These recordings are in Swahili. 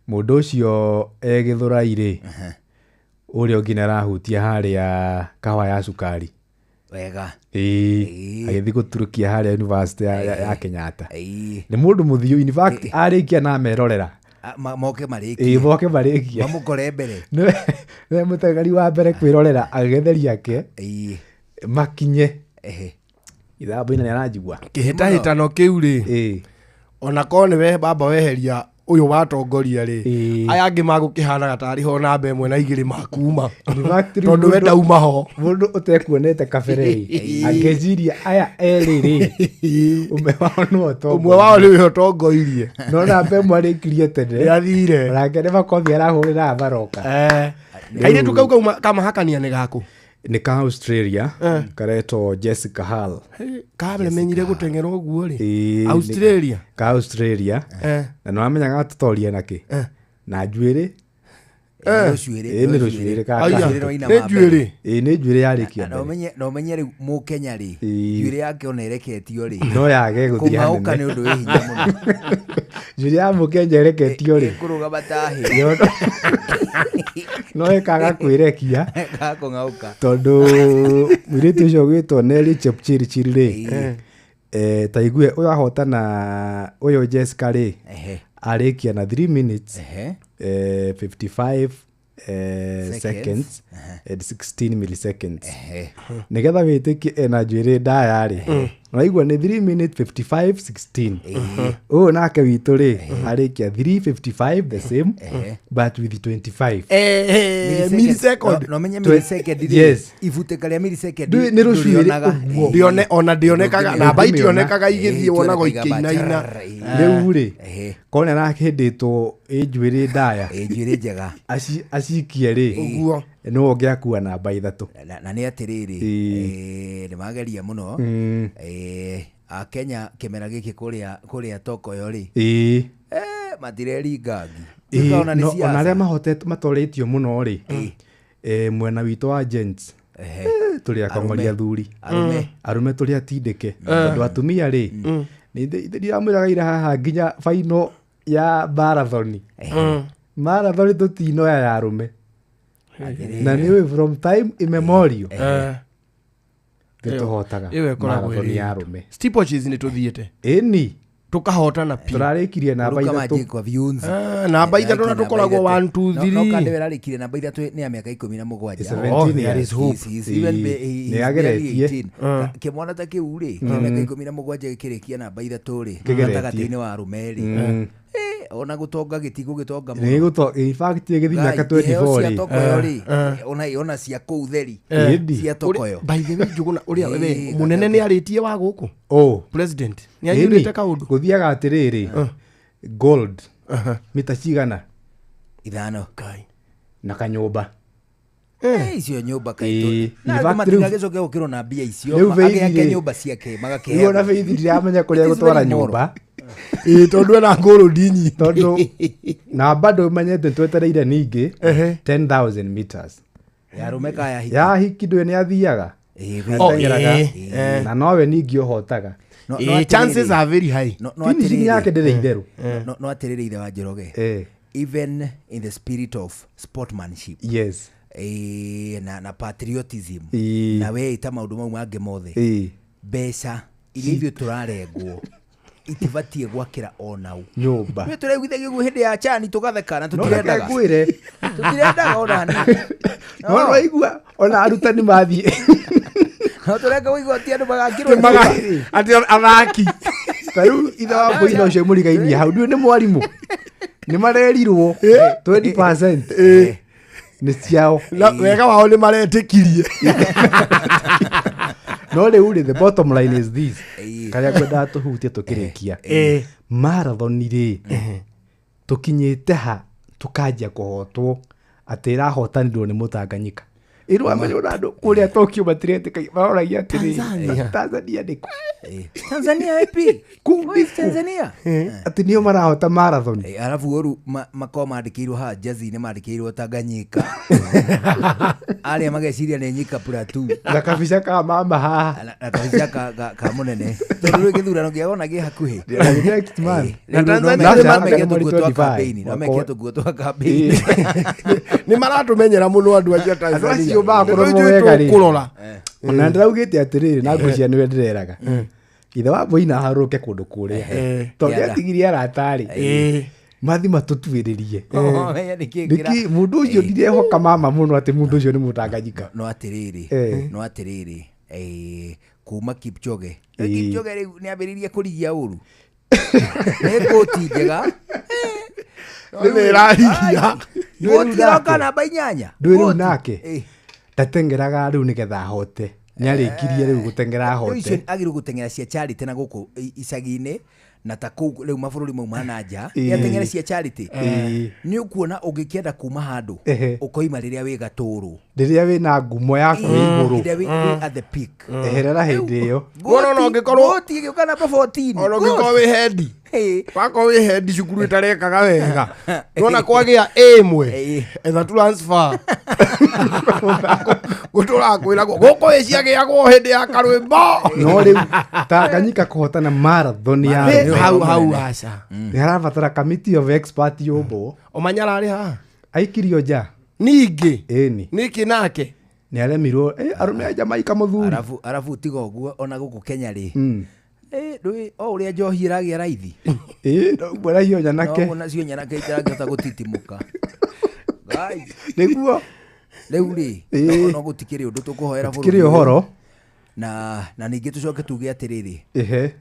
Mũndũ ũcio Gĩthũrai-rĩ ũrĩa ũngĩ nĩarahutia harĩa kawa ya cukari wega agĩthiĩ gũturũkia harĩa university ya Kenyatta. Nĩ mũndũ mũthiũ, in fact arĩkia na merorera moke marĩkie moke marĩkie mamũkore mbere nĩ mũteng'eri wa mbere kwĩrorera agĩtheria ake makinye ithambo-inĩ nĩaranjigua kĩhĩtahĩtano kĩu-rĩ ona korwo nĩwe baba weheria ũyũ watongoria rĩ aya angĩ magũkĩhanaga tarĩ ho namba ĩmwe na igĩrĩ makuma tondũ we ndauma ho. Mũndũ ũtekuonete kabere angĩciria aya erĩ rĩ ũmwe wao nĩwe ũtongoirie no namba ĩmwe arĩkirie tene yathire nake nĩ makothi arahũrĩra baroka. kairĩtu kau kamahakania nĩ gakũ? Nĩ ka Australia karetwo Jessica Hall. Kabere menyire gũteng'era ũguo rĩ Australia ka Australia na nĩwamenyaga gatũtoria nakĩ na njuĩrĩ nĩ rũcuĩrĩ nĩ njuĩrĩ yarĩkia na ũmenye rĩu Mũkenya rĩ njuĩrĩ yake ona ĩreketio rĩ no yage gũthiĩ kũng'aũka nĩ ũndũ wĩ hinya mũno. Njuĩrĩ ya Mũkenya ĩreketio rĩ kũrũgama tahĩ no ĩkaga kwĩrekia kũng'aũka tondũ mũirĩtu ũcio gwĩtwo Nelly Chepchirchir rĩ ta igue ũyũ ahotana ũyũ Jessica rĩ arĩkia na 3 minutes 55 seconds and 16 milliseconds. Nĩgetha wĩtĩkie ena njuĩrĩ ndaya rĩ naigua nĩ 3 minutes 55 16. Ũyũ nake witũ rĩ arĩkia 3:55 the same but with 25 millisecond. No menye millisecond rĩ ibutĩka rĩa millisecond nĩ rũcuĩrĩ ona ndionekaga namba itionekaga igĩthiĩ wonagwo ikĩinaina rĩu rĩ korwo nĩarakĩndĩtwo njuĩrĩ ndaya njuĩrĩ njega acikie rĩ ũguo no ũngĩakua namba 3 na nĩ atĩrĩrĩ nĩ mageria mũno Akenya kĩmera gĩkĩ kũrĩa Tokoyo rĩ matireringangi ona arĩa mahotete matũrĩtio mũno rĩ mwena witũ wa gents tũrĩ akongoria thuri arũme tũrĩ atindĩke tondũ atumia rĩ ndiramwĩraga ira haha nginya final ya marathon tũtinoya ya arũme na nĩwe from time immemorial tũhotaga marathon ya arũme. Steeplechase nĩ tũthiĩte ĩni tũkahotana pi tũrarĩkirie namba 3 namba 3 na tũkoragwo 1 2 3 no kande ararĩkirie namba 3 nĩ ya mĩaka 17 nĩageretie kĩmwana ta kĩu rĩ mĩaka 17 gĩkĩrĩkia namba 3 rĩ gatagatĩ-inĩ wa arũme rĩ ona gũtonga gĩtigũgĩtonga mũno in fact gĩthiĩ mĩaka 24 rĩ ona cia kũu theri cia Tokoyo. By the way Njũgũna ũrĩa we mũnene nĩ arĩtie wa gũkũ president nĩ anyurĩte kaũndũ gũthiaga atĩrĩrĩ gold mita cigana 5 na kanyũmba icio nyũmba kaitũ na matigagĩcoke gũkĩrwo na mbia icio agĩake nyũmba ciake magakĩhe ona beithi ndiramenya kũrĩa gũtwara nyũmba tondũ ena ngũrũ ndinyi tondũ na bado menyete twetereire ningĩ 10,000 meters ya arũme kaya ya hiki ndwe nĩ athiaga na nowe ningĩ ũhotaga chances are very high finishing yake ndĩrĩ itherũ no atĩrĩrĩ ithe wa Njoroge even in the spirit of sportsmanship yes na patriotism na we ita maũndũ mau mangĩ mothe mbeca iria ithuĩ tũrarengwo itibatiĩ gwakĩra onau nyũmba we tũraiguithagia guo hĩndĩ ya chani tũgatheka na tũtirendaga ona hanini no waigua ona arutani mathiĩ no tũrenga wĩigua ti andũ magakĩrwo atĩ athaki tarĩu ithe wa Mbũina ũcio mũrigainie hau ndiũ nĩ mwarimũ nĩ marerirwo 20% nĩ ciao wega wao nĩ maretĩkirie no rĩu the bottom line is this karĩa ngwendaga tũhutie tũkĩrĩkia marathon rĩ tũkinyĩte ha tũkanjia kũhotwo atĩ ĩrahotanirwo nĩ Mũtanganyika Iro amenyona andu kuria Tokyo matirete maoragia atiri Tanzania ndiko Tanzania epi Tanzania ati nio marahota marathon alafu oru makoma mandikirwo ha jazi ne mandikirwo Tanganyika aria mageciria ne nyika platu na kabisa ka mama ha na kabisa ka munene tondu githurano giagona gi hakuhi next man na Tanzania mameketo campaign ni maratumenyera muno andu acio Tanzania kurora ona ndaugite atiriri na ngucia niwe ndireraga ithe wa boina haruke kundu kuria tondu atigiria ratari mathi matutwiririe niki mundu ucio ndirehoka mama muno ati mundu ucio ni Mutanganyika no atiriri kuma Kipchoge riu ni ambiririe kurigia uru nekoti njega nĩrahihia gũtiroka namba 8 ndwĩrĩu nake ndatengeraga rĩu nĩgetha ahote nĩarĩkirie rĩu gũtengera ahote agĩrĩirwo gũtengera cia charity na gũkũ icagi-inĩ na ta kũu rĩu mabũrũri mauma na nja nĩatengera cia charity nĩ ũkuona ũngĩkĩenda kuma handũ ũkoima rĩrĩa wĩ gatũrũ rĩrĩa wĩ na ngumo yaku igũrũ rĩrĩa wĩ at the peak eherera hĩndĩ ĩyo no ũngĩkorwo gũtigĩũka namba 14 ona ũngĩkorwo wĩ hendi wakorwo wĩ hendi cukuru ĩtarekaga wega nona kwagĩa ĩmwe etha transfer gũtũrakwĩragwo gũkũ ĩciagĩagwo hĩndĩ ya karwĩmbo no rĩu Tanganyika kũhotana marathon ya hau aca nĩharabatara committee of expert yũmbwo Omanyala arĩ haha aikirio nja ningĩ ĩni nĩkĩ nake nĩaremirwo arume a Jamaica mũthuri arabu tiga ũguo ona gũkũ Kenya rĩ ndũĩ o ũrĩa njohi ĩragĩa raithi mbũra hiyo nyanake no nacio nyanake itarangĩhota gũtitimuka nĩguo rĩu rĩ no gũtikĩrĩ ũndũ tũkũhoera bũrũri ũhoro na ningĩ tũcoke tuge atĩrĩrĩ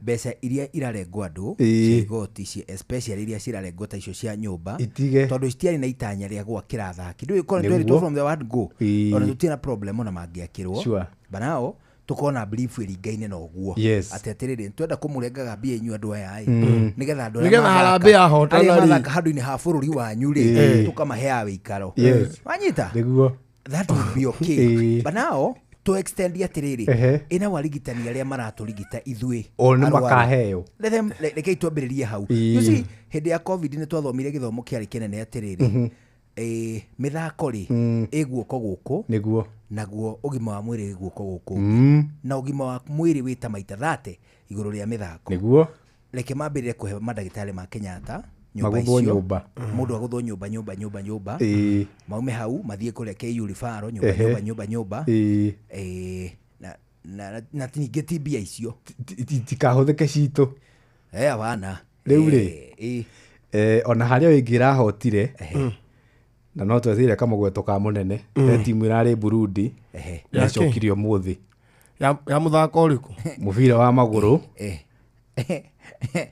mbeca iria irarengwo andũ igoti cia especially iria cirarengwo ta icio cia nyũmba tondũ citiarĩ na itanya rĩa gwakĩra athaki ndũĩ korwo from the word go ona tũtirĩ na problem ona mangĩakĩrwo banao tukona brief iringaine na ũguo atĩ atĩrĩrĩ twenda kũmũrengaga mbia inyu andũ aya nĩgetha andũ arĩa harambĩ ahotana mathaka handũ-inĩ ha bũrũri wanyu rĩ tũkamaheaga wĩikaro wanyita that would be okay banao to extend atĩrĩrĩ ina warigitani arĩa maratũrigita ithuĩ nĩ makaheo rekei twambĩrĩrie hau you see hĩndĩ ya covid nĩ twathomire gĩthomo kĩarĩ kĩnene atĩrĩrĩ mĩthako rĩ ĩguoko gũkũ nĩguo naguo ũgima wa mwĩrĩ guoko gũkũ na ũgima wa mwĩrĩ wĩta maita 30 igũrũ rĩa mĩthako nĩguo reke mambĩrĩre kũhe mandagĩtarĩ ma Kenyatta nyũmba icio mũndũ agũthwo nyũmba maume hau mathiĩ kũrĩa KU rifaro nyũmba na ningĩ ti mbia icio tikahũthĩke citũ abana rĩu rĩ ona harĩa wĩngĩra hotire na no tweteire kamũgweto ka mũnene timu ĩrarĩ Burundi yacokirio mũthĩ ya mũthako ũrĩkũ mũbira wa magũrũ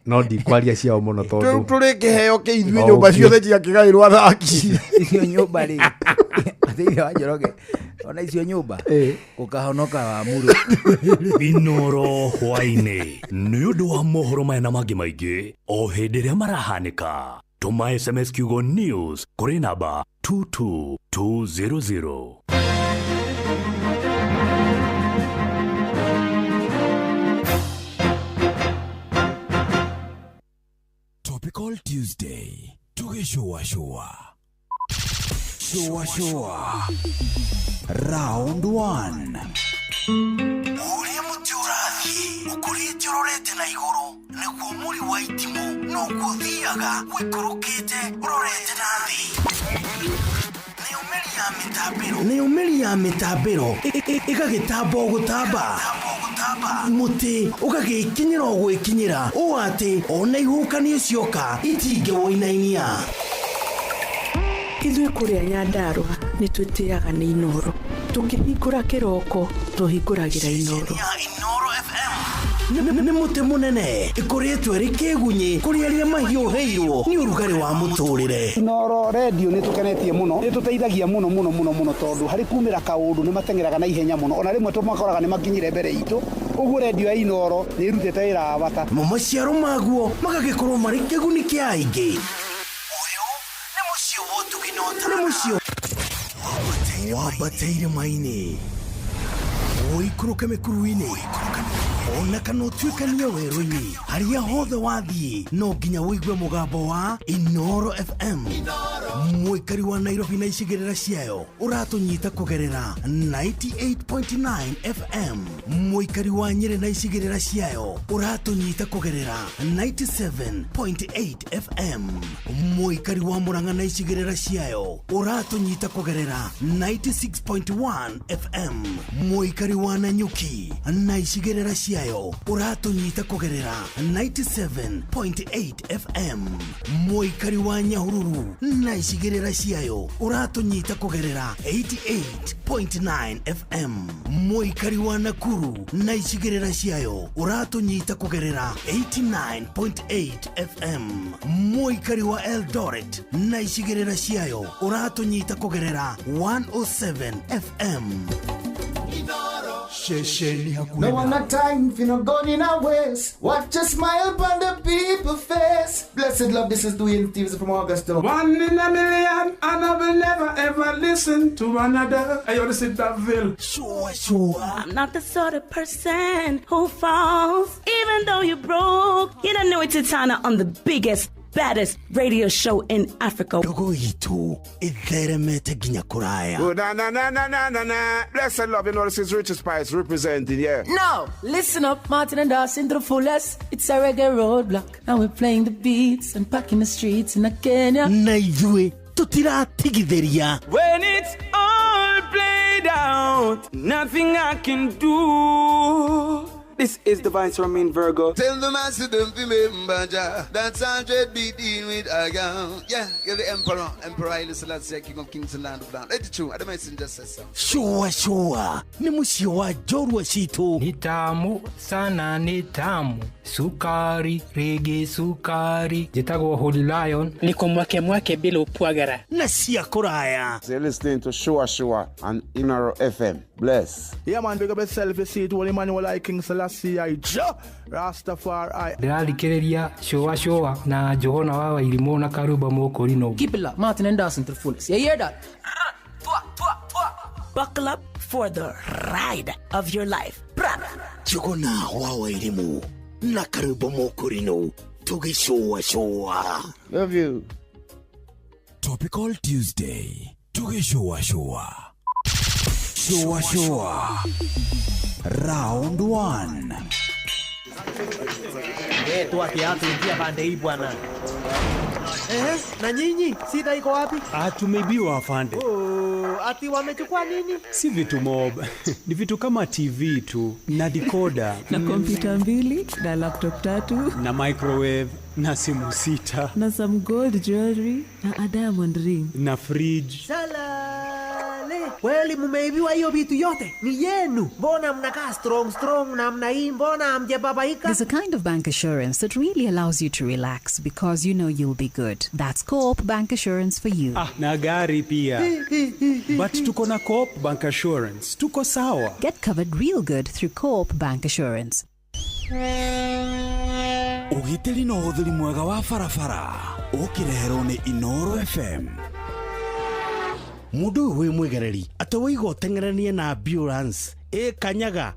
no ndikwaria ciao mũno tondũ tũrĩ kĩheo kĩ ithuĩ nyũmba ciothe ciakĩgaĩrwo athaki icio nyũmba rĩ thĩinĩ wa Njoroge ona icio nyũmba ũkahonoka wa muru Inooro hwainĩ nĩ ũndũ wa mohoro maya na mangĩ maingĩ o hĩndĩ ĩrĩa marahanĩka tũma SMS kiugo news kũrĩ namba 22200. Topical Tuesday tugĩcũa round 1 ũrĩa mũtĩ ũrathiĩ ũkũrĩte ũrorete na igũrũ nĩguo mũri wa itimũ noguo ũthiaga wĩkũrũkĩte ũrorete na thĩ nĩũmĩri ya mĩtambĩro ĩgagĩtamba o gũtamba mũtĩ ũgagĩkinyĩra o gwĩkinyĩra ũũ atĩ ona ihuhũkanio cioka itingĩwoinainia. Ithuĩ kũrĩa Nyandarua nĩ twĩtĩaga nĩ Inooro. Tũkĩhingũra kĩroko tũhingũragĩra Inooro. Nĩ mũtĩ mũnene ĩkoretwo ĩrĩ kĩgunyi kũrĩ arĩa mahiũhĩirwo nĩ ũrugarĩ wa mũtũrĩre. Inooro radio nĩ tũkenetie mũno, nĩ tũteithagia mũno tondũ harĩ kumĩra kaũndũ nĩ matengeraga na ihenya mũno, ona rĩmwe tũmakoraga nĩ makinyire mbere itũ. Ũguo radio ya Inooro nĩ ĩrutĩte wĩra wa bata. Maciaro maguo magagĩkorwo marĩ kĩguni kĩa aingĩ. Ũyũ nĩ mũciĩ wa ũtugi na ũtara. wabateire maini oikuruke mikuruini ona kana utuikanie werũ-inĩ harĩa hothe wathiĩ no nginya wĩigue mũgambo wa Inoro FM mũikari wa Nairobi na icigĩrĩra ciayo ũratũnyita kũgerera 98.9 FM mũikari wa Nyĩrĩ na icigĩrĩra ciayo ũratũnyita kũgerera 97.8 FM mũikari wa Murang'a na icigĩrĩra ciayo ũratũnyita kũgerera 96.1 FM mũikari wa Nanyuki na icigĩrĩra ciayo ũratũnyita kũgerera 97.8 FM mũikari wa Nyahururu na icigĩrĩra ciayo ũratũnyita kũgerera 88.9 FM mũikari wa Nakuru na icigĩrĩra ciayo ũratũnyita kũgerera 89.8 FM mũikari wa Eldoret na icigĩrĩra ciayo ũratũnyita kũgerera 107 FM. No one a time for no gun in our waist. Watch a smile upon the people's face. Blessed love, this is Dwayne Stevens from Augusta. 1 in a million, and I will never ever listen to another. I ought to sit that Ville. Sure. I'm not the sort of person who falls. Even though you broke, you don't know it's Tana on the biggest, baddest radio show in Africa. Dogo itu itheremete ginya kuraya. Oh, na. Blessed love, you know, this is Richard Spice representing, yeah. No, listen up, Martin and Dawson to the fullest. It's a reggae roadblock, and we're playing the beats and packing the streets in Kenya. Naidwe, tutira tigideria. When it's all played out, nothing I can do. This is Divine Ramin Virgo. Tell the master them to remember that's 100 BD with Agam. Yeah, you're the Emperor Haile Selassie, King of Kings and Land of Land. That's true, the messenger says so. Sure. Nimushiwa jorwa shito. Nitamu sana nitamu. Sukari, reggae sukari. Jitagwa Holy Lion. Niko mwake bila upwagara. Nasia kuraya. You're listening to Shua on Inoro FM. Bless. Yeah man, big up yourself, you see it, Holy Emmanuel I King Selassie I Rastafari. Ndĩrarikĩrĩria Shua na Johona wa Wairimu na Karuba Mokorino. Keep it locked, Martin and Dawson to the fullest. You hear that? Buckle up for the ride of your life. Johona wa Wairimu na Karuba Mokorino. Tugi Shua. Love you. Topical Tuesday. Tugi Shua. Round 1. Tuakiatu ingia pande hii bwana. Na nyinyi sida iko wapi? Tumeibiwa afande. Ati wamechukua nini? Si vitu mob. Ni vitu kama TV tu na decoder na kompyuta 2 na laptop 3 na microwave na simu 6 na some gold jewelry na a diamond ring na fridge. Kweli mumeibiwa hiyo vitu yote? Ni yenu. Mbona mnakaa strong namna hii? Mbona hamjababaika? There's a kind of bank assurance that really allows you to relax because you know you'll be good. That's Coop Bank Assurance for you. Na gari pia. But tuko na Coop Bank Assurance. Tuko sawa. Get covered real good through Coop Bank Assurance. Ugitiri no uthiri mwega wa farafara. Ukirehero ni Inoro FM. Mudu we mwegereri atawaigo tengerania na ambulance kanyaga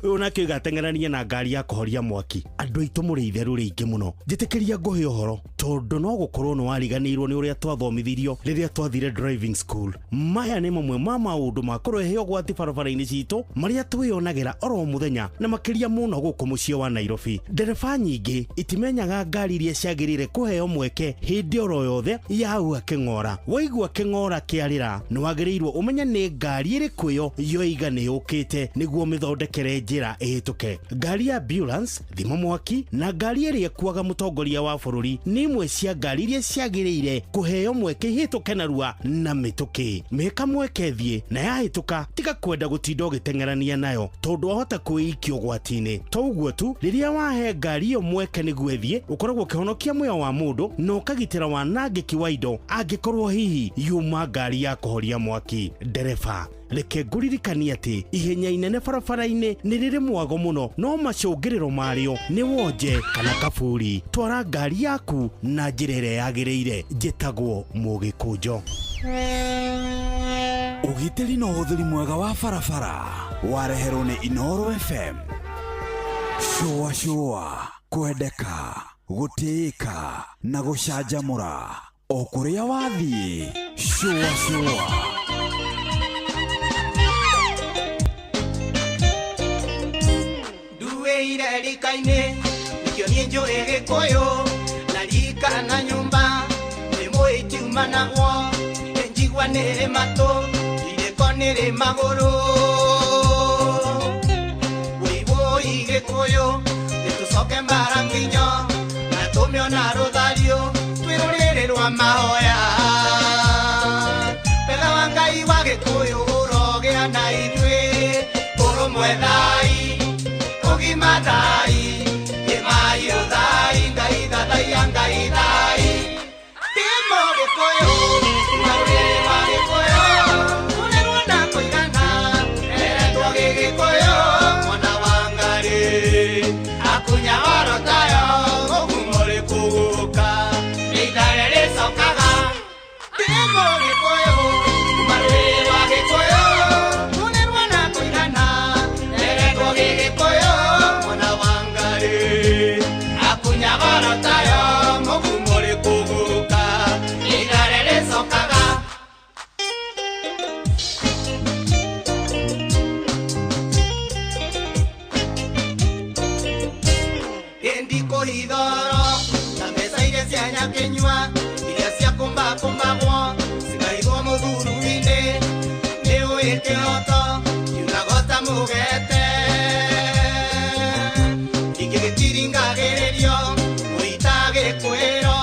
unakio gatengerania na ngari ya kuhoria mwaki andu aitu muri itheru ringi muno njitikiria nguhe uhoro tondu no gukorwo no wariganirwo ni uria twathomithirio riria twathire driving school. Maya ni mamwe ma maundu ma kurehe ogwati barabara-ini citu maria twionagira oro muthenya na makiria muno guku mucie wa Nairobi. Ndereba nyingi itimenyaga ngari iria ciagirire kuheo mweke hindi oro yothe yaua king'ora. Waigua king'ora kiarira ni wagirirwo umenya ni ngari iriku yo yoiga ni ukite niguo mithondekere njira ihituke. Ngari ya ambulance, thima mwaki na ngari iria kuaga mutongoria wa bururi ni imwe cia ngari iria ciagirire kuheo mweke ihituke narua na mituki. Meka mweke thie na yahituka tiga kwenda gutinda ugitengerania nayo tondu ahota kuikio gwatini. Toguo tu riria wahe ngari yo mweke niguo ethie ukoragwo kihonokia muoyo wa mundu no kagitira wanangiki wa indo angikorwo hihi yuma ngari ya kuhoria mwaki. Ndereba reke nguririkania ati ihenya inene barabara-ini ni riri mwago muno no macungiriro mario ni wonje kana kaburi. Twara ngari yaku na njira iria yagiriire. Njitagwo Mugikunjo. Ugitiri no uthiri mwega wa barabara wareherwo ni Inoro FM. Shua kwendeka gutiika na gucanjamura o kuria wathie. Shua duwe ire rikaine nikio nie njure gikuyu na rika na nyumba ni muiti umanagwo enjigwa nere mato ireko nere maguru wiwo igikuyu nitucoke mbaranginyo na tumiona ruthario twirurire rwa mahoya pega wa Ngai wa gikuyu urogea na ithui urumwe thai ugima thai imai thai Ngai thai Ngai thai timo gikuyu marurire wa gikuyu unerwo na kuigana eretwo gikuyu mwana wa Ngai akunya oro tayo ogumore kuguka idare ricokaga timo gikuyu marurire wa gikuyu unerwo na kuigana eretwo gikuyu mwana wa Ngai akunya oro tayo ogumore kuguka idare ricokaga endiko hidoro na mesa ile cia nyakenywa ile cia kumba sigaigwo muthuru-ine ni uikioto yunagota mugete ikigitiringagiririo muitage kwiro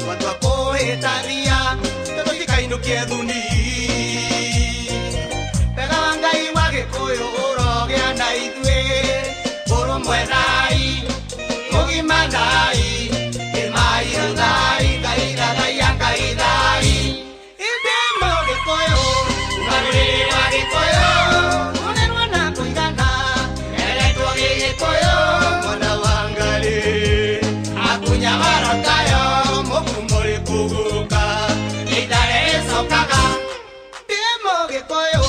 watwa kuhitathia tutoikainukie thuni pega wa Ngai wa gikuyu urogea na ithue urumwe thai ugima thai imai thai Ngai thai thai indemo gikuyu marurire wa gikuyu unerwo na kuigana eretwo gikuyu mwana wa Ngai akunya barakayo mugumuri kuguka idare ricokaga indemo gikuyu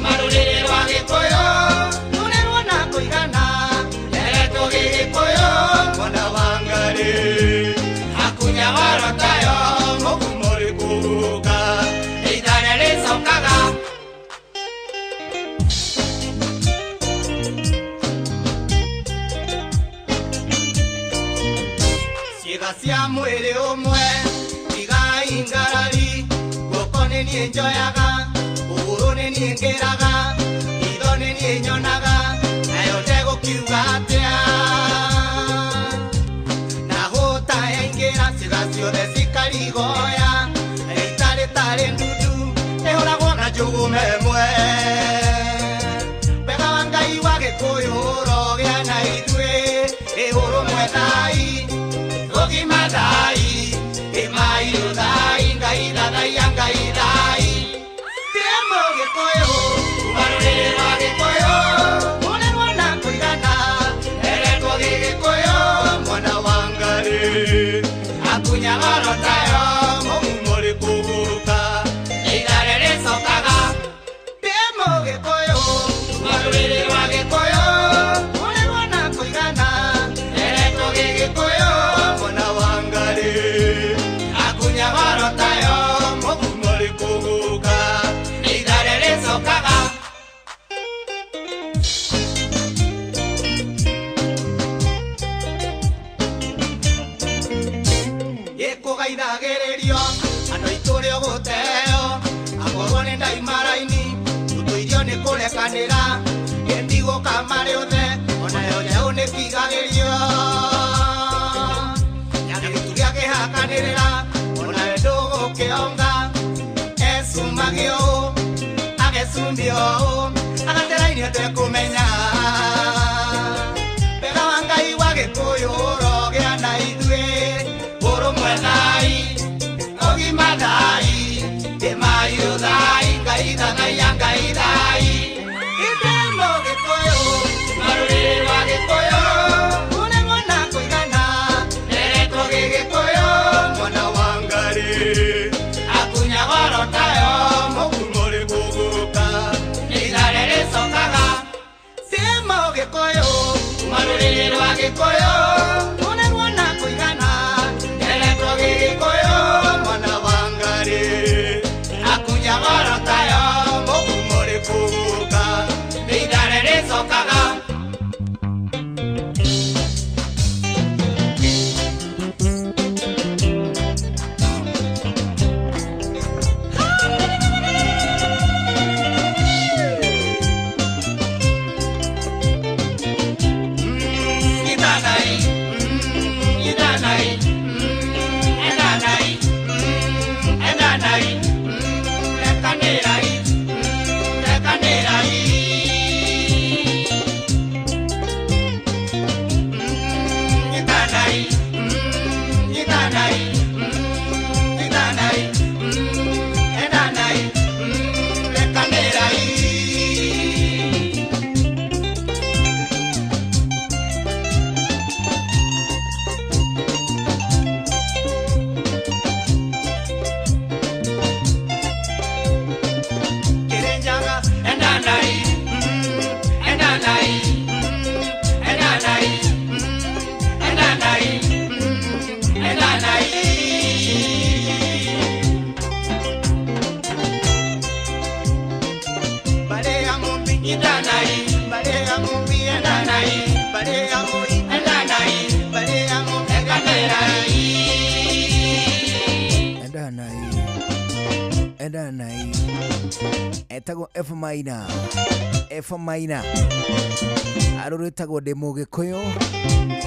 marurire wa gikuyu unerwo na kuigana eretwo gikuyu mwana wa Ngai akunya barakayo mugumuri kuguka idare ricokaga ciĩga cia mwĩrĩ ũmwe igai ngarari guoko nĩ niĩ njoyaga ũgũrũ nĩ niĩ ngĩraga itho nĩ niĩ nyonaga nayo ndegũkiuga atĩa na hũta yaingĩra ciĩga ciothe cikarigoya itarĩ ndutu ĩhũragwo na njũgũma ĩmwe wega wa Ngai wa gĩkũyũ ũrogĩa na ithuĩ ũrũmwe thai ugima thai imai thai Ngai thai timo gikuyu marurire wa gikuyu unerwo na kuigana eretwo gikuyu mwana wa Ngai akunya oro tayo mugumuri kuguka idare ricokaga timo gikuyu marurire wa gikuyu unerwo na kuigana eretwo gikuyu mwana wa Ngai akunya oro tayo mugumuri kuguka idare ricokaga ikugaithagĩrĩrio andũ aitũre ũgũteo akorwo nĩ ndaimara-ini tutuirio nĩ kũrekanĩra gĩtigũka marĩ othe onayo njeũ nĩ kigagĩrio nyana gĩtu gĩakĩhakanĩrĩra onawe ndũgũkĩonga esumagio agesumbio agatera-ini atekũmenya wega wa Ngai wa gĩkũyũ ũrogĩa na ithuĩ urumwe thai ugima thai imai thai Ngai thai indemo gikuyu marurire wa gikuyu unerwo na kuigana eretwo gikuyu mwana wa Ngai akunya goro tayo mugumuri kuguka rũrĩrĩ rwa Gĩkũyũ rũnerwo na kũigana nderetwo Gĩgĩkũyũ mwana wa Ngarĩ akunya goro tayo mũgumo rĩkũguka nĩ ithare rĩcokaga etagwo F minor arũrũ etagwo ndĩ Mũgĩkũyũ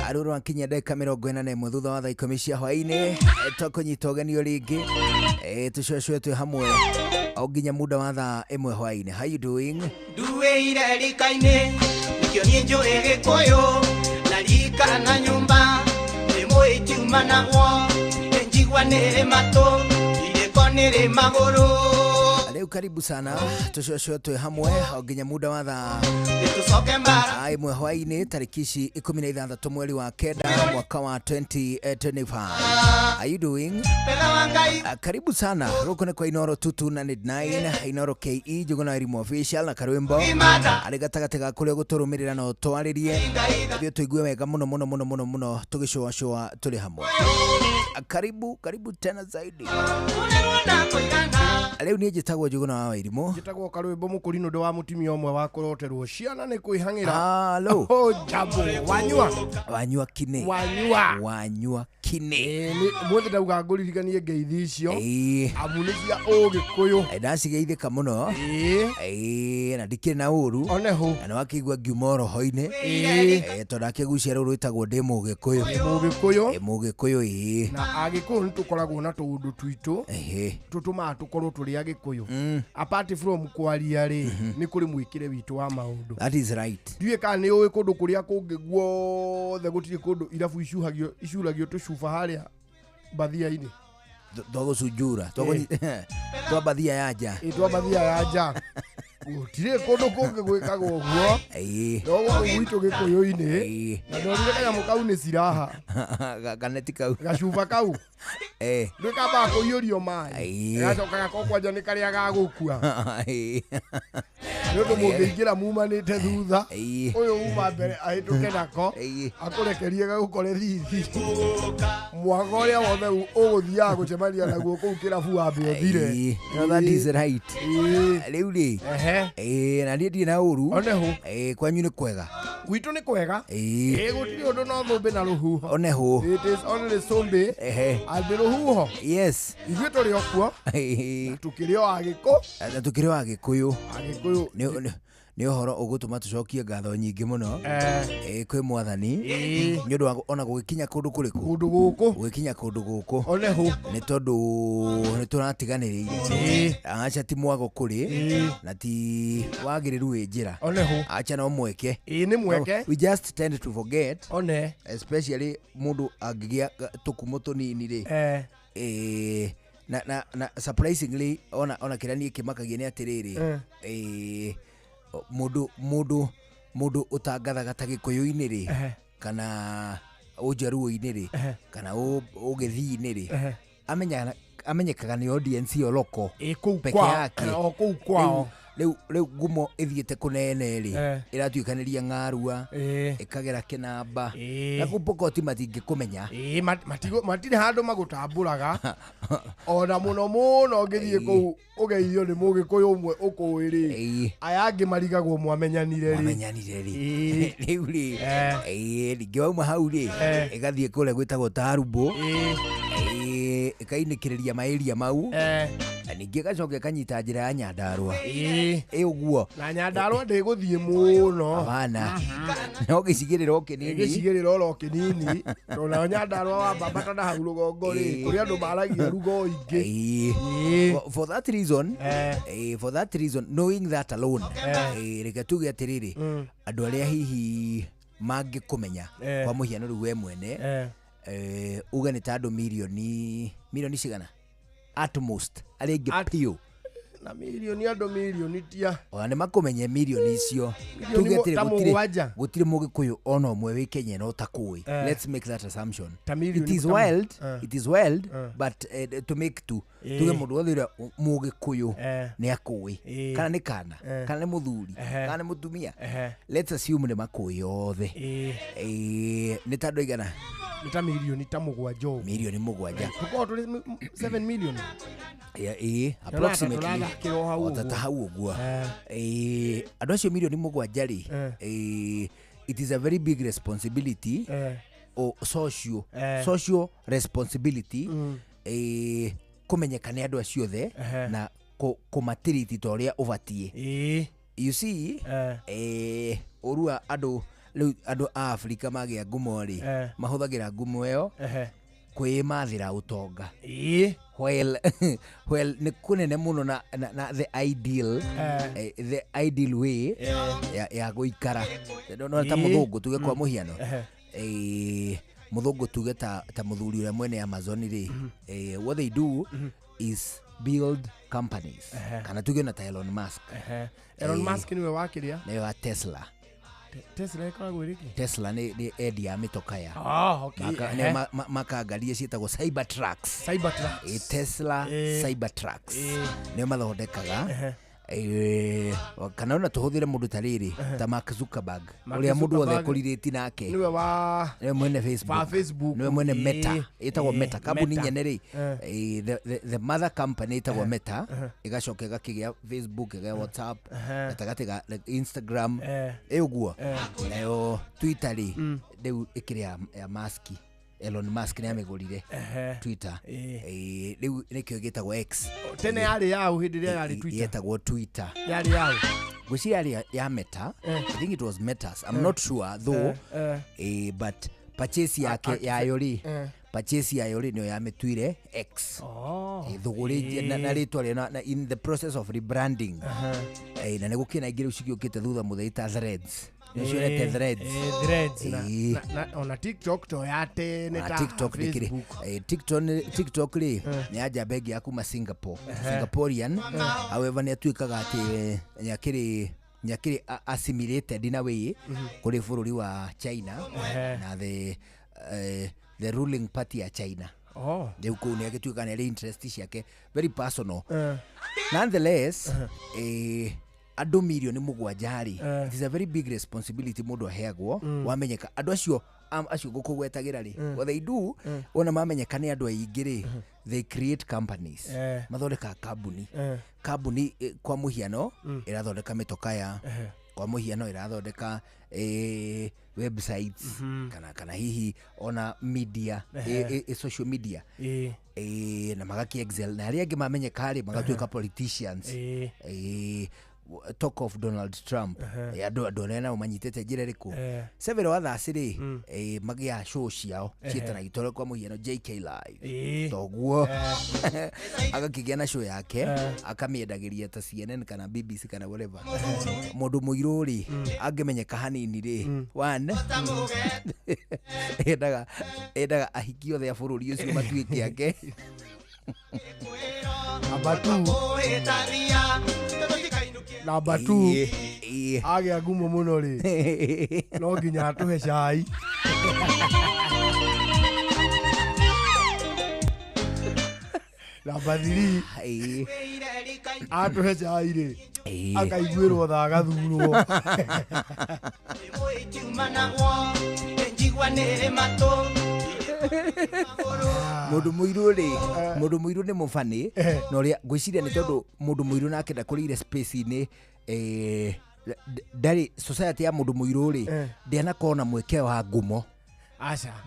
arũrũ akinya ndagĩka 41 thutha wa thaa 10 cia hwaĩ-inĩ tũkũnyita ũgeni rĩngĩ tũcocwe twĩ hamwe o nginya muda wa thaa 1 hwaĩ-inĩ. How you doing? Nduĩire rika-inĩ nikĩo niĩ njũĩ Gĩkũyũ na rika na nyũmba nĩ mũĩtiuma naguo njigua nĩrĩ matũ irĩko nĩrĩ magũrũ. Leo karibu sana tushosho tu hamwe o nginya muda wa thaa 1 hwaĩ-inĩ tarĩki 16 mweri wa kenda mwaka wa 2025. How you doing? Karibu sana rũkũ nĩ kwa Inoro 2299 Inoro KE Njũgũna Irimo official na karwimbo arĩ gatagatĩ ga kũrĩa gũtũrũmĩrĩra no twarĩrie ithuĩ tũigue wega mũno tũgĩcũa tũrĩ hamwe. Karibu tena zaidi. Leo niĩ njĩtagwo Njũgũna wa Wairimu njĩtagwo Karwimbo mũkũrinũ ndĩ wa mũtumia ũmwe wa kũroterwo ciana nĩ kwĩhang'ĩra. Halo jambo wanyua kine mũthĩ ndauga ngũririkanie ngeithi icio amu nĩ cia Ũgĩkũyũ ndacigeithĩka mũno na ndikĩrĩ na ũru oneho na wakĩigua ngiuma roho-inĩ tondũ akĩgucia rũrũ rwĩtagwo ndĩ Mũgĩkũyũ na Agĩkũyũ nĩ tũkoragwo na tũũndũ twitũ tũtũmaga tũkorwo tũrĩ Agĩkũyũ apart from kwaria rĩ nĩ kũrĩ mwĩkĩre witũ wa maũndũ. That is right. Ndiũĩ kana nĩ ũĩ kũndũ kũrĩa kũngĩ guothe gũtirĩ kũndũ irabu icuragio tũcuba harĩa bathia-inĩ twagũcunjura twabathia ya nja gũtirĩ kũndũ kũngĩ gwĩkagwo ũguo nogũkũ gwitũ Gĩkũyũ-inĩ na ndorire kanyamũ kau nĩ ciraha kaneti kau gacuba kau nĩ kambaga kũiyũrio maĩ gacoka gakokwanja nĩ karĩa gagũkua nĩ ũndũ mũngĩingĩra mumanĩte thutha ũyũ uma mbere ahĩtũke nako akũrekerie gagũkore thithi mwaka ũrĩa wothe ũgũthiaga gũcemania naguo kũu kĩrabu wambe ũthire. That is right. Rĩu rĩ na niĩ ndirĩ na ũru kwanyu nĩ kwega gwitũ nĩ kwega gũtirĩ ũndũ no thũmbĩ na rũhuho oneho it is only sombe and rũhuho yes ithuĩ tũrĩ okuo tũkĩrĩ o Agĩkũyũ nĩ ũhoro ũgũtũma tũcokie ngatho nyingĩ mũno kwĩ Mwathani nĩ ũndũ wa ona gũgĩkinya kũndũ gũkũ oneho nĩ tondũ nĩ tũratiganĩrĩire acha ti mwago kũrĩ na ti wagĩrĩru wĩ njĩra oneho acha no mweke nĩ mweke we just tend to forget especially mũndũ angĩgĩa tũkumo tũnini rĩ na surprisingly ona kĩrĩa niĩ kĩmakagia nĩ atĩrĩrĩ mũndũ ũtangathaga ta Gĩkũyũ-inĩ rĩ kana ũnjaruo-inĩ rĩ kana ũgĩthii-inĩ rĩ amenyekaga nĩ audience yo loko peke yake kũu kwao Rĩu ngumo ĩthiĩte kũnene rĩ ĩratuĩkanĩria ng'arua ĩkagera kĩnamba na Pokot matingĩkũmenya matirĩ handũ magũtambũraga ona mũno ũngĩthiĩ kũu ũgeithio nĩ mũgĩkũyũ ũmwe ũkũĩ rĩ aya angĩ marigagwo mwamenyanire rĩ rĩu rĩ ningĩ wauma hau rĩ ĩgathiĩ kũrĩa gwĩtagwo Tarbo ĩkainĩkĩrĩria maĩria mau ningĩ gacoke kanyita njĩra ya Nyandarua ũguo na Nyandarua ndĩgũthiĩ mũno bana no gĩcigĩrĩro kĩnini na Nyandarua wambambata na hau rũgongo rĩ kũrĩ andũ maragia rugo ingĩ for that reason knowing that alone reke tuge atĩrĩrĩ andũ arĩa hihi mangĩkũmenya kwa mũhiano rĩu we mwene uga nĩ ta andũ milioni cigana at most arĩngĩ piũ na milioni tia ona nĩ makũmenye milioni icio tuge atĩrĩ gũtirĩ mũgĩkũyũ ona ũmwe wĩ Kenya no takũĩ let's make that assumption it is wild but to make tuge mũndũ wothe ũrĩa mũgĩkũyũ nĩ akũĩ kana nĩ kana nĩ mũthuri kana nĩ mũtumia let's assume nĩ makũĩ othe nĩ ta andũ aigana nĩ ta milioni ta mũgwanja tukorwo tũrĩ 7 million approximately otata hau ũguo andũ acio milioni mũgwanja rĩ it is a very big responsibility social responsibility kũmenyeka nĩ andũ acio othe na kũmatiriti ta ũrĩa ũbatiĩ you see ũrua andũ a Afrika magĩa ngumo rĩ mahũthagĩra ngumo ĩyo kwĩmathĩra ũtonga well nĩ kũnene mũno na the ideal way ya gũikara no ta mũthũngũ tuge kwa mũhiano mũthũngũ tuge ta mũthuri ũrĩa mwene Amazon rĩ what they do is build companies kana tuge na ta Elon Musk nĩwe wakĩrĩa nĩwe wa Tesla Tesla nĩ endi ya mĩtoka ya makangaria ciĩtagwo Cybertrucks Tesla Cybertrucks nĩo mathondekaga kana ona tũhũthĩre mũndũ ta rĩrĩ ta Mark Zuckerberg ũrĩa mũndũ wothe kũrirĩti nake nĩwe mwene Facebook nĩwe mwene Meta ĩtagwo Meta kambuni nyene rĩ the mother company ĩtagwo Meta ĩgacoka ĩgakĩgĩa Facebook ĩgĩa WhatsApp gatagatĩ ga Instagram ũguo nayo Twitter rĩ rĩu ĩkĩrĩ ya Musk Elon Musk nĩ amĩgũrire Twitter rĩu nĩkĩo gĩtagwo X tene yarĩ yao hĩndĩ ĩrĩa yarĩ Twitter yetagwo Twitter yarĩ yao gwĩciria ya Meta I think it was Metas I'm not sure though but purchase yake yayo rĩ purchase yayo rĩ nĩyo yamĩtuire X thũgũrĩtie na rĩtwa rĩo in the process of rebranding na nĩ gũkĩna ingĩ rĩu cigĩũkĩte thutha mũthĩ Threads nĩcio Threads ona TikTok to yate nĩ ta Facebook TikTok rĩ nĩ anja begi ya kuma Singaporean however nĩ atuĩkaga atĩ nyakĩrĩ assimilated in a way kũrĩ bũrũri wa China na the ruling party ya China rĩu kũu nĩ agĩtuĩka nĩ interest ciake very personal nonetheless andũ milioni mũgwanja rĩ it is a very big responsibility mũndũ aheagwo wamenyeka andũ acio gũkũgwetagĩra rĩ what they do ona mamenyeka nĩ andũ aingĩ rĩ they create companies mathondeka kambuni kwa mũhiano ĩrathondeka mĩtoka ya kwa mũhiano ĩrathondeka websites kana hihi ona media social media na magaki Excel na arĩa angĩ mamenyeka rĩ magatuĩka politicians talk of Donald Trump andũ arĩa nao manyitĩte njĩra ĩrĩkũ several others rĩ magĩa show ciao ciĩtanaga itore kwa mũhiano JK Live toguo agakĩgĩa na show yake akamĩendagĩria ta CNN kana BBC kana whatever mũndũ mũirũ rĩ angĩmenyeka hanini rĩ one endaga ahiki othe a bũrũri ũcio matuĩke ake Number 2 agĩa ngumo mũno rĩ no nginya atũhe cai namba 3 atuhe chai rĩ akaiguĩrwo tha agathurwo mundu muiru nĩ mũbani na ũrĩa ngwĩciria nĩ tondũ mũndũ mũiru nake ndakũrĩire space-inĩ ndarĩ society ya mũndũ mũiru rĩ ndĩanakorwo na mweke wa ngumo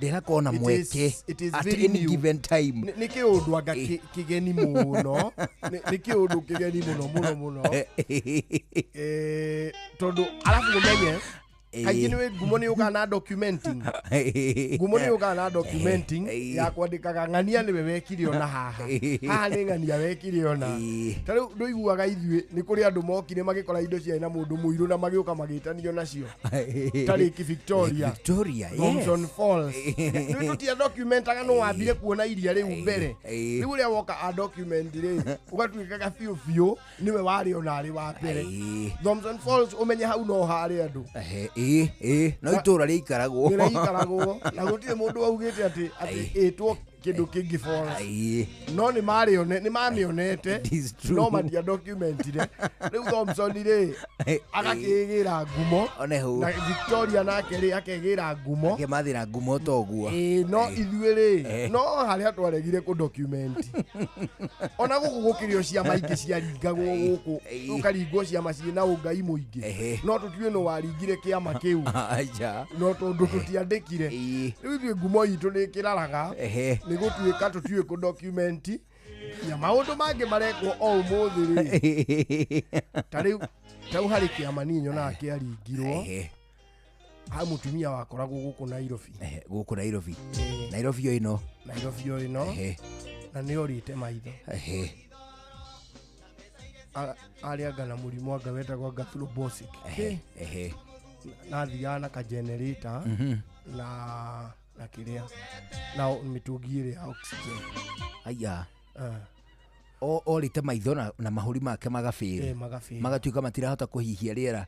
ndĩanakorwo na mweke at any given time nĩ kĩũndũ anga kĩgeni mũno nĩ kĩũndũ kĩgeni mũno tondũ arabu ũmenye kaingĩ nĩ ngumo nĩ ũkaga na documenting ya kwandĩkaga ng'ania nĩwe wekire ona haha nĩ ng'ania wekire ona ta rĩu ndũiguaga ithuĩ nĩ kũrĩ andũ mokire magĩkora indo ciarĩ na mũndũ mũirũ na magĩũka magĩtanio nacio ta rĩngĩ Victoria Thompson Falls rĩu tũtia documentaga no wambire kuona iria rĩu mbere rĩu ũrĩa woka a document rĩ ũgatuĩkaga biũ nĩwe warĩ ona arĩ wa mbere Thompson Falls ũmenye hau no harĩ andũ no itũra rĩikaragwo na gũtirĩ mũndũ augĩte atĩ ĩtwo kĩndũ kĩngĩ Falls no nĩ mamĩonete no matia documentire rĩu Thompson rĩ agakĩgĩra ngumo na Victoria nake rĩ akegĩra ngumo akĩmathĩra ngumo toguo no ithuĩ rĩ no harĩa twaregire kũ document ona gũkũ gũkĩrĩo ciama ingĩ ciaringagwo gũkũ ũkaringwo ciama ciĩna ũngai mũingĩ no tũtiũĩ no waringire kĩama kĩu no tondũ tũtiandĩkire rĩu ithuĩ ngumo itũ nĩ kĩraraga nĩ gũtuĩka tũtiũĩ kũ document ya maũndũ mangĩ marekwo o ũmũthĩ rĩ ta rĩu harĩ kĩama niĩ nyonaga kĩaringirwo ha mũtumia wakoragwo gũkũ Nairobi Nairobi ĩno na nĩ orĩte maitho arĩa anga na mũrimũ anga wetagwo anga thrombosis na thiaga na ka generator na kĩrĩa na mĩtũngi ĩrĩ ya oxygen orĩte maitho na mahũri make magabĩra magatuĩka matirahota kũhihia rĩera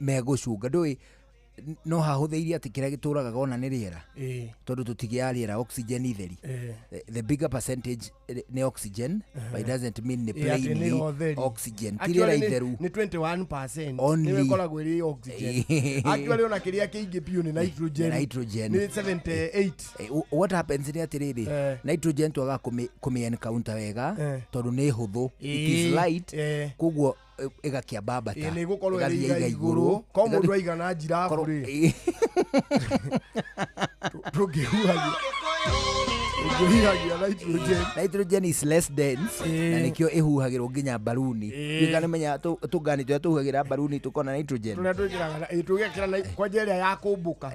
megũcunga ndũĩ no hahũthĩirie atĩ kĩrĩa gĩtũraga ona nĩ rĩera tondũ tũtigĩaga rĩera oxygen itheri the bigger percentage nĩ oxygen but it doesn't mean nĩ plain oxygen ti rĩera itheru nĩ 21% nĩwe koragwo ĩrĩ oxygen actually ona kĩrĩa kĩingĩ piũ nĩ nitrogen nĩ 78 what happens nĩ atĩrĩrĩ nitrogen twaga kũmĩ-encounter wega tondũ nĩ hũthũ it is light koguo ĩgakĩambambata nĩ gũkorwo ĩrĩ igũrũ ko mũndũ aiga na njirabu rĩ tũngĩhuhagia nitrogen is less dense na nĩkĩo ĩhuhagĩrwo nginya baruni nĩmenya tũngani tũrĩa tũhuhagĩra baruni tũkona nitrogen tũgĩkĩra kwanja ĩrĩa ya kũmbũka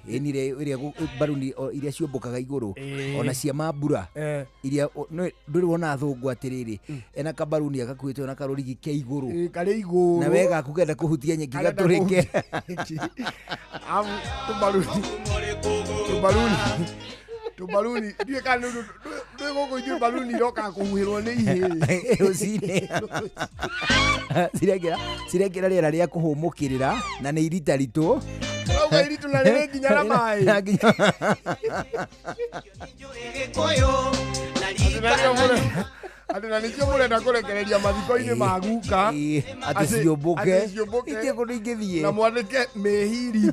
ĩrĩa baruni iria ciũmbũkaga igũrũ ona cia mambura iria ndũrĩ wona thũngũ atĩrĩrĩ ena kabaruni agakuĩtwo na karũrigi ke igũrũ karĩ igũrũ na wega kũgenda kũhutia nyeki gatũrĩke tubaruni ndiye kana ndio gũkũ ithuĩ baruni iroka kũhuhĩrwo nĩ ihĩĩ rũcinĩ cirekĩra rĩera rĩa kũhũmũkĩrĩra na nĩ iritaritũ rauga iritũ na rĩrĩ nginya na maĩ atĩ na nĩkĩo mũrenda kũrekereria mathiko-inĩ ma guka atĩ ciũmbũke itie kũndũ ingĩthiĩ na mwandĩke mĩhiri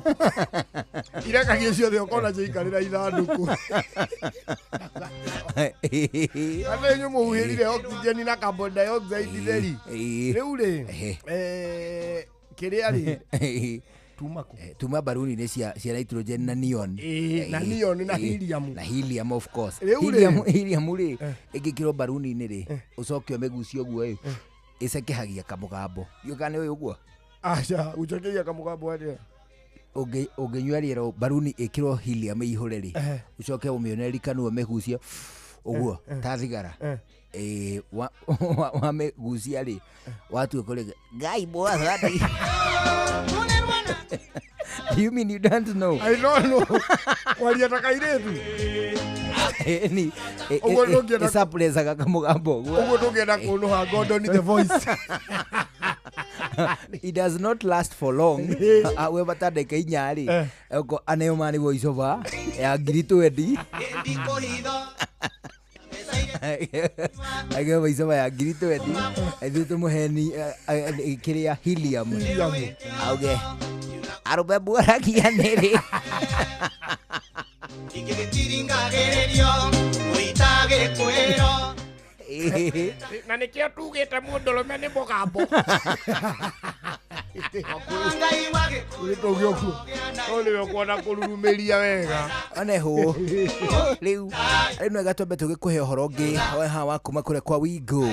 irekagio ciothe ũkona ciaikarĩra ithandũkũ atĩ inyuĩ mũhuhĩrire oxygen na carbon dioxide theri rĩu rĩ kĩrĩa rĩ tuma baruni-inĩ cia nitrogen na neon na helium of course helium rĩ ĩngĩkĩrwo baruni-inĩ rĩ ũcoke ũmĩgucie ũguo ĩcekehagia kamũgambo ndiũkana nĩ ũyũ ũguo gũcekehagia kamũgambo atĩa ũngĩnyua rĩera baruni ĩkĩrwo helium ĩihũre rĩ ũcoke ũmĩone rikanu ũmĩgucie ũguo ta thigara wamĩgucia rĩ watuĩka rĩ ngai mwathani. You mean you don't know? I don't know. Kwaria ta kairetu. Surprise akamugambo. Ugo tugenda kunuha Gordon the voice. It does not last for long. We batandeka inyari. Eko aneo mani voice over. Ya ngiri 20. Aga maisha ya girito eti. Edu muheni kiria helium. Auge. Arobe bora kianere. Ikitiringa gererio, uitage kwero. Na nikio tugite mundulume ni mugambo. Ngai wage Ulitogio ku. Ole kuona kururumeria wega. Aneho. Riu. Eno gatombe tugikuhe uhoro ngi ha wa kuma kure kwa Wigo.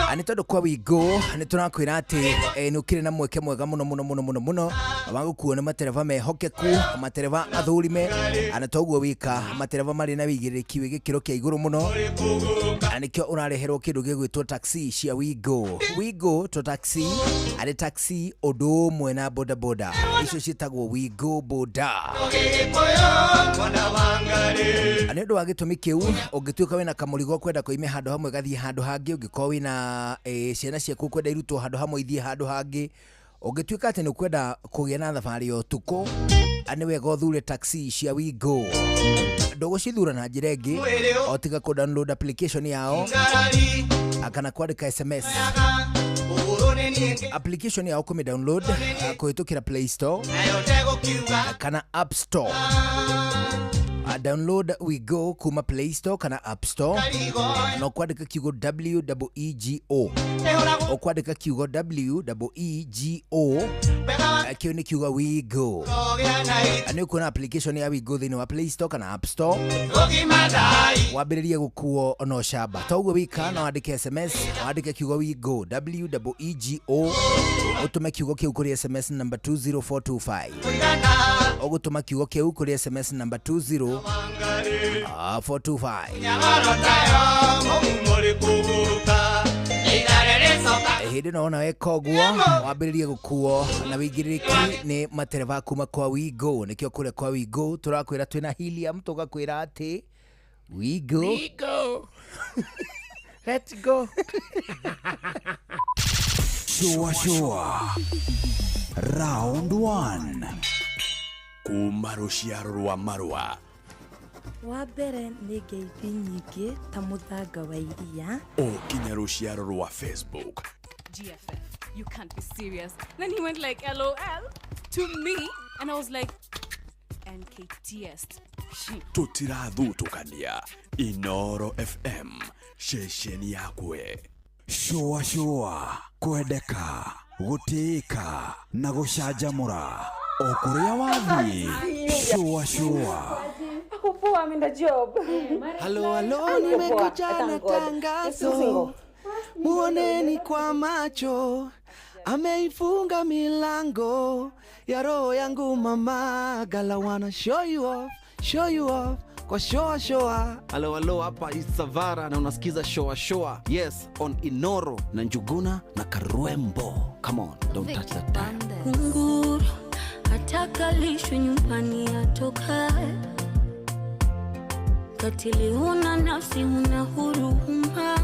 Ani tondu kwa Wigo ni turakwira ati ni ukire na mweke mwega muno abagukuo ni matereva mehokeku matereva athurime ana toguo wika matereva mari na wigiriki wigikiro kia iguru muno anikio urareherwo kindu gigwitwo taxi cia Wigo to taxi ari taxi odo mwe na boda boda icio citagwo Wigo boda ani ndo wagitumi kiu ungituika wina kamurigo kwenda koime handu hamwe gathie handu hangi ungikoo wina ciana ciaku kwenda irutwo handu hamwe ithie handu hangi ungituika ati ni kwenda kugia na thabari yo tuko ani wega uthure taxi cia Wigo ndogo cithura na njira ingi otiga ku download application yao akana kwandika SMS application yao kumi download kuhitukira Play Store kana App Store. Download Wigo kuma Play Store kana App Store no kwandika kiugo WEGO okwandika kiugo WEGO akio ni kiugo Wigo ani kuna application ya Wigo thini wa Play Store kana App Store wabiririe gukuo ono shaba toguo wika no andike SMS andike kiugo Wigo WEGO utume kiugo kiu kuri SMS number 20425 ogutuma kiugo kiu kuri SMS number 20425 hindi no na ekogwo wabiririe gukuo na wigiriki ni matereva kuma kwa Wigo nikio kure kwa Wigo turakwira twina helium tugakwira ati Wigo let's go Shua Round 1 kuma ruciaro rwa marwa wa mbere ni ngeithi nyingi ta muthanga wa iria kinya ruciaro rwa Facebook GFF, you can't be serious. Then he went like LOL to me and I was like NKTS. Tutirathutũkania Inoro FM shesheni yakwe Shua kwendeka gutika na gucanjamura okuria wathi Shua Akupua ameenda job. Halo nimekuja na tangazo muoneni kwa macho ameifunga milango ya roho yangu mama gala wanna show you off kwa showa. Halo hapa Isavara na unasikiza showa. Yes, on Inoro na Njuguna na Karwembo. Come on, don't touch that time. Kunguru ataka lisho nyumbani atoka katili huna nafsi huna huruma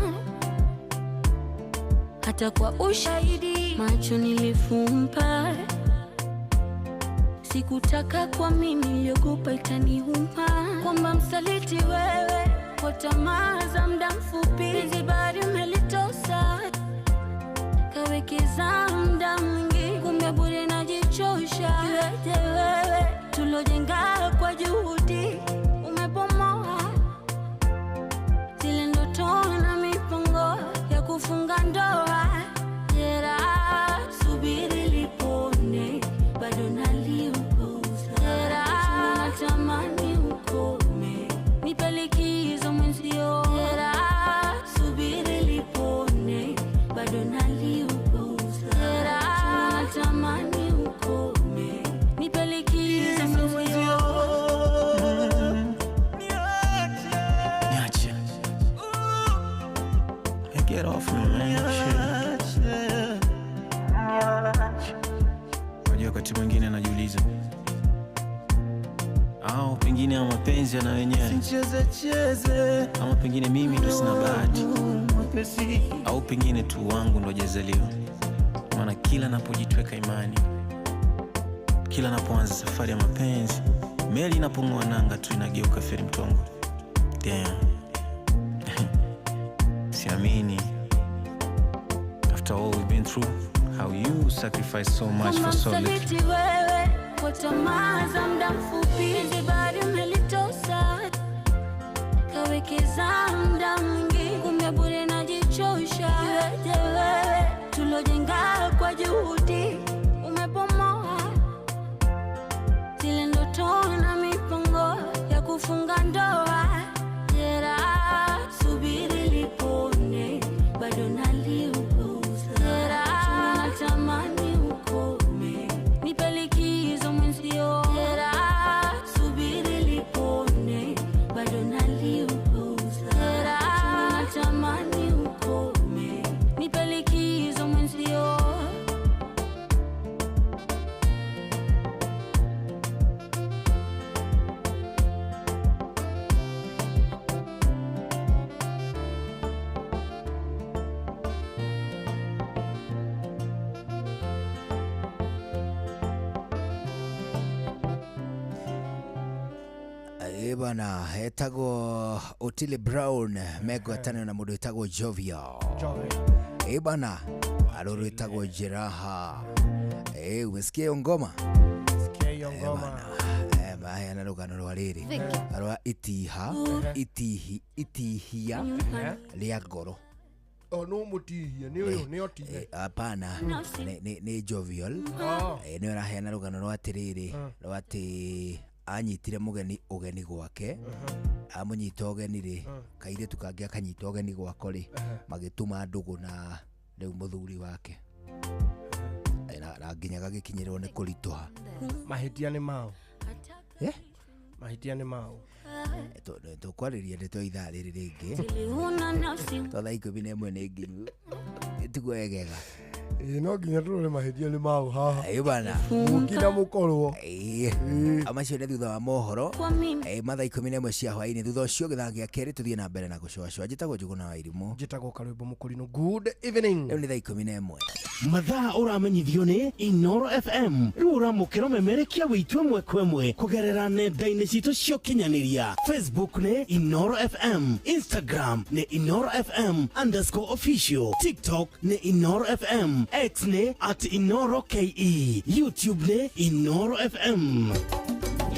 hata kwa ushahidi macho nilifumba sikutaka kwa mimi niliogopa itaniuma kwamba msaliti wewe kwa tamaa za muda mfupi zibari umelitosa kawekeza muda mwingi kumbe bure najichosha iweje wewe tulojenga kwa juhudi umepomoa zile ndoto na mipango ya kufunga ndoa jera subiri lipone bado naliuguza jera natamani ukome nipe likizo mwenzio jera subiri lipone bado naliuguza jera natamani ukome nipe likizo mwenzio Get off me, man. Wajua wakati mwingine najiuliza au pengine ama mapenzi yana wenyewe Cheze ama pengine mimi ndo sina bahati au pengine tu wangu ndo hajazaliwa. Maana kila napojitweka imani, kila napoanza safari ya mapenzi, meli inapong'oa nanga tu inageuka feri mtongo. Damn. siamini. After all we've been through, how you sacrificed so much for so little. Wewe kwa tamaa za muda mfupi, zibari umelitosa kawekeza muda mwingi, kumbe bure najichosha. Yote wewe tulojenga kwa juhudi umepomoa, zile ndoto na mipango ya kufunga ndoa. Jera subiri lipone, bado naliuguza. Jera natamani ukome, nipe likizo mwenzio. Jera subiri lipone, bado naliuguza. Jera natamani ukome, nipe likizo mwenzio. Bana hetagwo Otile Brown megwatana na mundu etagwo Jovial. Bana aroro etagwo Jeraha. Umesikia ngoma? Sikia ngoma. Haya na rugano rwa riri rwa itihia ria ngoro. No mutihia ni uyu ni otile. Hapana, ni Jovial. Ni raheana rugano rwa tiriri rwa ati anyitire mugeni ugeni gwake amunyita ugeni ri kaire tukangia kanyita ugeni gwako ri magituma ndugu na riu muthuri wake na nginya gagikinyirwo ni kurituha mahitia ni mao mahitia ni mao tukwariria ndeto ithaa riri ringi totha 11 ni ngiru tiguegega no nginya turore mahitia ni mao haha bana mukina mukorwo amacio ni thutha wa mohoro mathaa 11 cia hwaini. Thutha ucio githaa gia keri tuthie na mbere na gucwacwa. Njitagwo Njuguna wa Irimu, njitagwo Karwimbo Mukurino. Good evening. Riu ni thaa 11 mathaa uramenyithio ni Inoro FM. Riu uramukira memerekia witwe mwe kwemwe kugerera nenda-ini citu cio kinyaniria. Facebook ni Inoro FM, Instagram ni Inoro FM_official, TikTok ni Inoro FM, X ni @InoroKE, YouTube ni Inoro FM.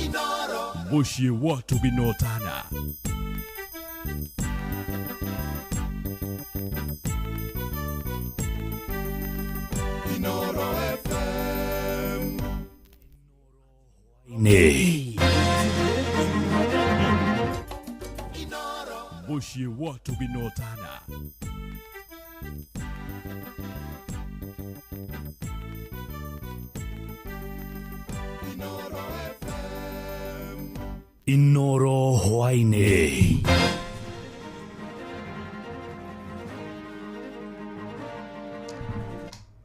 Inoro Bushie watu binotana. Inoro FM. Inoro Bushie watu binotana. Inoro hwaine.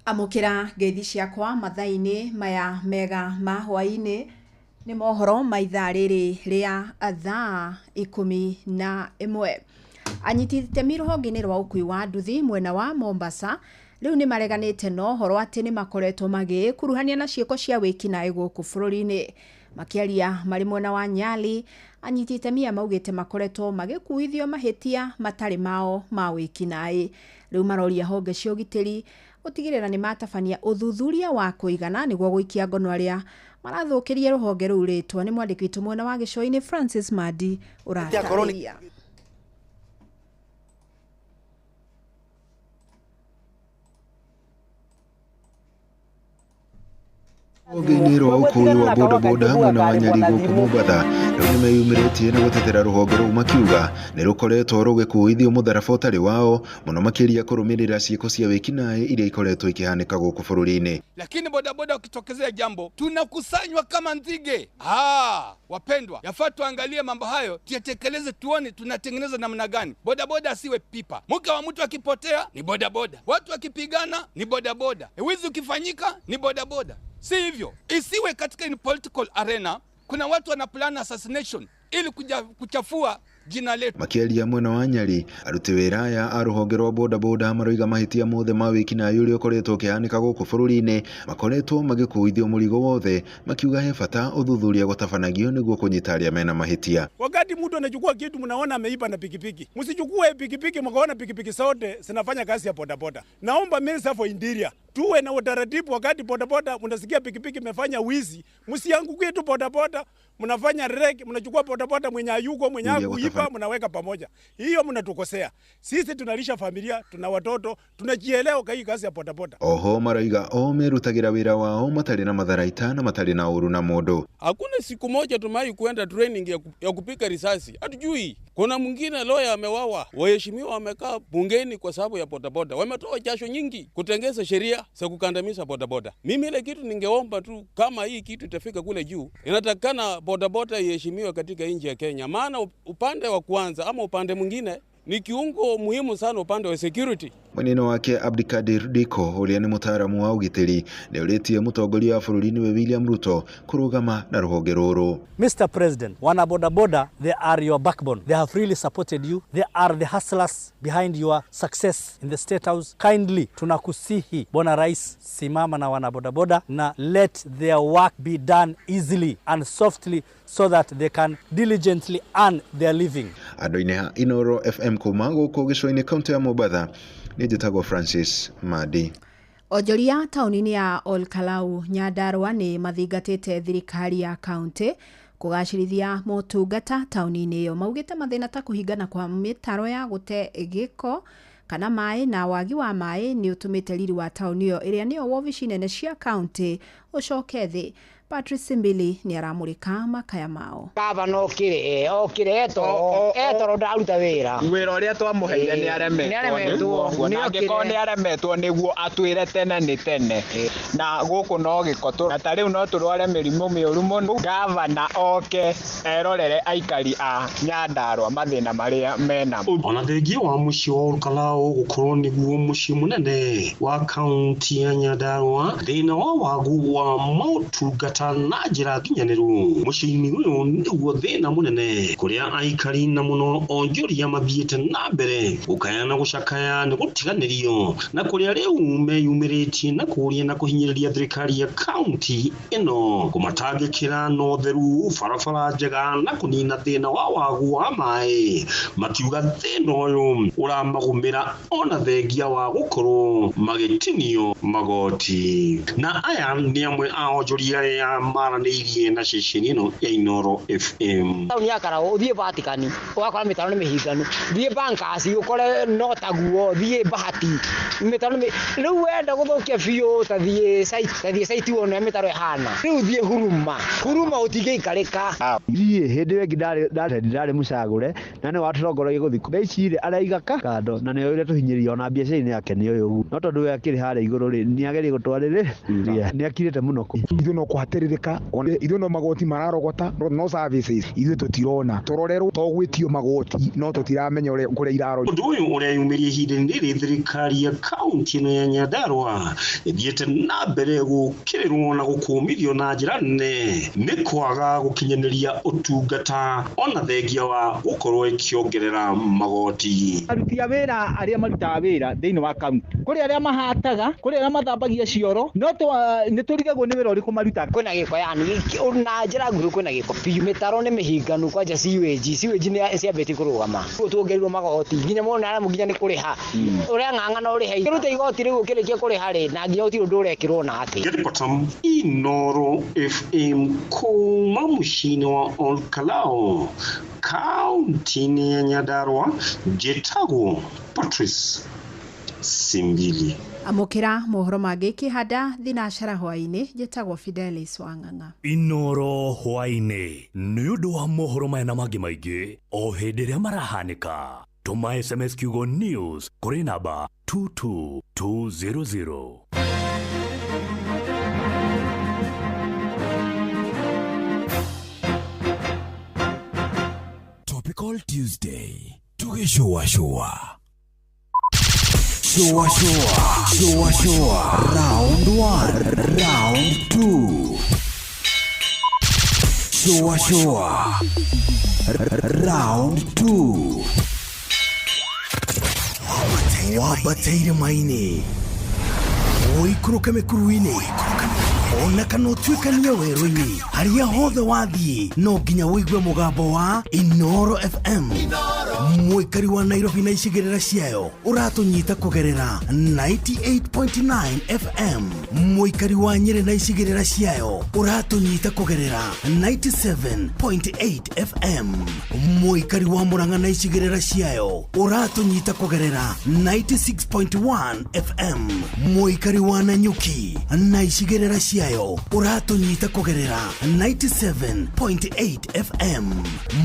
Amukira ngeithi ciakwa mathaini maya mega ma hwaini ni mohoro maitha riri ria thaa 11. Anyiti itemi ruhonge-ini rwa ukui wa nduthi mwena wa Mombasa riu ni mareganite no horo ati ni makoretwo magikuruhania na cieko cia wikinaĩ gũkũ bũrũri-inĩ. Makiaria mari mwena wa Nyali, anyiti itemi maugite makoretwo magikuithio mahitia matari mao ma wikinaĩ. Riu maroria honge cia ũgitĩri gutigirira ni matabania uthuthuria wa kuigana niguo guikia ngono aria marathukirie ruhonge ruu ritwa. Ni mwandiki witu mwena wa Gicoi-ini Francis Madi urataria. Honge-inĩ rwa ũkui wa bodaboda mwena wa Nyali gũkũ Mombasa rĩu nĩmeyumĩrĩtie na gũtetera rũhonge rũu makiuga nĩ rũkoretwo rũgĩkuithio mũtharaba ũtarĩ wao mũno makĩria kũrũmĩrĩra ciĩko cia wĩkinaĩ iria ikoretwo ikĩhanĩka gũkũ bũrũri-inĩ. Lakini bodaboda ukitokezea jambo tunakusanywa kama nzige. Wapendwa, yafaa tuangalie mambo hayo, tuyatekeleze, tuone tunatengeneza namna gani. Bodaboda asiwe pipa. Mke wa mtu akipotea ni bodaboda, watu wakipigana ni bodaboda, wizi ukifanyika ni bodaboda. Si hivyo, isiwe katika in political arena kuna watu wanaplan assassination ili kuchafua jina letu. Makiaria mwena wa Nyali aruti wira aya a ruhonge rwa boda boda maroiga mahitia mothe ma wiki na yuri ukoretwo kihanika guku bururi-ini makoretwo magikuithio murigo wothe makiuga he bata uthuthuria gutabanagio niguo kunyita aria mena mahitia. Wakati mtu anachukua kitu mnaona ameiba na pikipiki, msichukue pikipiki mkaona pikipiki zote zinafanya kazi ya boda boda. Naomba Minister for Interior tuwe na utaratibu, wakati boda boda mnasikia pikipiki imefanya wizi, msiangukie tu boda boda, mnafanya reg, mnachukua boda boda mwenye hayuko mwenye kuiba mnaweka pamoja. Hiyo mnatukosea. Sisi tunalisha familia, tuna watoto, tunajielewa kai kazi ya boda boda. Oho maraiga o merutagira wira wao matari na matharaita na matari na uru na modo. Hakuna siku moja tumai kuenda training ya kupika risasi. Hatujui. Kuna mwingine lawyer amewawa. Waheshimiwa wamekaa bungeni kwa sababu ya boda boda. Wametoa jasho nyingi kutengeza sheria za kukandamiza boda boda. Mimi ile kitu ningeomba tu, kama hii kitu itafika kule juu, inatakana boda boda iheshimiwe katika nchi ya Kenya. Maana upande wa kwanza ama upande mwingine ni kiungo muhimu sana upande wa security. Mweneno wake Abdikadir Diko uria ni mutaaramu wa ugitiri ni uritie mutongoria wa bururi-ini we William Ruto kurugama na ruhonge ruru. Mr. President, wana boda boda, they are your backbone. They have really supported you. They are the hustlers behind your success in the State House. Kindly tunakusihi Bwana Rais, simama na wana boda boda na let their work be done easily and softly so that they can diligently earn their living. Andu-ini ha Inoro FM kuma guku gico-ini kaunti ya Mombasa ni njitagwo Francis Madi. Onjoria tauni-ini ya Olkalau Nyandarua ni mathingatite thirikari ya kaunti kugacirithia motungata tauni-ini iyo. Maugite mathina ta kuhingana kwa mitaro ya gute giko kana mai na wagi wa mai ni utumite riri wa tauni iyo iria niyo wobici nene cia kaunti ucoke thi. Patrice Simbili ni aramurika makaya mao. Gavana okire etoro ndaruta wira uria twamuheire ni aremetwo ni aremetwo niguo atwire tene ni tene na guku no gikoto na tariu no turware mirimu miuru muno. Gavana oke erorere aikari a Nyandarua mathina maria mena ona thengi wa muci wa Olkalau gukorwo niguo muci munene wa kaunti ya Nyandarua thina wa wagu wa motungata na njira nginyaniru. Muci-ini uyu niguo thina munene kuria aikari na muno onjoria mathiite na mbere gukayana gucakaya ni gutiganirio na kuria riu meyumiritie na kuria na kuhinyiriria thirikari ya kaunti ino kumatangikira no theru barabara njega na kunina thina wa wagu wa mai. Makiuga thina uyu uramagumira ona thengia wa gukorwo magitinio magoti. Na aya ni amwe a onjoria ya maranirie na ceceni ino ya Inoro FM. Tauni ya Karau uthie Vatikani ugakora mitaro ni mihinganu, thie bankasi ukore no taguo, thie bahati mitaro riu wenda guthukia biu ta thie site wona mitaro ihana riu thie huruma utingeikarika. Thie hindi wengi ndari mucagure na ni waturongorogie guthiku beicire araiga kando na ni ure tuhinyiririo na biacara-ini yake ni uyu no tondu we akiri hare iguru ri ni agerie gutwarire ni akirite muno ithu no kuhatirika ithu no magoti mararogota no services ithu tutirona turorerwo togwitio magoti no tutiramenya kuria iraro. Undu uyu uria yumirie ihinda-ini riri thirikari ya kaunti ino ya Nyandarua ithiete na mbere gukirirwo na gukumithio na njira nene ni kwaga gukinyaniria utungata ona thengia wa gukorwo ikiongerera magoti. Aruti a wira aria marutaga wira thiini wa kaunti kuri aria mahataga kuri aria mathambagia cioro no ni turigagwo ni wira uriku maruta. Kwina giko yani na njira nguhi kwina giko piu mitaro ni mihinganu kwanja siweji ni ciambeti kurugama tuongerirwo magoti nginya mona ara muginya ni kuriha uria ng'ang'ana uri hei rute igoti riu ukirikia kuriha ri na nginya uti undu urekirwo na ati. Inoro FM kuma mucini wa Olkalau kaunti ya Nyandarua njitagwo Patrice Simbili. Amukira mohoro mangĩ kĩhanda thinashara hwainĩ njĩtagwo Fidelis Wang'ang'a. Inoro hwainĩ nĩ ũndũ wa mohoro maya na mangĩ maingĩ o hĩndĩ ĩrĩa marahanĩka. Tũma SMS kiugo news kũrĩ namba 22200. Topical Tuesday. Tukishowa showa. Showa. Round 1, round 2. Shua. Round 2. Wabateire maini. Oikuruka mekuruini. Ona kana utuikania werũ-inĩ haria hothe wathiĩ no nginya wĩigue mũgambo wa Inoro FM. Mũikari wa Nairobi na icigĩrĩra ciayo ũratũnyita kũgerera 98.9 FM. Mũikari wa Nyĩrĩ na icigĩrĩra ciayo ũratũnyita kũgerera 97.8 FM. Mũikari wa Murang'a na icigĩrĩra ciayo ũratũnyita kũgerera 96.1 FM. Mũikari wa Nanyuki na icigĩrĩra ciayo ũratũnyita kũgerera 97.8 FM.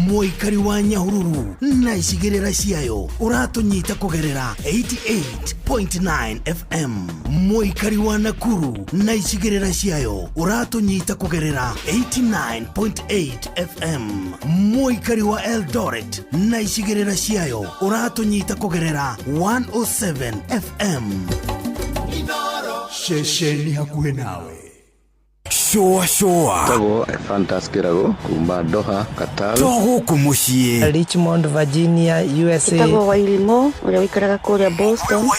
Mũikari wa Nyahururu na icigĩrĩra ciayo ũratũnyita kũgerera 88.9 FM. Mũikari wa Nakuru na icigĩrĩra ciayo ũratũnyita kũgerera 89.8 FM. Mũikari wa Eldoret na icigĩrĩra ciayo ũratũnyita kũgerera 107 FM. Shesheni hakuhĩ nawe. Shua. Tago Fantaskirago kumba Doha, Qatar. Togo kumushie. Richmond, Virginia, USA. Tago wailimo, ule wikaraga kule Boston.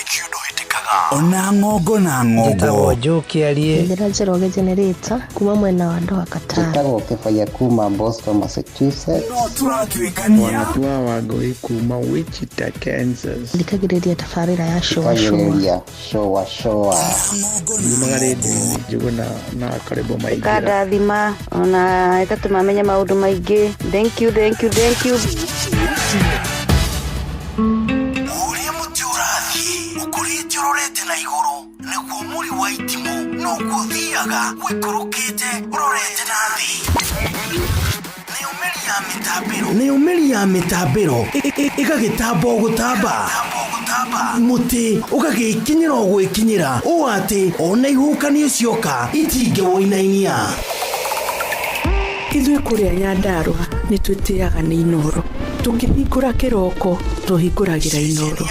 Ona ngogo na ngogo. Tago Joki alie. Ndiraje generator kuma mwena wa Doha, Qatar. Tago kefaya kuma Boston, Massachusetts. Turakikania. Wanatua wagoi kuma Wichita, Kansas. Ndikagireria tafarira ya Shua. Shua. Magaridi juguna na karibu maigi. Kada dhima ona itatumamenya maundu maingi. Thank you. Uria mutiurathi ukurite urorete na iguru niguo muri wa itimu no kuthiaga wikurukite urorete na thi. Nĩ umeri ya mĩtambĩro ĩgagĩtamba gũtamba mũtĩ ũgagĩkinyĩra gwĩkinyĩra ũũ atĩ ona ihukanio cioka itingĩwoinainia. Ithuĩ kũrĩa Nyandarua nĩ twĩtĩaga nĩ Inoro. Tũngĩhingũra kĩroko tũhingũragĩra Inoro.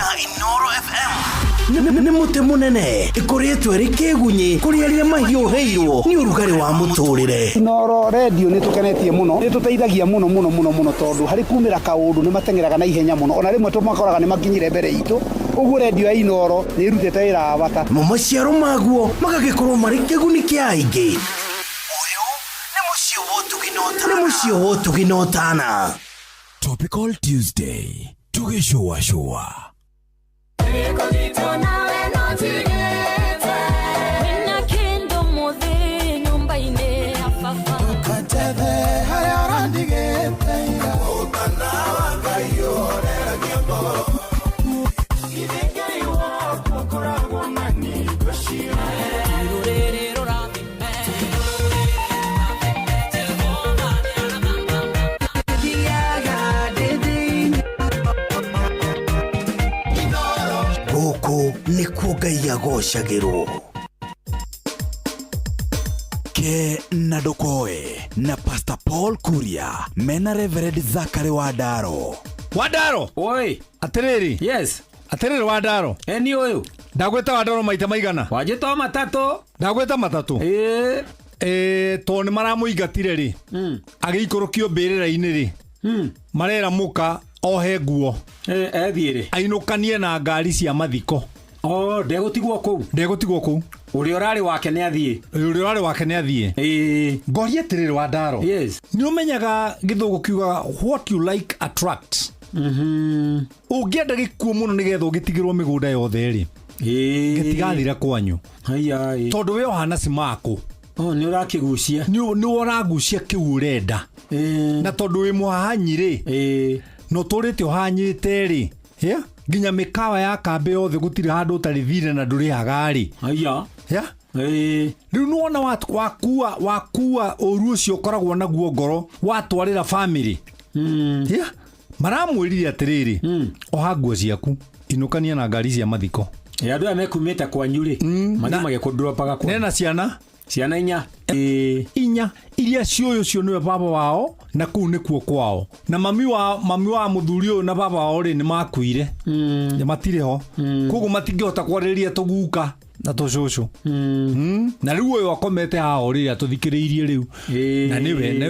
Nĩ mũtĩ mũnene ĩkoretwo ĩrĩ kĩgunyi kũrĩ arĩa mahiũhĩirwo nĩ ũrugarĩ wa mũtũrĩre. Inoro radio nĩ tũkenetie mũno, nĩ tũteithagia mũno tondũ harĩ kumĩra kaũndũ nĩ matengeraga na ihenya mũno, ona rĩmwe tũmakoraga nĩ makinyire mbere itũ. Ũguo radio ya Inoro nĩ ĩrutĩte wĩra wa bata. Maciaro maguo magagĩkorwo marĩ kĩguni kĩa aingĩ. Nĩ mũciĩ wa Ũtugi na Ũtana. Topical Tuesday. Tugĩcũa. Nĩkuo Ngai agocagĩrwo. Ke na Ndokoe na Pastor Paul Kuria mena Reverend Zachary Wadaro. Oi, atiriri. Yes. Atiriri Wadaro. Eni uyu. Ndagweta Wadaro maita maigana? Wajita matatu. Ndagweta matatu. To nĩ maramuingatire ri. Agĩikorokio mbĩrĩra-inĩ ri. Marera muka ohe nguo. Thiĩre. Ainũkanie na ngari cia mathiko. Ndegũtigwo kũu. Ũrĩa ũrarĩ wake nĩ athiĩ. Ngoria atĩrĩrĩ Wadaro. Yes. Nĩ ũmenyaga gĩthũngũ kiuga what you like attract. Ũngĩenda gĩkuo mũno nĩgetha ũgĩtigĩrwo mĩgũnda yothe rĩ. Gĩtigathira kwanyu. Tondũ we ũhana cimakũ. Nĩ ũrakĩgucia. Nĩ ũragucia kĩu ũrenda. Na tondũ wĩ mũhahanyi rĩ. No tũrĩte ũhanyĩte rĩ. Nginya mĩkawa ya kambe yothe gũtirĩ handũ ũtarĩ thire na ndũrĩhaga rĩ. Rĩu nĩwona wakua ũru ũcio ũkoragwo naguo ngoro watwarĩra family. Maramwĩrire atĩrĩrĩ, oha nguo ciaku inũkania na ngari cia mathiko. Andũ aya mekumĩte kwanyu rĩ, mathiĩ magĩkũndropaga kwanyu. Nena ciana? Ciana 4. Inya iria cioyo cio niwe baba wao na kuu nĩkuo kwao. Na mami wa mũthuri ũyũ na baba wao rĩ nĩ makuire. Matire ho. Koguo matingĩhota kwarĩrĩria tũguka. na tucucu na riu uyu akomete ha ori atuthikiriirie riu na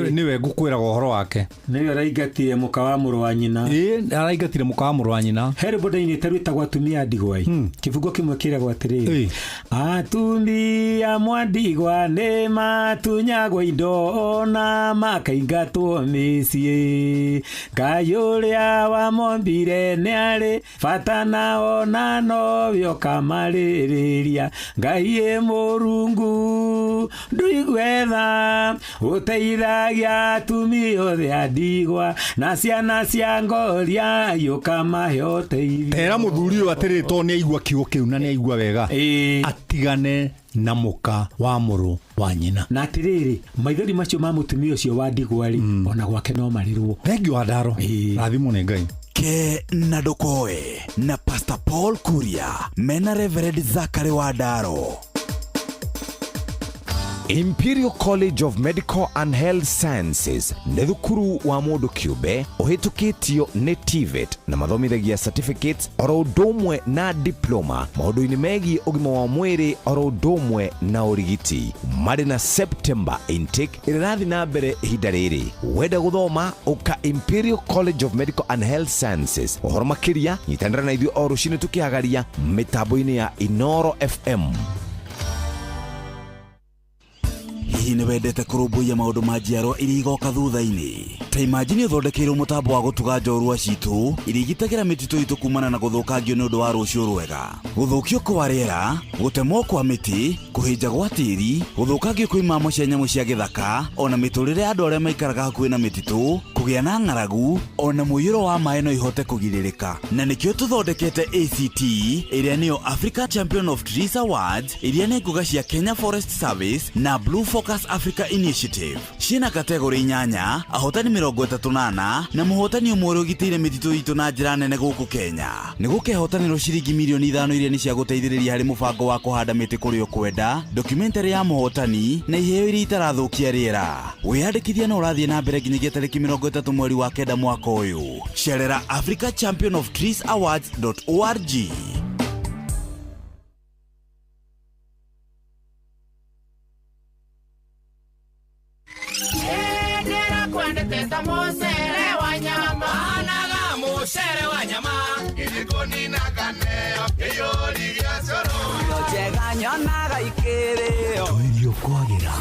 niwe ngukwira uhoro wake niwe araingatire muka wa muru wa nyina araingatire muka wa muru wa nyina hereboda-ini tarwitagwo atumia ndigwai kibugo kimwe kiragwo atiriri atumia mwandigwa ni matunyagwo indo ona makaingatwo mĩciĩ Ngai ũrĩa wamombire nĩ arĩ bata nao na novyo kamarĩrĩria Ngai ĩ Mũrungu ndũigwetha ũteithagia atumia othe a ndigwa na ciana cia ngoria yũkamahe ũteithio. Tera mũthuri ũyũ atĩrĩ to nĩ aigua kiugo kĩu na nĩ aigua wega atigane na muka wa muru wa nyina na atiriri maithori macio ma mutumia ucio wa ndigwari ona gwake no marirwo thengi wa ndaro rathimo nĩ Ngai ke na Ndokoe na Pastor Paul Kuria mena Reverend Zachary wa Ndaro. Imperial College of Medical and Health Sciences nĩ thukuru wa mũndũ kĩũmbe ũhĩtũkĩtio nĩ TVET na mathomithagia certificates oro ũndũ ũmwe na diploma maũndũ-inĩ megiĩ ũgima wa mwĩrĩ oro ũndũ ũmwe na ũrigiti. Marĩ na September intake ĩrĩa ĩrathiĩ na mbere ihinda rĩrĩ. Wenda gũthoma ũka Imperial College of Medical and Health Sciences. Ũhoro makĩria nyitanĩra na ithuĩ o rũciinĩ tũkĩhagaria mĩtambo-inĩ ya Inoro FM. Hihi nĩ wendete kũrũmbũiya maũndũ ma njiarwa iria igoka thutha-inĩ? Ta imagine ũthondekeirwo mũtambo wa gũtuga njorua citũ iria igitagĩra mĩtitũ itũ kumana na gũthũkangio nĩ ũndũ wa rũciũ rwega. Gũthũkio kwa rĩera, gũtemwo kwa mĩtĩ, kũhĩnja gwa tĩri, gũthũkangio kwa imamo cia nyamũ cia gĩthaka, ona mĩtũrĩre ya andũ arĩa maikaraga hakuhĩ na mĩtitũ, kũgĩa na ng'aragu, ona mũiyũro wa maĩ no ihote kũgirĩrĩka. Na nĩkĩo tũthondekete ACT ĩrĩa nĩyo Africa Champion of Trees Awards iria nĩ nguga cia Kenya Forest Service na Blue Focus Africa Initiative. Ciĩna kategori 8, ahotani 38 na mũhotani ũmwe ũrĩa ũgitĩire mĩtitũ itũ na njĩra nene gũkũ Kenya. Nĩ gũkehotanĩrwo ciringi milioni 5 iria nĩ cia gũteithĩrĩria harĩ mũbango wa kũhanda mĩtĩ kũrĩa ũkwenda, documentary ya mũhotani na iheo iria itarathũkia rĩera. Wĩyandĩkithia no ũrathiĩ na mbere nginyagia tarĩki 30 mweri wa 9 mwaka ũyũ. Cerera africachampionofTreesAwards.org. Tuirio kwagĩra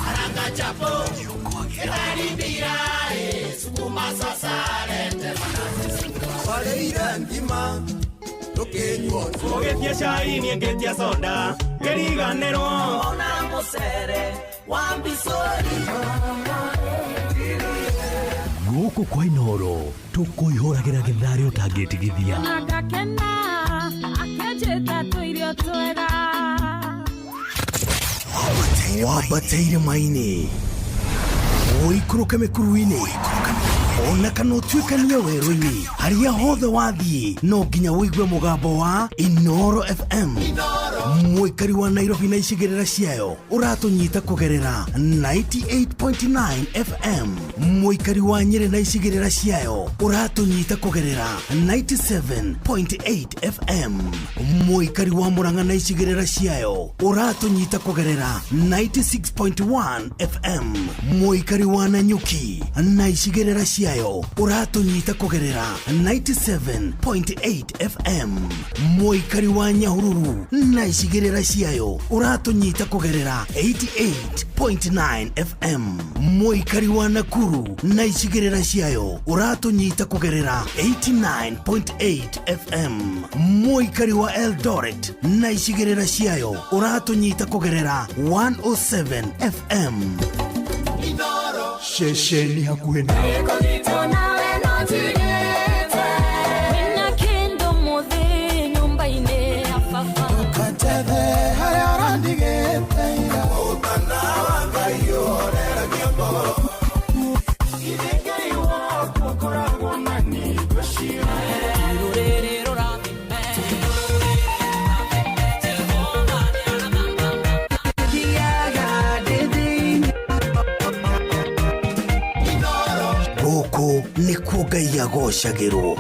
ũgĩtia cai niĩ ngĩtia soda kĩriganĩrwo ona mũcere wa mbicori gũkũ kwa Inoro tũkũihũragĩra gĩtharĩ ũtangĩtigithia na ngakena akenjĩta tũirio twega wambateire maini ũikũrũke mĩkuru-inĩ ona kana ũtuĩkanie werũ-inĩ harĩa hothe wathiĩ no nginya wĩigue mũgambo wa Inoro FM. Mũikari wa Nairobi na icigĩrĩra ciayo ũratũnyita kũgerera 98.9 FM. Mũikari wa Nyĩrĩ na icigĩrĩra ciayo ũratũnyita kũgerera 97.8 FM. Mũikari wa Murang'a na icigĩrĩra ciayo ũratũnyita kũgerera 96.1 FM. Mũikari wa Nanyuki na icigĩrĩra ciayo ũratũnyita kũgerera 97.8 FM. Mũikari wa Nyahururu na icigĩrĩra ciayo ũratũnyita kũgerera 88.9 FM. Mũikari wa Nakuru na icigĩrĩra ciayo ũratũnyita kũgerera 89.8 FM. Mũikari wa Eldoret na icigĩrĩra ciayo ũratũnyita kũgerera 107 FM. Shesheni hakuhĩ nawe. Gũkũ nĩkuo Ngai agocagĩrwo.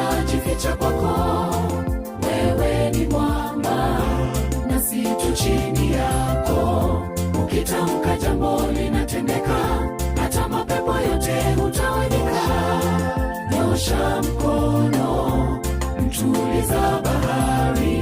tunajificha kwako. Wewe ni mwamba nasi tu chini yako. Ukitamka jambo linatendeka, hata mapepo yote hutawanyika. Nyosha mkono, mtuliza bahari.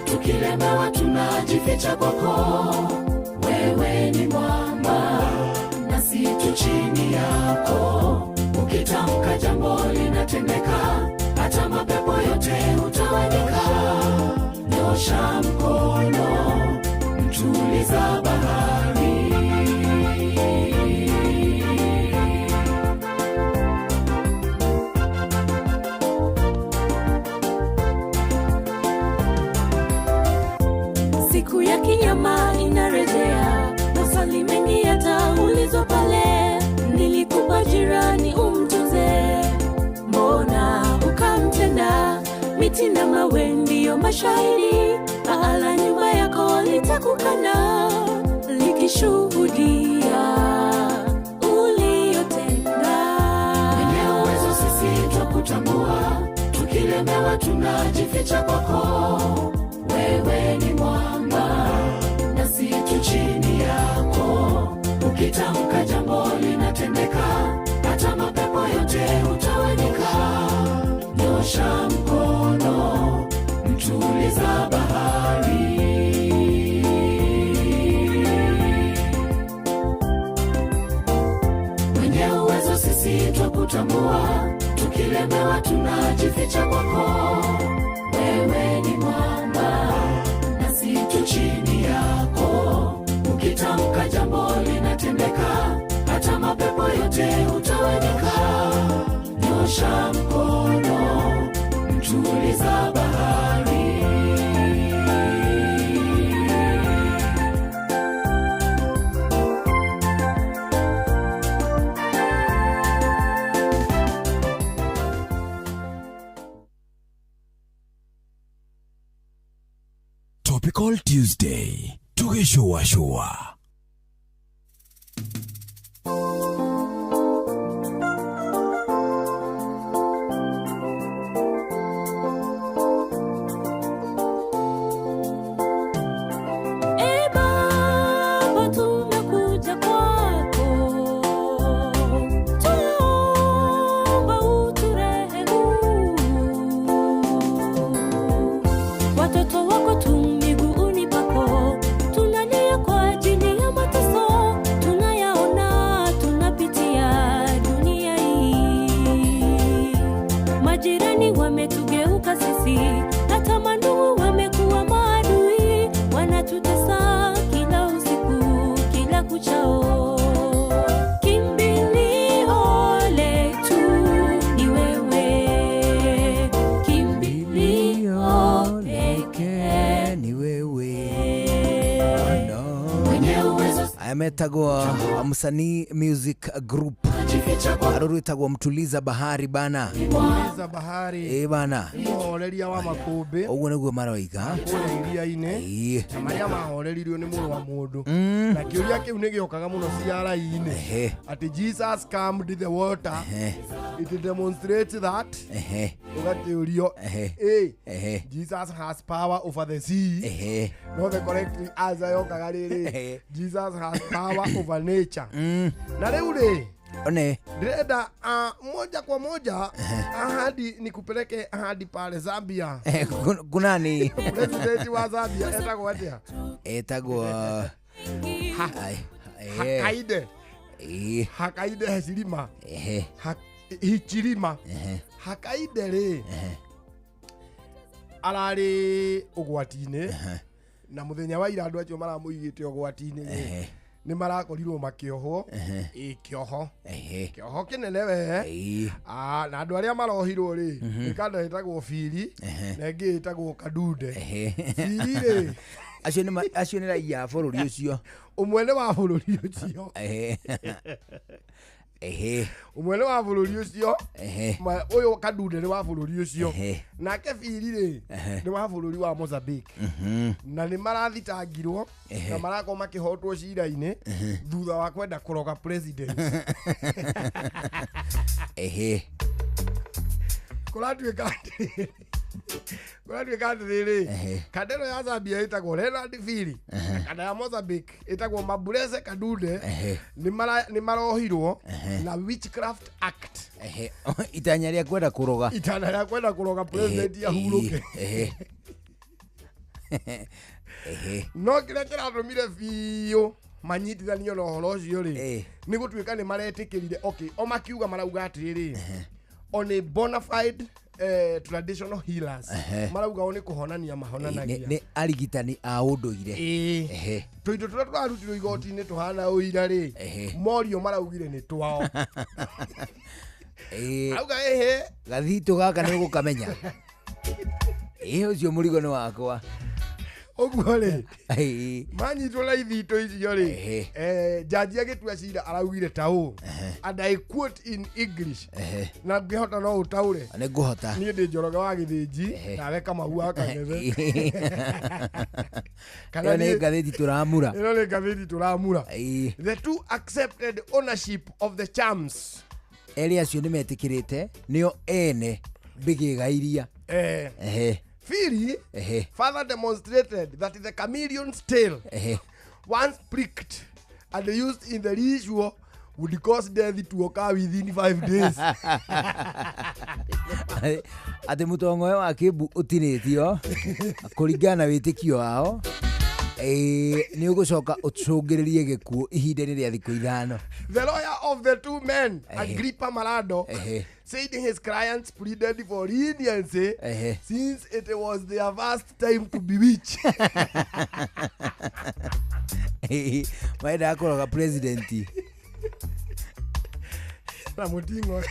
Tukilemewa tunajificha kwako. Wewe ni mwamba nasi tu chini yako. Ukitamka jambo linatendeka, hata mapepo yote hutawanyika. Nyosha mkono, mtuliza bahari. Siku ya kinyama inarejea, maswali mengi yataulizwa pale. Nilikupa jirani umtunze, mbona ukamtenda? Miti na mawe ndiyo mashahidi, pahala nyumba yako litakukana, likishuhudia uliyotenda. Wenye uwezo sisi twakutambua, tukilemewa tunajificha kwako. Wewe ni mwamba nasi tu chini yako. Ukitamka jambo linatendeka, hata mapepo yote hutawanyika. Nyosha mkono, mtuliza bahari. Mwenye uwezo sisi twakutambua, tukilemewa tunajificha kwako. Wewe ni mwamba nasi tu chini yako. Ukitamka jambo linatendeka, hata mapepo yote hutawanyika. Nyosha mkono, mtuliza bahari. Topical Tuesday. Tukishua. Watoto wako tu miguuni pako, tunalia kwa ajili ya mateso tunayaona tunapitia dunia hii. Majirani wametugeuka sisi, hata mandugu wamekuwa maadui, wanatutesa kila usiku kila kuchao. Kimbilio letu ni wewe, kimbilio ni wewe. Ametagwa Msanii Music Group arurwitagwo Mtuliza Bahari bana. Mtuliza Bahari bana muhoreria wa makumbi uguo niguo maroiga iria-ini na maria mahoreririo ni muru wa mundu na kiuria kiu ni giokaga muno ciara-ini ati Jesus calmed the water. It demonstrates that ugatiurio Jesus has power over the sea. No, the correct answer yokaga riri Jesus has power over nature. Na riu ri One. Direda moja kwa moja ahadi nikupeleke ahadi pale Zambia. Kunani? President wa Zambia etagwo atia? Etagwo Hakainde. Hakainde Hichilema. Hichilema. Hakainde ri. Arari ugwati-ini na muthenya wa ira andu acio maramuigite ugwati-ini ni marakorirwo makiohwo kioho kinene we na andu aria marohirwo ri ikanda itagwo Fili na ingi itagwo Kadude. Fili ri acio ni raia bururi ucio, umwene wa bururi ucio umwene wa bururi ucio uyu Kadude ni wa bururi ucio nake Fili ri ni wa bururi wa Mozambique na ni marathitangirwo na marako makihotwo cira-ini thutha wa kwenda kuroga president. Kuratuika riri kadero ya Zambia itagwo Leonard Fili kada ya Mozambique itagwo Mabuleze Kadude ni marohirwo na Witchcraft Act. Itanya ria kwenda kuroga president ya huruke. No kile kiratumire biyo manyitithanio na horo cio ri ni gutuika ni maretikirire o makiuga marauga atiriri on a bona fide traditional healers marauga oni kuhonania mahonanagia ni arigitani a unduire tuindo turia turarutirwo igoti-ini tuhana uira ri morio maraugire ni twao auga gathito gaka ni gukamenya ucio murigo ni wakwa oguo ri manyitwo na ithito icio ri jaji agitua cira araugire tau and I quote in English na ngihota no utaure ni nguhota ni ndi Njoroge wa Githinji nawe Kamau Akang'ethe kana ni gatheti turamura the two accepted ownership of the charms. Elia acio ni metikirite nio ene bigigairia Fili further demonstrated that the chameleon's tail once pricked and used in the ritual would cause death to occur within 5 days. Ate mutongo wa Kibu utinitio kuringana witikio wao ni ugucoka ucungiririe gikuo ihinda-ini ria thiku 5. The lawyer of the two men, Agrippa Malado, said his clients pleaded for leniency since it was their first time to bewitch. Maida akoroga presidenti na mutingo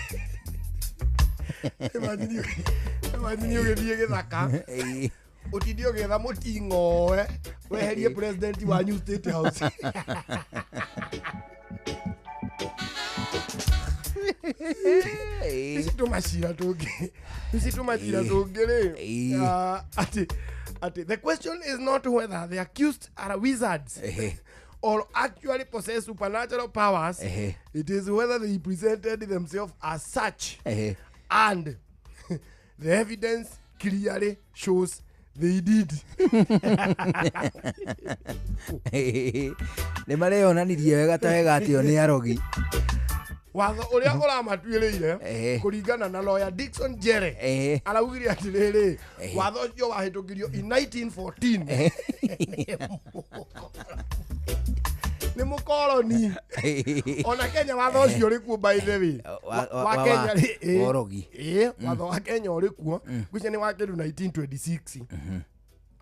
imagine ugithie githaka utindi ugetha mutingo weherie president wa New State House. Isitumashira tungi ri ati the question is not whether the accused are wizards or actually possess supernatural powers. It is whether they presented themselves as such and the evidence clearly shows they did. Ni mareyonanirie wega ta wega atio ni arogi watho uria uramatuireire kuringana na lawyer Dickson Jere araugire atiriri watho ucio wahitukirio in 1914 ni mukoloni ona Kenya watho ucio uri kuo by the way wa Kenya worogi watho wa Kenya uri kuo gucia ni wa kindu 1926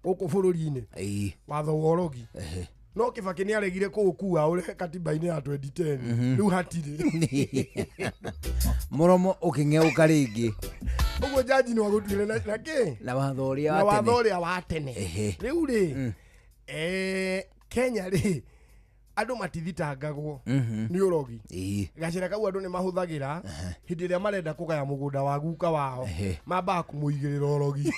uko bururi-ini watho worogi no Kibaki ni aregire kuukua uri katiba-ini ya 2010 riu hatiri muromo ukingeuka ringi uguo jaji ni wagutuire na ki na watho uria wa tene riu ri Kenya ri andu matithitangagwo ni urogi gacira kau andu ni mahuthagira hindi iria marenda kugaya mugunda wa guka wao mamba kumuigirira urogi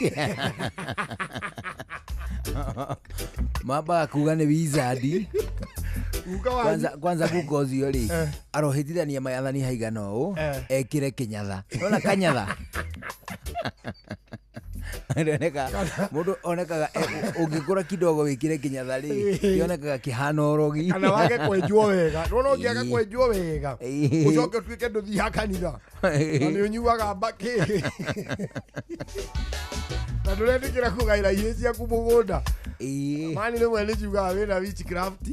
mamba kuga ni wizard kwanza guka ucio ri arohitithania mayathani haigana uu ekire kinyatha ona kanyatha Oneka mundu onekaga ungikura kidogo wikire kinya thari yonekaga kihana orogi kana wage kwenjwo wega no ngiaga kwenjwo wega ucoke twike nduthi hakanitha ni unyuaga mbaki na ndurendikira kugaira irio ciaku mugunda mani rimwe nijugaga wina witchcraft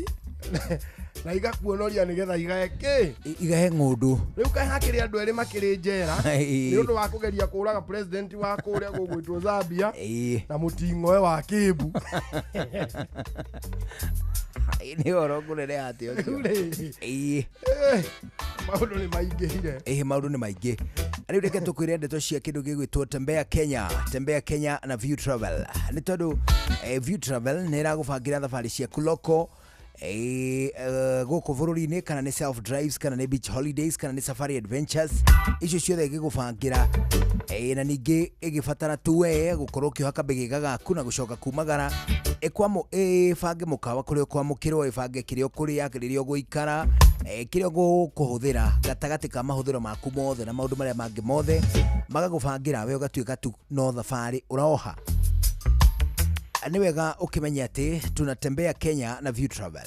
na igakuonoria nigetha igahe ng'undu riu kae hakiri andu eri makiri njera ni undu wa kugeria kuraga president wa kuria gugwitwo Zambia na muting'oe wa Kibu ni orongurere ati ocio maundu ni maingihire maundu ni maingi riu reke tukwire ndeto cia kindu gigwitwo Tembea Kenya na View Travel ni tondu View Travel ni iragubangira thabari cia kuloko goko bururi-ini kana ni self drives kana ni beach holidays kana ni safari adventures icio ciothe igigubangira na ningi igibatara tuwe gukorwo kihaka begiga gaku na gucoka kumagara bange mukawa kuria kwamukirwo bange kirio kuria ririo guikara kirio gukuhuthira gatagati ka mahuthiro maku mothe na maundu maria mangi mothe magagubangira we ugatuika tu no thabari uraoha ni wega ukimenya ati tunatembea Kenya na View Travel.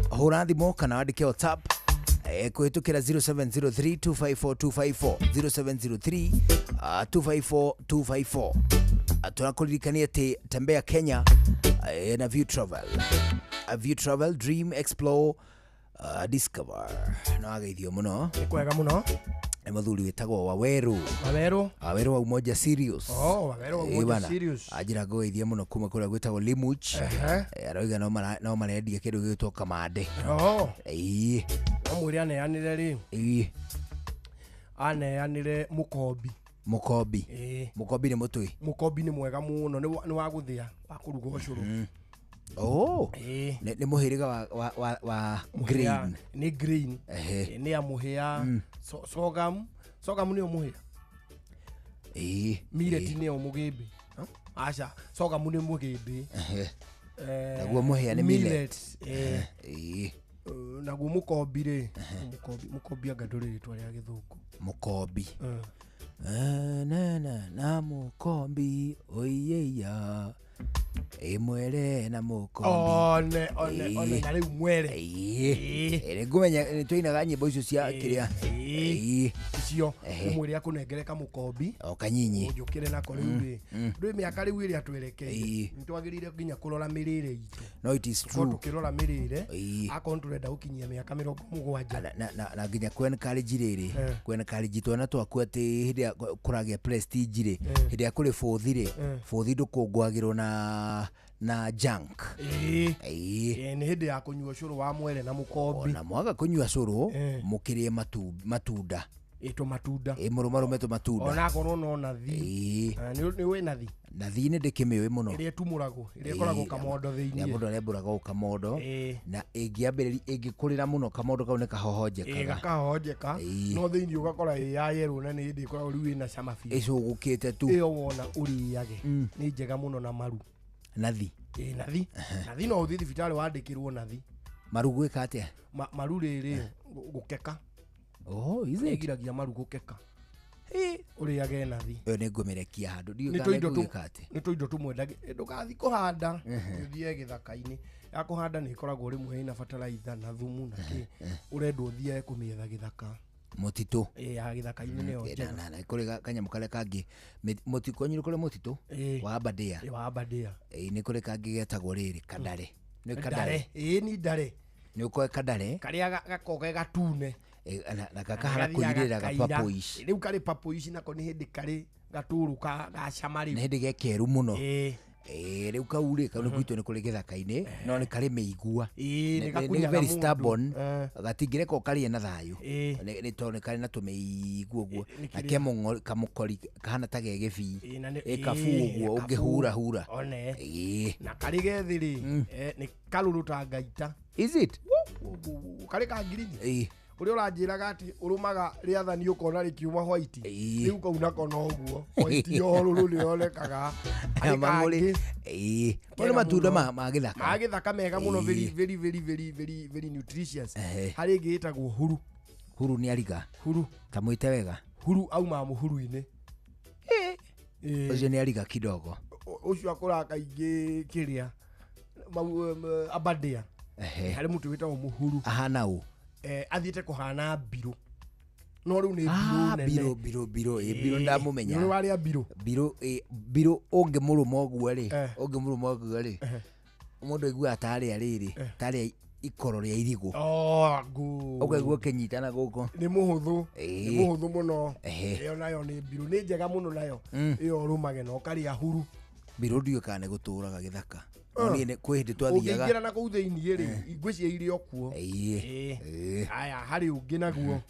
Hura thimo kana wandike WhatsApp kuhitukira 0703254254 0703254254 tunakuririkania ati Tembea Kenya na View Travel. View Travel, dream, explore, discover. No ageithio muno. Ni kwega muno. Ni muthuri witagwo Waweru wa Umoja Sirius. Waweru wa Umoja Sirius. Ajira goithia muno kuma kuria gwitagwo Limuch. Aroiga no marendia kindu gitwo kamande. Amwire aneanire ri. Aneanire mukombi. Mukombi ni mutui. Mukombi ni mwega muno ni wa guthia wa kuruga ucuru. Ni muhiriga wa green. Ni green. Ni amuhia sorghum ni omuhia. Millet ni omugimbi. Acha sorghum ni mugimbi. Naguo muhia ni millet. Naguo mukombi ri. Mukombi agaduriri twaria githungu. Mukombi. Na mukombi oyeya mwere na mukombi one na riu mwere ngumenya ni twainaga nyimbo icio cia kiria icio umwire akunengereka mukombi o kanyinyi ujukire nako riu ri ndui miaka riu iri atwerekeire nitwagirire nginya kurora mirire itu no it is true tukirora mirire akon turenda gukinyia miaka 70 na nginya kwena college riri kwena college twana twaku ati hindi kuragia prestige ri hindi akuri fothi ndukungwagirwo na junk ni hindi ya kunyua curu wa mwere na mukombi na mwaga kunyua curu mukirie matunda matunda murumarume matunda ona korwo no nathi ni we nathi ni ndikimiwe muno ire tumurago ire koragwo kamondo thiini ya mundu aremburaga kamondo na ingikurira muno kamondo kau ne kahohonjekaga gakahohonjeka no thiini ugakora ya yero na ni ndi koragwo riu ina cama fi icugukite tu iyo wona uriage ni njega muno na maru nathi nathi no uthi thibitari wandikirwo nathi maru gwika atia maru riri gukeka igiragia maru gukeka uriage nathi yo ni ngumirekia handu ndiugika ati ni tuindo tumwendage ndugathi kuhanda uthie githaka-ini ya kuhanda ni ikoragwo rimwe ina fertilizer na thumu na ki urendwo uthie kumietha githaka mutitu ya githaka-ini niyo na kuriga kanyamu kale kangi mutiko nyiri kule mutitu wa Aberdare ni kuri kangi getagwo riri kadare ni kadare ni dare ni ukoe kadare karia gakoge gatune na kakahara kuirira ga papoish riu kari papoish nako ni hindi kari gaturu ka gacamari ni hindi gekeru muno riu kauri ka gwitwo ni kuri githaka-ini no ni kari meigua ni very stubborn gatingire ko kari na thayu ni to ni kari na tumeigua uguo na kemo kamukori kahana ta gegebi kafu uguo ungihura na kari gethiri ni karuru ta ngaita is it kari ka ngirini uri uranjiraga ati urumaga riathani ukona rikiuma white riu kauna kona uguo white yoruru rionekaga amanguri uri matunda ma githaka mega muno very nutritious hari ngitagwo huru ni ariga huru kamwite wega huru auma muhuru-ini ucio ni ariga kidogo ucio akora kaingĩ kĩrĩa Abadia harĩ mũtu wĩtagwo Mũhuru ahana u athiĩte kũhana Mbirũ no rĩu nĩ Mbirũ Mbirũ ndamũmenya nĩ warĩa Mbirũ ũngĩmũrũma ũguo rĩ mũndũ aiguaga tarĩ ikoro rĩa irigu ũkaigua ũkĩnyitana gũkũ nĩ mũhũthũ mũno ĩyo nayo nĩ Mbirũ nĩ njega mũno nayo ĩyo ũrũmage na ũkarĩa huru Mbirũ ndiũkaga nĩ gũtũraga Gĩthaka kwĩ hĩndĩ twathiaga ũngĩingĩra na kũu thĩiniĩ rĩ ingwĩciria irĩ o kuo aya harĩ ũngĩ naguo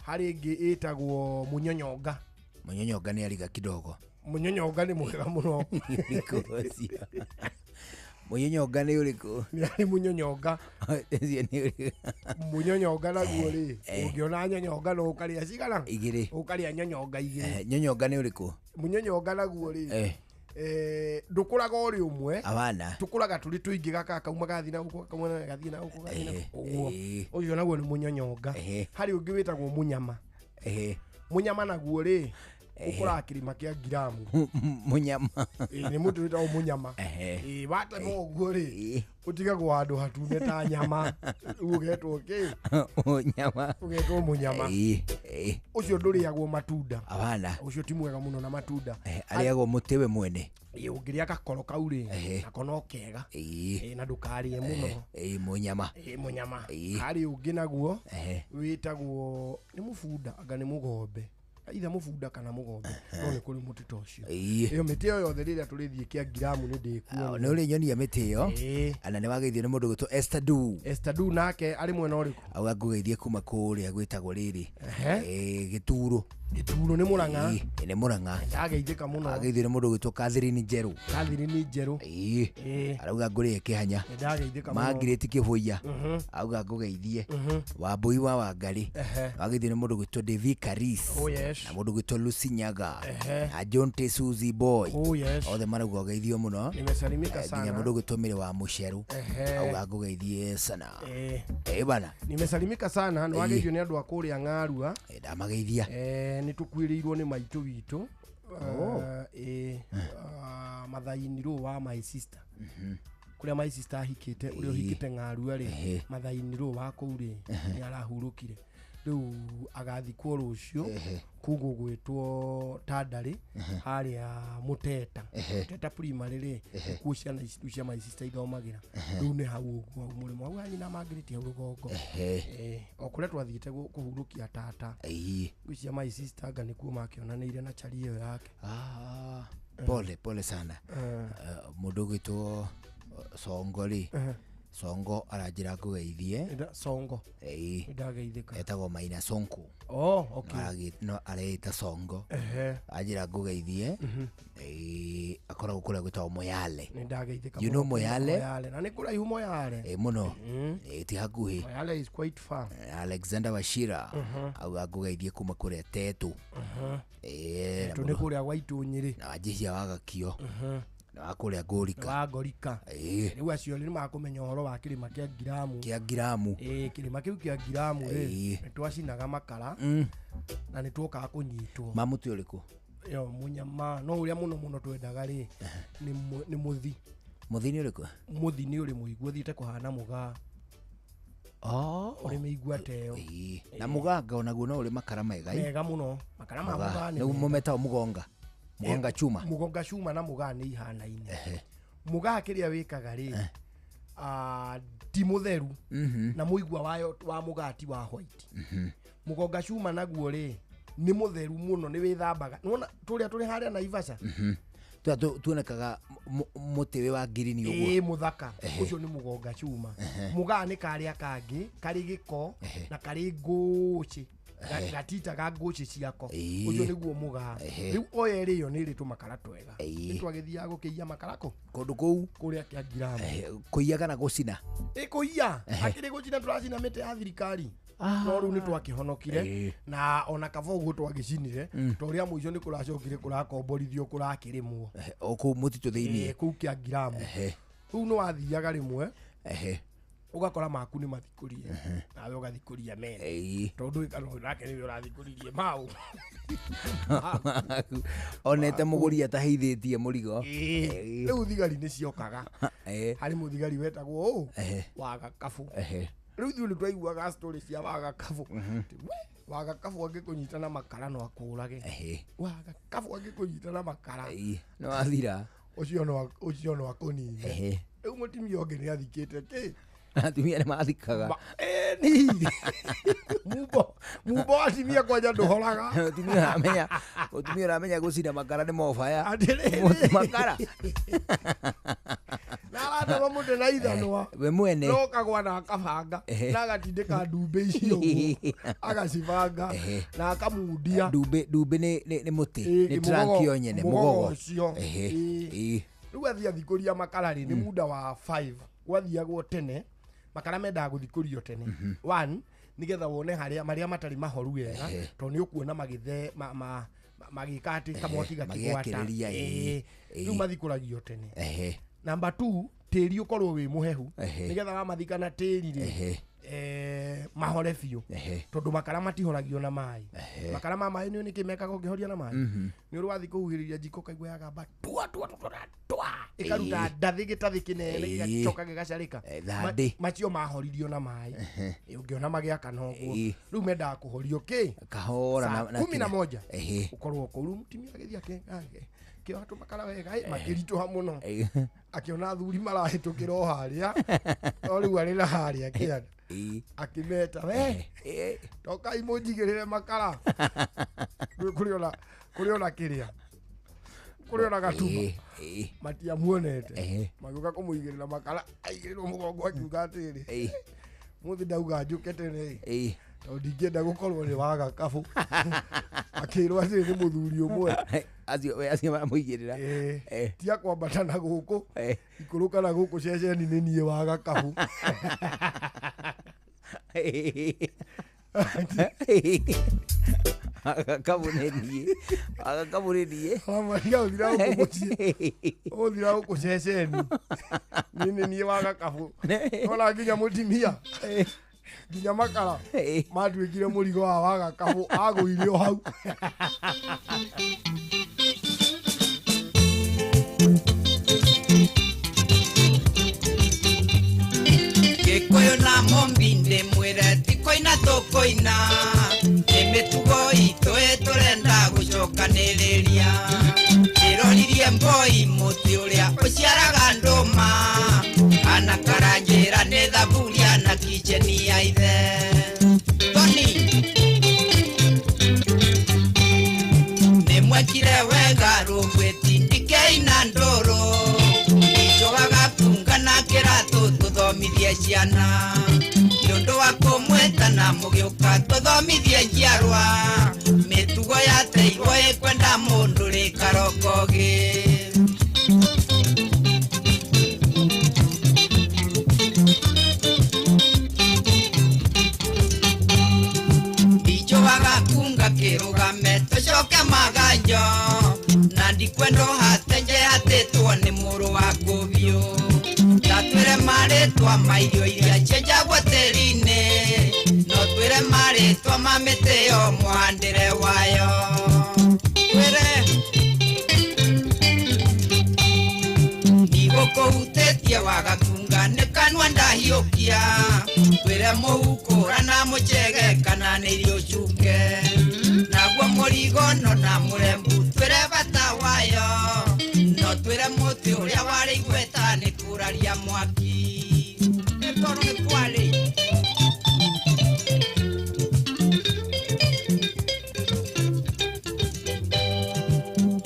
harĩ ĩngĩ ĩtagwo Mũnyonyonga nĩ ariga kidogo Mũnyonyonga nĩ mwega mũno Mũnyonyonga nĩ ũrĩkũ? Nĩ Mũnyonyonga. Mũnyonyonga naguo rĩ ũngĩona nyonyonga no ũkarĩa cigana 2 ũkarĩa nyonyonga 2 Nyonyonga nĩ ũrĩkũ? Mũnyonyonga naguo rĩ ndũkũraga ũrĩ ũmwe tũkũraga tũrĩ tũingĩ gaka kauma gathi na gũkũ kauma gathi na gũkũ ũguo ũcio naguo nĩ Mũnyonyonga harĩ ũngĩ wĩtagwo Mũnyama Mũnyama naguo rĩ ukora kĩrĩma kĩa Ngiramu Mũnyama nĩ mũtu wĩtagwo Mũnyama watema ũguo rĩ ũtigagwo handũ hatune ta nyama ugetwo Mũnyama ũcio ndũrĩagwo matunda ũcio ti mwega mũno na matunda arĩagwo mũtĩ we mwene ũngĩrĩa gakoro kau rĩ nako no kega na ndũkarĩe mũno Mũnyama harĩ ũngĩ naguo wĩtagwo nĩ mũbunda anga nĩ mũgombe either mũbunda kana mũgombe no nĩ kũrĩ mũtĩ ta ũcio ĩyo mĩtĩ ĩyo yothe rĩrĩa tũrĩthiĩ kĩa Ngiramu nĩ ndĩkuona nĩ ũrĩ nyonia mĩtĩ ĩyo ana nĩ wageithio nĩ mũndũ gwĩtwo Esther Du nake arĩ mwena ũrĩkũ auga ngũgeithie kuma kũrĩa gwĩtagwo rĩrĩ Gĩturo nĩ Mũrang'a nĩ Mũrang'a ndageithĩka mũno ageithio nĩ mũndũ gwĩtwo Catherine Njerũ arauga ngũrĩe Kĩhanya Margaret Kĩbũia auga ngũgeithie Wambui wa Wangarĩ ageithio nĩ mũndũ gwĩtwo David Karis na mũndũ gwĩtwo Lucy Nyaga na John Tesuzi Boy othe marauga ũgeithio mũno nginya mũndũ gwĩtwo Mĩrĩ wa Mũcerũ auga ngũgeithie sana bana nimesalimika sana no ageithio nĩ andũ a kũrĩa Ng'arua ndamageithia nĩ tũkuĩrĩirwo nĩ maitũ witũ Mathaini ro wa my sister kũrĩa my sister ahikĩte ũrĩa ũhikĩte Ng'arua rĩ Mathaini ro wa kũu rĩ nĩ arahurũkire rĩu agathikwo rũciũ kuguo gwĩtwo Tandarĩ harĩa Mũteta primary rĩ kuo ciana ici cia my sister ithomagĩra rĩu nĩ hau ũguo mũrĩmo hau hanyi na Margaret hau rũgongo o kũrĩa twathiĩte kũhurũkia tata cia my sister anga nĩkuo makĩonanĩire na chari ĩyo yake pole sana mũndũ gwĩtwo Songo rĩ Songo aranjĩra ngũgeithie Songo ndageithĩka etagwo Maina Sonko no areita Songo anjĩra ngũgeithie akoragwo kũrĩa gwĩtagwo Moyale you know Moyale na nĩ kũraihu Moyale mũno ti hakuhĩ Moyale is quite far Alexander Wachira auga ngũgeithie kuma kũrĩa Tetu nĩ kũrĩa Gwaitũ Nyĩrĩ na Wanjihia wa Gakio akũrĩa Ngorika rĩu acio nĩ makũmenya ũhoro wa kĩrĩma kĩa Ngiramu kĩrĩma kĩu kĩa Ngiramu nĩ twacinaga makara na nĩ twokaga kũnyitwo mamuti ũrĩkũ Mũnyama no ũrĩa mũno twendaga rĩ nĩ Mũthi nĩ ũrĩkũ Mũthi nĩ ũrĩ mũigua thiĩte kũhana mũgaa ũrĩ mĩigua teo na mũganga onaguo no ũrĩ makara mega mũno makara ma mũgaa nĩ mũmetao Mũgonga cuma na mũgaa nĩ ihanaine mũgaa kĩrĩa wĩkaga rĩ ti mũtheru na mũigua wa mũgaa ti wa white mũgonga cuma naguo rĩ nĩ mũtheru mũno nĩ wĩthambaga nona tũrĩ harĩa Naivasha tuonekaga mũtĩ wa ngirini ũguo mũthaka ũcio nĩ mũgonga cuma mũgaa nĩ karĩa kangĩ karĩ gĩko na karĩ ngũcĩ gatita ga ngũcĩ ciako ũcio nĩguo mũgaa rĩu oyerĩ iyo nĩ ĩrĩ tũmakara twega nĩ twagĩthiaga gũkĩiya makarako kũndũ kũu kũrĩa kĩa Ngiramu kũiya kana gũcina kũiya akĩrĩ gũcina tũracina mĩtĩ ya thirikari no rĩu nĩ twakĩhonokire na ona kaba ũguo twagĩcinire tũrĩa mũico nĩ kũracokire kũrakomborithio kũrakĩrĩmwo kũu mũtitũ thĩinĩ kũu kĩa Ngiramu rĩu nĩ wathiaga rĩmwe ugakora maku ni mathikurie nawe ugathikuria mene tondu ikano nake ni urathikuririe mau onete muguri ataheithitie murigo riu thigari ni ciokaga hari muthigari wetagwo Wagakabu riu thiu ni twaiguaga story cia Wagakabu Wagakabu angikunyita na makara no akurage Wagakabu angikunyita na makara no athira ucio no akonini riu mutimia onge ni athikite ki atumia ni mathikaga mubo atimia kwanja nduhoraga utumia uramenya gucina makara ni mobaya makara Nara mude na ithanwa we mwene no kagwa na akabanga na agatindika ndumbe icio agacibanga na akamundia ndumbe ni muti ni trankio nyene mugogo riu athia thikuria makara ni muda wa 5 gwathiagwo tene makara mendaga guthikurio tene 1 nigetha wone maria matari mahoru wega to ni ukuona magithe magikati kamwaki gakigwata riu mathikuragio tene number 2 tiri ukorwo wi muhehu nigetha wamathikana tiri ri mahore biu tondu makara matihoragio na mai makara ma mai ni kimekaga ungihoria na mai ni urwathi kuhugiriria jiko kaigwa yagamba twa ikaruta ndathi gitathi kinene gigacoka gigacarika macio mahoririo na mai ungiona magiaka noguo riu mendaga kuhorio ki kahora na 11 ukorwo kuru mutimia githia ke watu makara wega makirituha muno akiona thuri marahitukira o haria no riu ari na haria kianda akimeta we toka imujigirire makara kuriona kiria kuriona gatuma matia muonete maguka kumuigirira makara aigirirwo mugongo akiuga atiri muthi ndauga njukete ni ndingenda gukorwo ni Wagakabu akirwo atiri ni muthuri umwe acio mamuigirira tia kwambata na guku ikuruka na guku ceceni ni nie Wagakabu Wagakabu ni nie amaria uthira guku ceceni ni nie Wagakabu ona nginya mutimia nginya makara matuikire murigo wa Wagakabu agwirio hau Gikuyu na mombinde mwire tikoina tokoina emitugo itu turenda gucokaniriria iroririe mboi muti uria uciaraga nduma ana karanjira ni thaburia na kicheni ya ithe Toni nimwekire wega rugweti ndikeina ndoro ijogaga kungana kiratu tuthomithie ciana nĩũndũ wa kũmwĩtana mũgĩũka tũthomithie njiarwa mĩtugo yateirwo ĩkwenda mũndũ rĩ karokogi ijogaga kunga kĩrũgame tũcoke maganjo na ndikwendo hatenje hatĩtwo nĩ mũrũ wa kũbiũ twire maritwa mairio iria chenjagwo tĩri-inĩ no twire maritwa ma mĩtĩ yo mũhandĩre wayo twire ndigũkũhutĩtie Wagakunga nĩ kanua ndahiũkia twire mũhukũra na mũchege kana nĩ irio cuke naguo mũrigono na mũrembu twire bata wayo no twire mũtĩ ũrĩa warĩ igweta nĩ kũraria mwaki nĩkorwo nĩ kwarĩ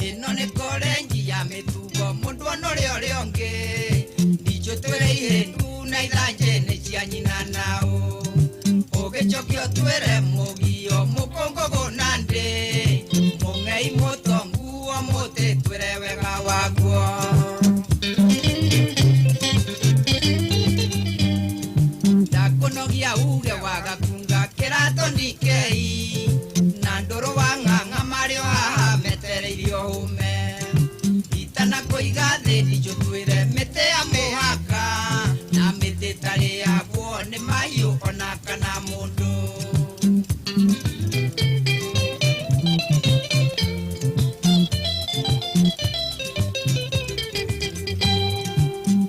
ĩno nĩ korengi ya mĩtugo mũndũ ona ũrĩa ũngĩ ndicho twĩre ihĩndu na ithanje nĩ cia nyina naũ ũgĩcokio twĩre mũgio mũkũngũgũ na ndĩ mũng'ei mũtongu wa mũtĩ twĩre wega waguo ndakunogia uge Wagakunga kĩrato ndikei na ndũrũ wa ng'ang'a marĩo haha metereirio hũme itana kũiga thĩ ndicho twĩre mĩtĩ ya mũhaka na mĩtĩ tarĩ yaguo mahiũ ona kana mũndũ.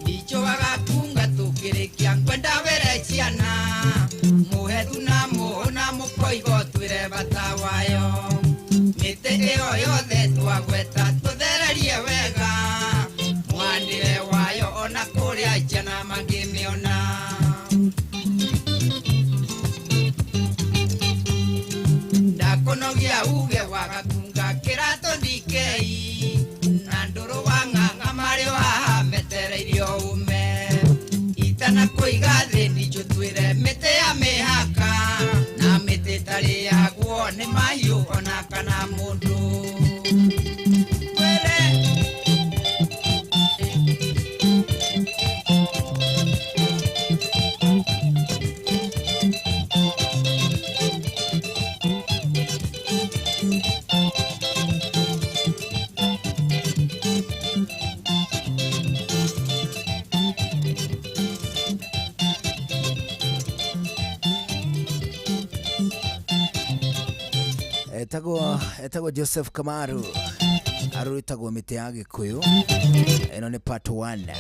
Ndichoaga kunga tũkĩrĩkia kwenda were ciana mũhethu na mũhũna mũkoigo twĩre bata wayo. Mĩtĩ ĩyo yothe twagweta tũthererie wega mwandĩre wayo ona kũrĩa ciana mangĩmĩona. Ndakonogia uge wagakunga kĩratũ ndikei na ndũrũ wa ng'ang'a marĩ waha metereirio ume itana kũiga thĩ ndicho twĩre mĩtĩ ya mĩhaka na mĩtĩ ĩtarĩ yaguo nĩ mahiũ ona kana mũndũ. Etagwo Joseph Kamaru arutagwo mĩtĩ ya Gĩkũyũ. Ĩno nĩ part 1.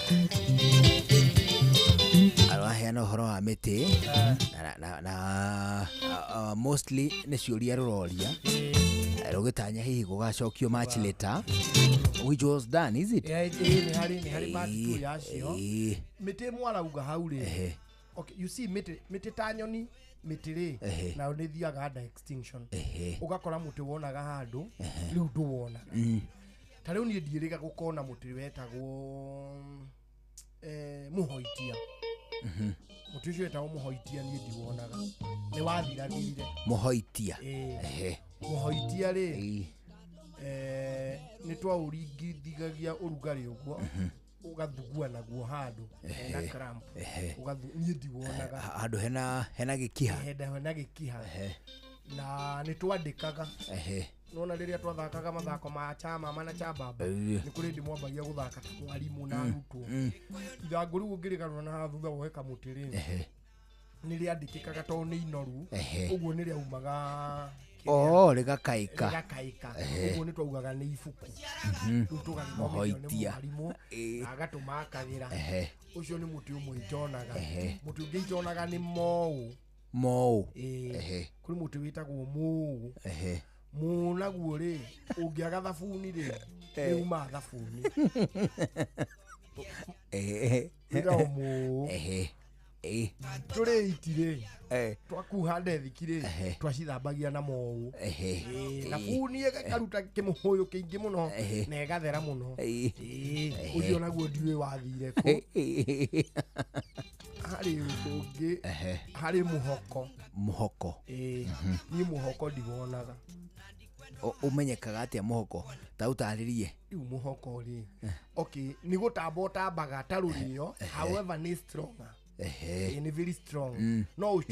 Araheana ũhoro wa mĩtĩ na mostly nĩ ciũria rũroria rũgĩtanya hihi gũgacokio match later which was done, is it? Nĩ harĩ part 2 yacio. Mĩtĩ mwarauga hau rĩ. Okay, you see mĩtĩ ta nyoni mitire na unithiaga under extinction ugakora muti wonaga handu riu nduwona ta riu ni ndiiriga gukona muti wetagwo muhoitia muti ucio wetagwo muhoitia ni ndiwonaga ni wathiragirire muhoitia muhoitia ri ni twauringithigagia urugari uguo ugathugua naguo handu na cramp ugathunyi ndiwonaga handu hena gikiha hena gikiha na ni twandikaga nona riria twathakaga mathako ma chama mana cha baba ni kuri ndi mwambagia guthaka mwalimu na arutwo ithangu riu ngiriganwa na thutha woeka mutirini ni riandikikaga to ni inoru uguo ni riaumaga rigakaika uguo ni twaugaga ni ibuku muhoitia agatuma akagira ucio ni muti umwe itonaga muti ungi itonaga ni mou kuri muti witagwo mou munaguo ri ungiaga thabuni ri uma thabuni turi itire twakuha ndethikire twacithambagia na mou thabuni ĩkaruta kĩmũhũyũ kĩingĩ mũno na ĩgathera mũno ũcio naguo ndiũĩ wathire kũ harĩ ũndũ ũngĩ harĩ mũhoko niĩ mũhoko ndiwonaga umenyekaga atia muhoko ta utarĩrie riu muhoko ri okay ni gutamba utambaga ta rũrĩo however ni stronger ni very strong no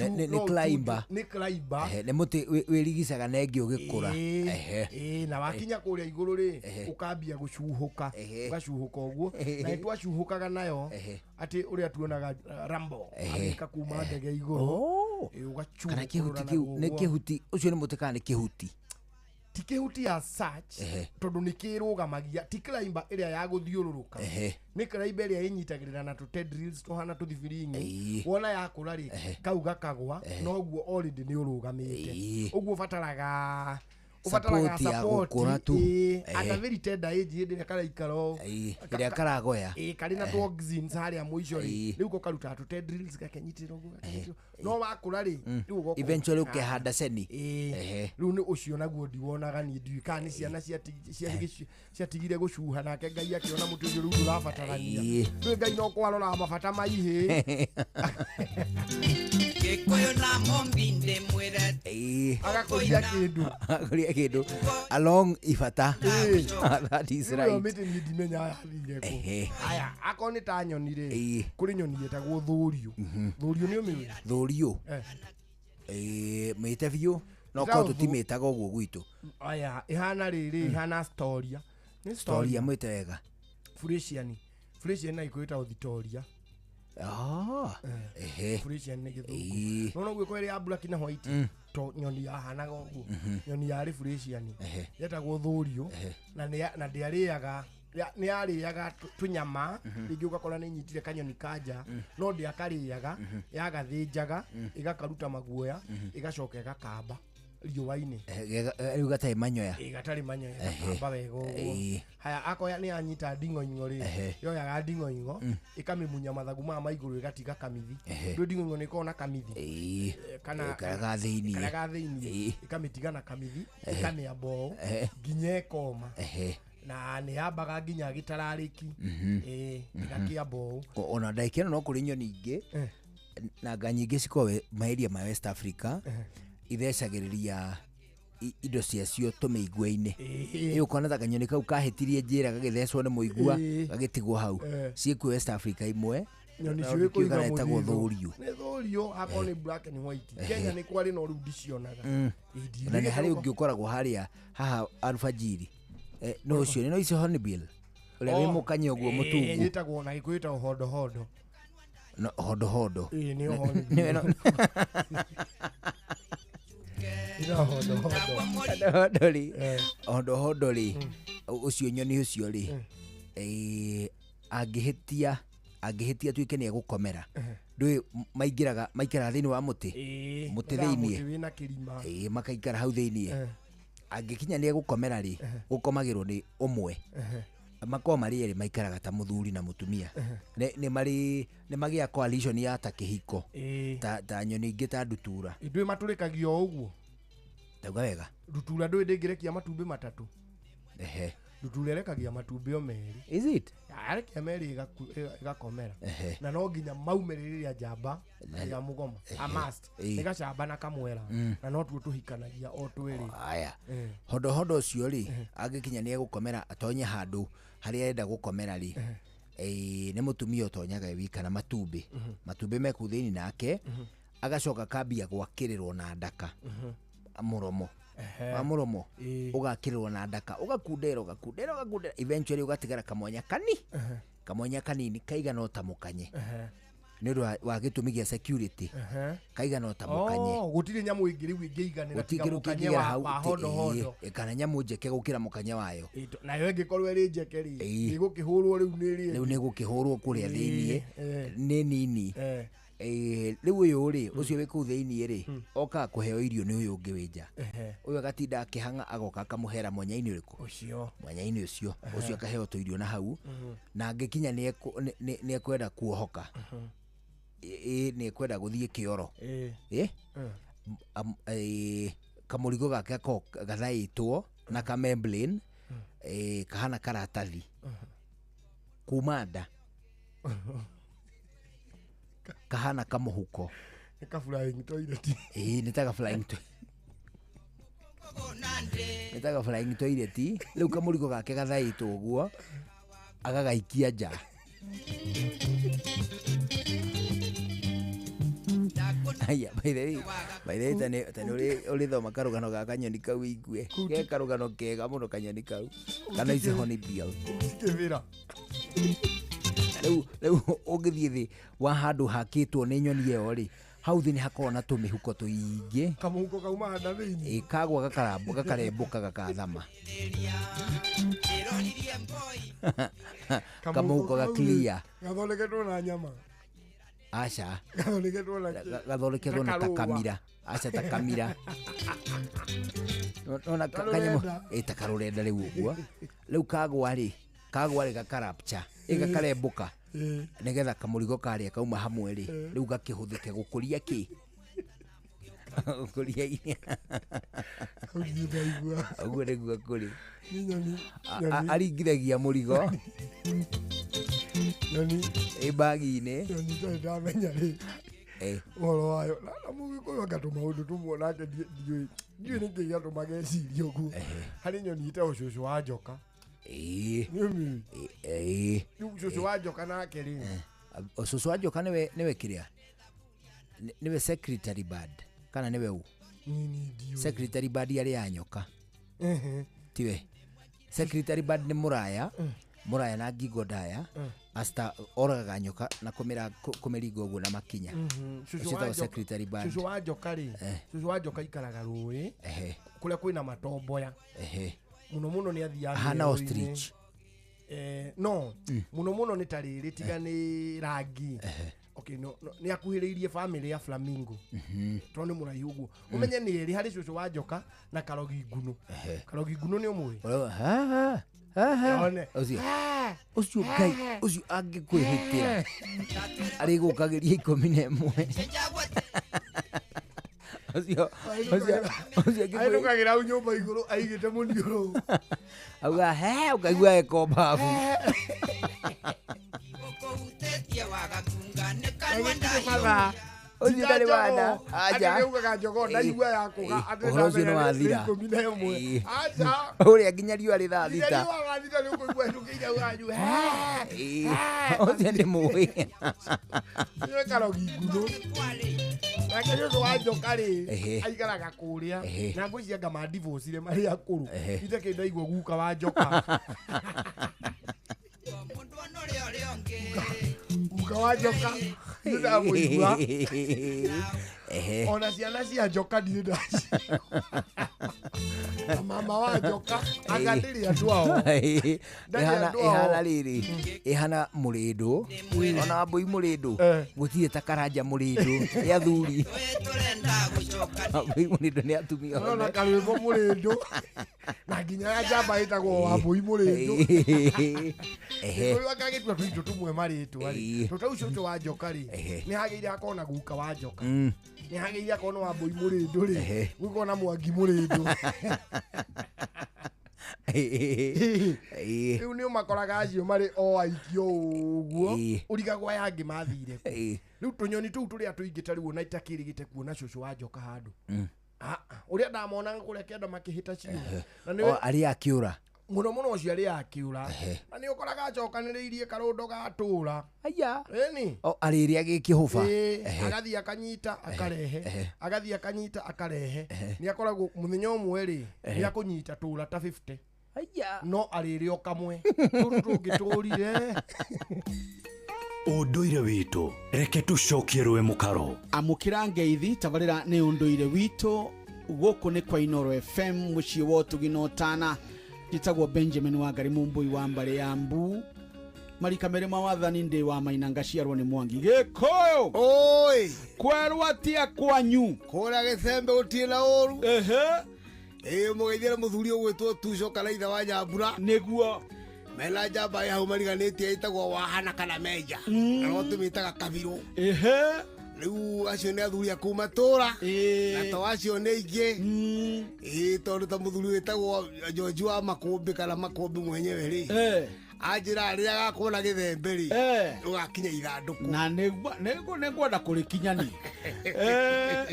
ni climber ni muti wirigicaga na engĩ ũgĩkũra na wakinya kũrĩa igũrũ ri ukambia gucuhuka ugacuhuka ũguo na twacuhukaga nayo ati ũrĩa tuonaga Rambo agĩka kuma ndege igũrũ kana kĩhuti kĩu nĩ kĩhuti ũcio nĩ muti kana nĩ kĩhuti ti kihuti ya search tondu ni kirugamagia ti climber iria ya guthiururuka ni climber iria inyitagirira na tendrils tuhana tuthibiringi wona yakura ri kauga kagwa no guo already ni urugamite uguo fataraga ufataraga support ata very tender age ĩrĩa karaikaro ĩrĩa karagoya kari na toxins harĩa mũico ri rĩu gokaruta tendrils gakenyitĩrwo guo no wakũra ri rĩu eventually ukehanda seni rĩu nĩ ũcio naguo ndiwonaga ni ndiũka ni ciana ciatigire gũcuha nake Ngai akĩona mũtĩ ũcio rĩu ndũrabatarania rĩu Ngai no kwarora mabata maihĩ Gĩkũyũ na mombi ndĩmwĩre agakoria kĩndũ along ifata that is right mĩtĩ ni ndimenya yathire kũ aya akoni ta nyoni rĩ kũrĩ nyoni yetagwo thũriũ thũriũ nĩ ũmĩũĩ thũriũ mĩte biũ no kwa tũtimĩtaga ũguo gwitũ aya ihana rĩrĩ ihana storia ni storia mwĩte wega Frisian na ikuita Victoria Frisian nĩ gĩthũngũ. No gwĩkwo ĩrĩ ya black na white to nyoni yahanaga ũguo. Nyoni yarĩ Frisian yetagwo thũriũ na ndĩarĩaga nĩ yarĩaga tũnyama rĩngĩ ũgakora nĩ nyitire kanyoni kanja no ndĩakarĩaga yagathĩnjaga ĩgakaruta maguoya ĩgacoka ĩgakamba riũa-inĩ rĩu gatarĩ manyoya gatarĩ manyoya gakamba wega ũguo. Haya akoya nĩ anyita nding'oing'o rĩ yoyaga nding'oing'o ĩkamĩmunya mathagu maya ma igũrũ ĩgatiga kamithi. Ndũ nding'oing'o nĩ ĩkoragwo na kamithi kana karega thĩiniĩ ĩkamĩtiga na kamithi ĩkamĩamba ũũ nginya ĩkoma na nĩ yambaga nginya gĩtararĩki ĩgakĩamba ũũ. Ona ndaikĩra no kũrĩ nyoni ingĩ na anga nyingĩ cikoragwo maeria ma West Africa ithecagĩrĩria indo ciacio tũmĩigua-inĩ. Ĩyo ũkona ta kanyoni kau kahĩtirie njĩra gagĩthecwo nĩ mũigua gagĩtigwo hau. Ciĩkuo West Africa imwe nyoni ciũĩ kũiga mũthigo thũriũ. Nĩ thũriũ akorwo nĩ black and white. Kenya nĩ kwarĩ no rĩu ndicionaga. Na nĩ harĩ ũngĩ ũkoragwo harĩa haha alfajiri no ũcio no icio hornbill ũrĩa wĩ mũkanye ũguo mũtungu ĩtagwo na gĩkũyũ ĩtagwo hondohondo. Hondohondo nĩ hornbill. Hondohondo rĩ ũcio nyoni ũcio rĩ angĩhĩtia tuĩke nĩ egũkomera ndũĩ maikaraga thĩinĩ wa mũtĩ thĩiniĩ makaikara hau thĩiniĩ. Angĩkinya nĩ egũkomera rĩ gũkomagĩrwo nĩ ũmwe makorwo marĩ erĩ maikaraga ta mũthuri na mũtumia. Nĩ magĩa coalition ya ta kĩhiko ta nyoni ingĩ ta ndutura. Ndũĩ matũrĩkagio ũguo tauga wega. Ndutura ndũĩ ndĩngĩrekia matumbĩ matatũ. Ndutura ĩrekagia matumbĩ o merĩ. Is it? Yarekia merĩ ĩgakomera na no nginya maumĩrĩrĩria njamba ya mũgoma amast ĩgacamba na kamwera na no tuo tũhikanagia o twĩrĩ. Aya hondohondo ũcio rĩ angĩkinya nĩ egũkomera atonye handũ harĩa enda gũkomera rĩ nĩ mũtumia ũtonyaga wika na matumbĩ me kũu thĩinĩ nake agacoka kambia gwakĩrĩrwo na ndaka mũromo wa mũromo ũgakĩrĩrwo na ndaka ũgakundera eventually ũgatigara kamwanya kanini kaigana ta mũkanye nĩ ũndũ wa gĩtũmi gĩa security kaigana ta mũkanye. Gũtirĩ nyamũ ingĩ rĩu ingĩiganĩra tiga mũkanye wa hondohondo kana nyamũ njeke gũkĩra mũkanye wayo. Nayo ĩngĩkorwo ĩrĩ njeke rĩ nĩgũkĩhũrwo rĩu nĩgũkĩhũrwo kũrĩa thĩiniĩ nĩ nini. Rĩu ũyũ rĩ ũcio wĩ kũu thĩiniĩ rĩ okaga kũheo irio nĩ ũyũ ũngĩ wĩ nja. Ũyũ agatinda akĩhang'a agoka akamũhera mwanya-inĩ ũrĩkũ mwanya-inĩ ũcio akaheo tũirio na hau na angĩkinya nĩ ekwenda kuohoka nĩ ekwenda gũthiĩ kĩoro kamũrigo gake gathaĩtwo na kamemblane kahana karatathi kuma nda kahana kamũhuko flying toilet. Nĩ ta flying toilet. Rĩu kamũrigo gake gathaĩtwo ũguo agagaikia nja. Aya by the way tani uri thoma karugano ga kanyoni kau igue ke karugano kega muno kanyoni kau kana ici hornbill kivira. Rĩu ũngĩthiĩ thĩ wa handũ hakĩtwo nĩ nyoni ĩyo rĩ hau thĩ nĩ hakoragwo na tũmĩhuko tũingĩ kamũhuko kauma nda thĩinĩ kagwa gakarembũka gakathama kamũhuko ga clear gathondeketwo na nyama. Aca gathondeketwo na takamira takamira nona kanyamũ ta karũrenda rĩu ũguo rĩu kagwa rĩ gakarapcha ĩgakarembũka nĩgetha kamũrigo karĩa kauma hamwe rĩ rĩu gakĩhũthĩke gũkũria gũkũria iria ũguo nĩguo kũrĩ aringithagia mũrigo bagi-inĩ ndamenya rĩ ũhoro wayo na mũgĩkũyũ agatũma ũndũ tũmwe nake ndiũĩ nĩkĩ gĩatũma geciria ũguo harĩ nyoni ĩtagwo cũcũ wa njoka. Cũcũ wa njoka nake rĩ cũcũ wa njoka nĩwe kĩrĩa nĩwe secretary bird kana nĩwe ũ secretary bird arĩ ya nyoka tiwe secretary bird nĩ mũraya Muraya na Ngingo Ndaya asta oraga nyoka na kumeringa uguo na makinya. Ucio secretary band. Cucu wa njoka ri. Cucu wa njoka ikaraga rũĩ. Kuria kwina matomboya. Muno ni athiaga. Hana ostrich. No, muno ni tariri tiga ni rangi. Okay, no ni akuhiriirie family ya flamingo. Tone muraihu uguo. Umenye ni eri hari cucu wa njoka na Karogi Ngunu. Karogi Ngunu ni umwe. Ucio Ngai, ucio angikwihitira ari gukagiria 11. Ucio airukagira au nyumba iguru aigite muniuru. Auga ukaigua eko babu. Ucio ndari wana aja ateugaga njogo ndaigua yakuga ucio no athira 11 aja uria nginya riu ari thita ni ukuigua ndukinya wanyu ucio ndi muwi ni Karogi Ngunu nake cucu wa njoka ri aikaraga kuria na ngwiciria anga mandivorcire mari akuru ite kindu aigua guka wa njoka guka wa njoka ndamuigua ona ciana cia njoka ndirĩ ndaci mama wa njoka agatiri andu ao ihana riri ihana murindu ona mbui murindu gutire ta Karanja murindu ya thuri mbui murindu ni atumia ona Karwimbo murindu na nginya njamba itagwo wa mbui murindu uyu akagitua tuindo tumwe maritwa ri tutau cucu wa njoka ri ni hageire akona guka wa njoka ni hageire akona wa mbui murindu ri gukona Mwangi murindu riu ni umakoraga acio mari o aikio uguo urigagwa yangi mathire riu tunyoni tuu turia tuingite riu na itakirigite kuona cucu wa njoka handu uria ndamona kuria kianda makihita ciu na ni ari akiura muno ucio ari akiura na ni ukoraga acokaniriirie karundo gatura aya eni ariri agikihuba agathia akanyita akarehe agathia akanyita akarehe ni akoragwo muthenya umwe ri ni akunyita tura ta 50 aya no ariri o kamwe turu tungiturire unduire witu reke tucokie rwe mukaro amukira ngeithi tabarira ni unduire witu guku ni kwa Inooro FM muciĩ wa Ũtugi gitagwo Benjamin Wangari Mumbui wa Mbare ya Mbu marika mere mawathani ndi wa Mainanga ciarwo ni Mwangi Gikuyu oi kwerwo atia kwanyu kura Gicembe gutira uru mugeithire muthuri ugwitwo Tuco kana ithe wa Nyambura niguo mena njamba ya humariganitie itagwo Wahana kana Meja na no tumitaga Kabiru riu acio ni athuri akuma tura na to acio ni ingi tondu ta muthuri witagwo George wa Makumbi kana Makumbi mwenyewe ri ajira aria gakona Githembe ri ugakinya ithanduku na nĩngwenda kũrĩkinya ni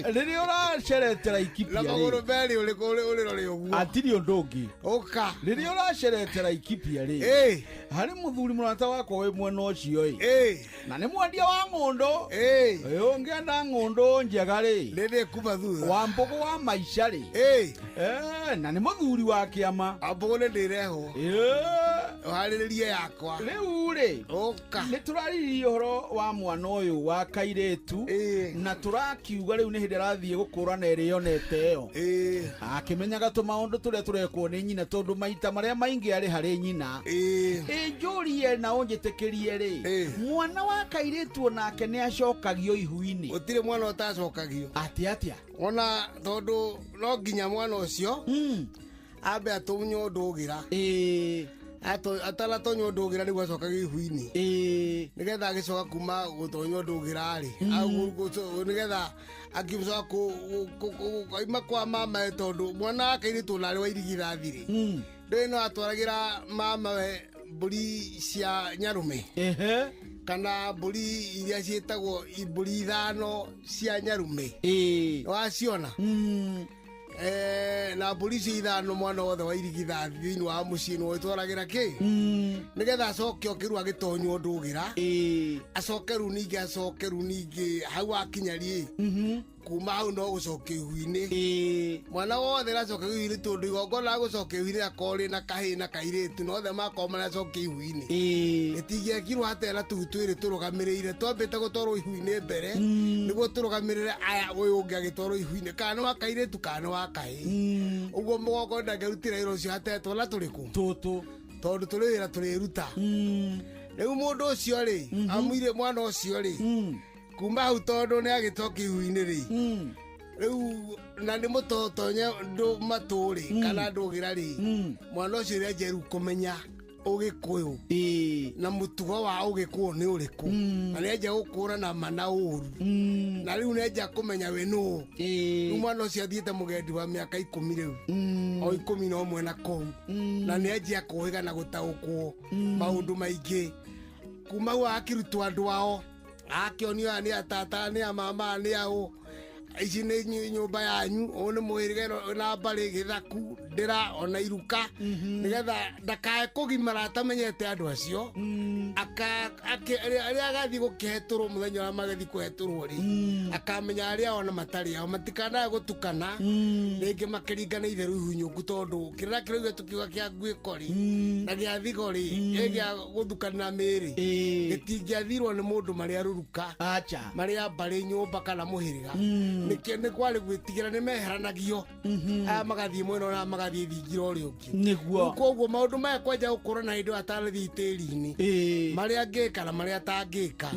rĩrĩa ũraceretera ikipia na magũrũ merĩ ũrĩrore ũguo atiri ũndũ ũngĩ ũka rĩrĩa ũraceretera ikipia rĩ harĩ mũthuri mũrata wakwa wĩ mwena ũcio na nĩ mwendia wa ng'ũndũ ũngĩenda ng'ũndũ njega rĩ nĩ kuma thutha wa Mbũgũ wa Maica rĩ na nĩ mũthuri wa kĩama Mbũgũ nĩ ndĩreho ũharĩrĩrie yakwa rĩu rĩ nĩ tũraririe ũhoro wa mwana ũyũ wa kairĩtu na tũrakiuga rĩu nĩ hĩndĩ arathiĩ gũkũrana ĩrĩonete ĩyo akĩmenyaga tũmaũndũ tũrĩa tũrekwo nĩ nyina tondũ maita marĩa maingĩ arĩ harĩ nyina njũrie na ũnjĩtĩkĩrie rĩ mwana wa kairĩtu onake nĩ acokagio ihu-inĩ gũtirĩ mwana ũtacokagio atĩa ona tondũ no nginya mwana ũcio ambe atũnywo ndũgĩra ataratonyo ndũgĩra nĩguo acokagio ihu-inĩ nĩgetha agĩcoka kuma gũtonyo ndũgĩra rĩ nĩgetha akiucoka kaima kwa mama tondũ mwana wa kairĩtu narĩ wa irigithathi rĩ ndũĩ no atwaragĩra mama we mbũri cia Nyarume kana mbũri iria ciĩtagwo mbũri 5 cia Nyarume waciona na mbũri icio 5 mwana wothe wa irigithathi thĩinĩ wa mũciĩ no itwaragĩra kĩ nĩgetha acoke okĩru agĩtonywo ndũgĩra acoke rĩu ningĩ hau akinya rĩ kuma hau no gucoke ihu-ini mwana wothe racoke ihu-ini tondu igongona gucoke ihu-ini akori na kahi na kairitu no the makoma na coke ihu-ini gĩtingĩekirwo atena tugu twĩrĩ tũrũgamĩrĩire twambĩte gũtwarwo ihu-ini mbere nĩguo tũrũgamĩrĩre aya ũyũ ũngĩ agĩtwarwo ihu-ini kana nĩ wa kairitu kana nĩ wa kahĩ ũguo mũgongo ndangĩrutĩra wĩra ũcio hatetwo na tũrĩkũ tũtũ tondu tuli wira tuliruta riu mundu ucio ri amwire mwana ucio ri kuma hau tondu ni agitoka ihu-ini ri riu na ni mutotonye ndu maturi kana ndugira ri mwana ucio ri njeru kumenya Ugikuyu na mutugo wa Ugikuyu ni uriku na nĩenja gũkũrana mana ũru na rĩu nĩenja kũmenya we nũ rĩu mwana ũcio athiĩte mũgendi wa mĩaka 10 rĩu o 11 na kũu na nĩenja kũhĩga na gũtaũkwo maũndũ maingĩ kuma hau akĩrutwo andũ ao akĩonio nĩ atata nĩ amama nĩ ao ici nĩ nyũmba yanyu ũũ nĩ mũhĩrĩga na mbarĩ gĩthaku ndĩra ona iruka nĩgetha ndakae kũgimara atamenyete andũ acio arĩa agathiĩ gũkĩhetũrwo mũthenya ũrĩa magathiĩ kũhetũrwo rĩ akamenya arĩa ona matarĩ ao matikanaga gũtukana rĩngĩ makĩringana itherũ ihunyũku tondũ kĩrĩa kĩrauga tũkiuga kĩa nguĩko rĩ na gĩa thigo rĩ gĩa gũthukana mĩrĩ gĩtingĩathirwo nĩ mũndũ marĩa rũruka marĩa mbarĩ nyũmba kana mũhĩrĩga nĩ kwari gwĩtigĩra nĩ meheranagio aya magathiĩ mwena na magathiĩ thingira ũrĩa ũngĩ nĩguo koguo maũndũ maya kwenja gũkũrana hĩndĩ atanathiĩ tĩri-inĩ marĩa angĩka na marĩa atangĩka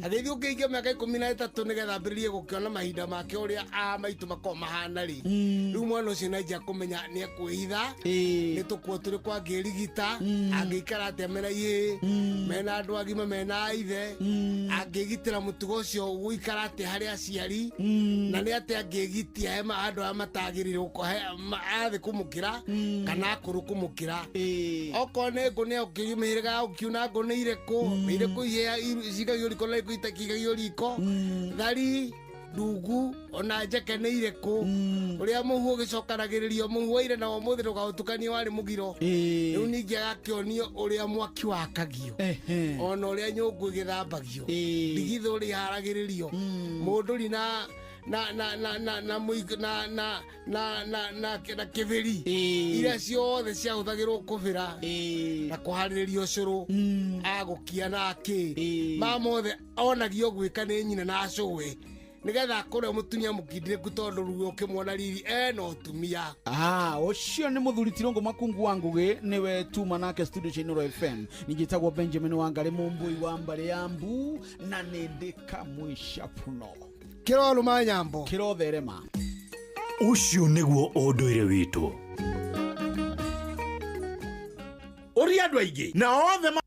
agĩthiĩ ũkĩingia mĩaka 13 nĩgetha ambĩrĩrie gũkĩona mahinda make ũrĩa maitũ makorwo mahana rĩ rĩu mwana ũcio nĩanjia kũmenya nĩ ekwĩhitha nĩ tũkuo tũrĩ kwa angĩrigita angĩikara atĩa mena ihĩ mena andũ agima mena ithe angĩgitĩra mũtugo ũcio gũikara atĩa harĩ aciari na nĩ atĩ angĩgitia andũ arĩa matagĩrĩirwo athĩ kũmũkĩra kana akũrũ kũmũkĩra okorwo nĩ ngũ nĩ ũkĩmĩhĩrĩga ũkiuna ngũ nĩ irĩkũ cikagio riko na itakigagio riko thari ndungu ona njeke nĩ irĩkũ ũrĩa mũhu ũgĩcokanagĩrĩrio mũhu wa ire na ũmũthĩ ndũgaũtukanie warĩ mũgiro rĩu ningĩ agakĩonio ũrĩa mwaki wakagio ona ũrĩa nyũngũ ĩgĩthambagio ndigithũ rĩharagĩrĩrio mũndũri na kĩbĩri iria ciothe ciahũthagĩrwo kũbĩra na kũharĩrĩria ũcũrũ agũkia nake mamothe onagio gwĩka nĩ nyina na acũwe nĩgetha kũrĩa mũtumia mũkindĩrĩku tondũ ruo ũkĩmwona riri ena ũtumia ũcio nĩ mũthuri Tirũngũ Makungu wa Ngũgĩ nĩwe tuma nake studio cia Inooro FM nĩnjĩtagwo Benjamin Wangari Mũmbui wa Mbarĩ ya Mbu na nĩ ndĩkamwĩcapuno kĩrorũ manyambo kĩrotherema ũcio nĩguo ũndũire witũ ũrĩ andũ aingĩ na othe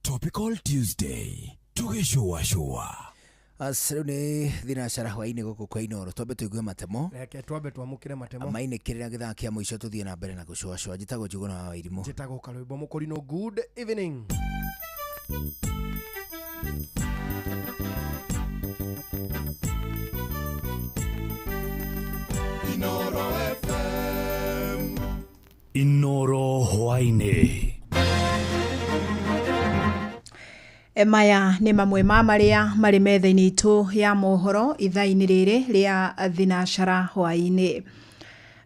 Topical Tuesday tugĩcũa rĩu nĩ thinacara hwainĩ gũkũ kwa Inooro twambe tũigue matemo reke twambe twamũkĩre matemo mainĩkĩrĩra gĩthaa kĩa mũico tũthiĩ na mbere na gũcũacũa njĩtagwo Njũgũna wa Wairimũ njĩtagwo Karwĩmbo Mũkũrinũ good evening Inooro FM Inooro hwainĩ maya nĩ mamwe ma marĩa marĩ metha-inĩ itũ ya mohoro ithaa-inĩ rĩrĩ rĩa thinacara hwainĩ.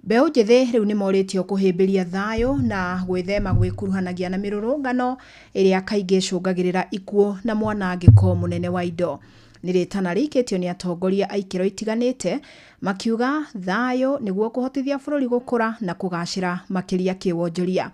Mbeũ njĩthĩ rĩu nĩ morĩtio kũhĩmbĩria thayũ na gwĩthema gwĩkuruhanagia na mĩrũrũngano ĩrĩa kaingĩ ĩcũngagĩrĩra ikuũ na mwanangĩko mũnene wa indo. Nĩ rĩtana rĩikĩtio nĩ atongoria a ikĩro itiganĩte makiuga thayũ nĩguo kũhotithia bũrũri gũkũra na kũgacĩra makĩria kĩwonjoria.